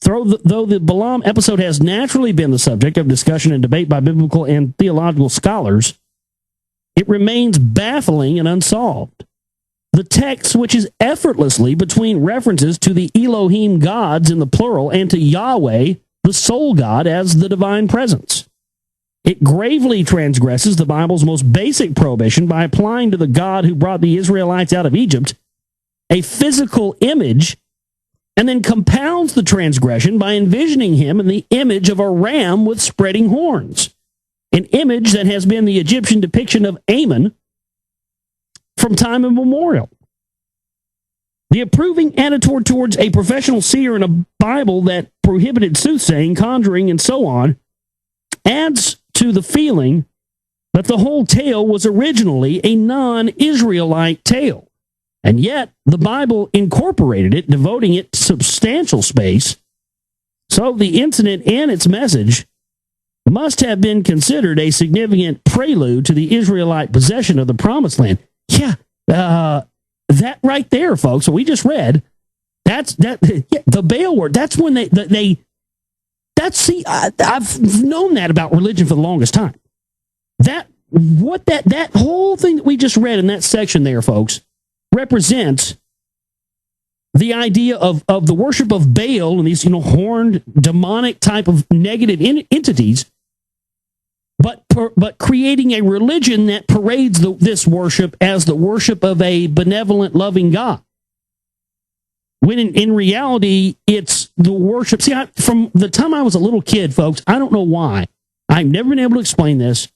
Though the Balaam episode has naturally been the subject of discussion and debate by biblical and theological scholars, it remains baffling and unsolved. The text switches effortlessly between references to the Elohim gods in the plural and to Yahweh, the sole God, as the divine presence. It gravely transgresses the Bible's most basic prohibition by applying to the God who brought the Israelites out of Egypt a physical image, and then compounds the transgression by envisioning him in the image of a ram with spreading horns, an image that has been the Egyptian depiction of Ammon from time immemorial. The approving attitude towards a professional seer in a Bible that prohibited soothsaying, conjuring, and so on adds to the feeling that the whole tale was originally a non-Israelite tale. And yet, the Bible incorporated it, devoting it substantial space. So the incident and its message must have been considered a significant prelude to the Israelite possession of the Promised Land. Yeah, that right there, folks, we just read, the Baal word, that's when I've known that about religion for the longest time. That whole thing that we just read in that section there, folks, represents the idea of the worship of Baal and these, horned demonic type of negative entities, but creating a religion that parades this worship as the worship of a benevolent, loving God. When in reality, it's the worship. See, from the time I was a little kid, folks, I don't know why. I've never been able to explain this.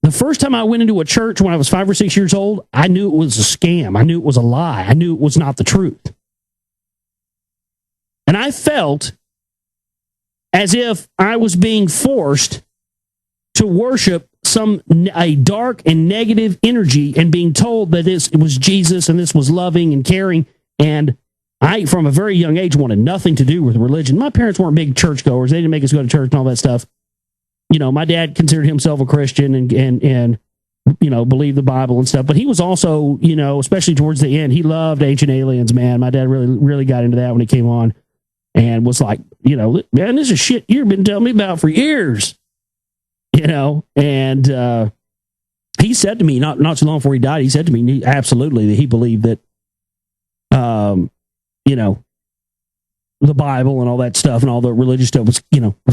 The first time I went into a church when I was 5 or 6 years old, I knew it was a scam. I knew it was a lie. I knew it was not the truth. And I felt as if I was being forced to worship a dark and negative energy and being told that it was Jesus and this was loving and caring. And I, from a very young age, wanted nothing to do with religion. My parents weren't big churchgoers. They didn't make us go to church and all that stuff. My dad considered himself a Christian and believed the Bible and stuff. But he was also, especially towards the end, he loved Ancient Aliens, man. My dad really, really got into that when it came on and was like, man, this is shit you've been telling me about for years. And he said to me, not too long before he died, he said to me, absolutely, that he believed that, the Bible and all that stuff and all the religious stuff was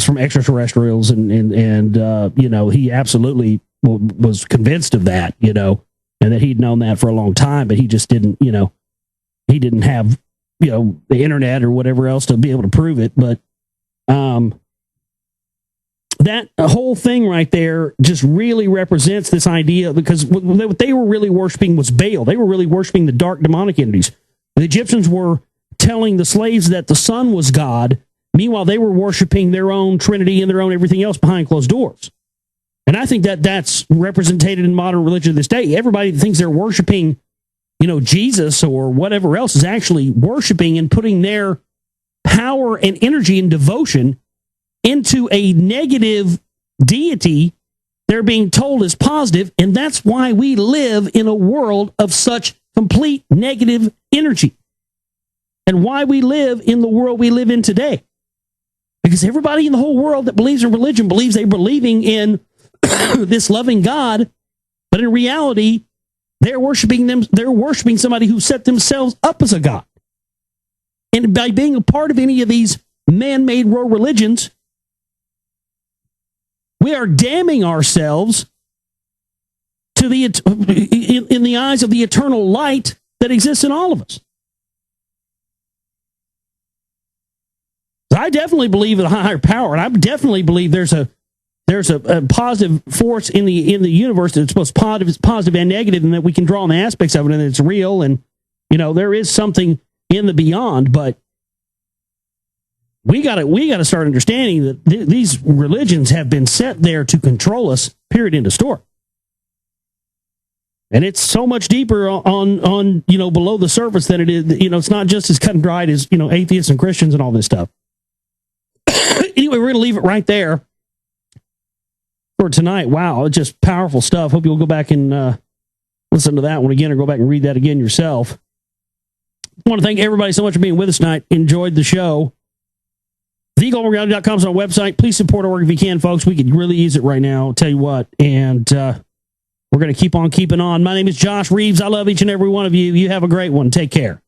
from extraterrestrials and he absolutely was convinced of that, and that he'd known that for a long time, but he just didn't, he didn't have, the internet or whatever else to be able to prove it. But, that whole thing right there just really represents this idea, because what they were really worshiping was Baal. They were really worshiping the dark demonic entities. The Egyptians were telling the slaves that the sun was God. Meanwhile, they were worshiping their own Trinity and their own everything else behind closed doors. And I think that that's represented in modern religion to this day. Everybody that thinks they're worshiping, Jesus or whatever else is actually worshiping and putting their power and energy and devotion into a negative deity they're being told is positive. And that's why we live in a world of such complete negative energy. And why we live in the world we live in today. Because everybody in the whole world that believes in religion believes they're believing in this loving God, but in reality, they're worshiping somebody who set themselves up as a god. And by being a part of any of these man-made world religions, we are damning ourselves to in the eyes of the eternal light that exists in all of us. I definitely believe in a higher power, and I definitely believe there's a positive force in the universe that's both positive and negative, and that we can draw on the aspects of it, and it's real, and there is something in the beyond. But we got to start understanding that these religions have been set there to control us. Period. End of story. And it's so much deeper on below the surface than it is. It's not just as cut and dried as atheists and Christians and all this stuff. Anyway, we're going to leave it right there for tonight. Wow, it's just powerful stuff. Hope you'll go back and listen to that one again, or go back and read that again yourself. I want to thank everybody so much for being with us tonight. Enjoyed the show. TheGlobalReality.com is our website. Please support our work if you can, folks. We could really use it right now, I'll tell you what. And we're going to keep on keeping on. My name is Josh Reeves. I love each and every one of you. You have a great one. Take care.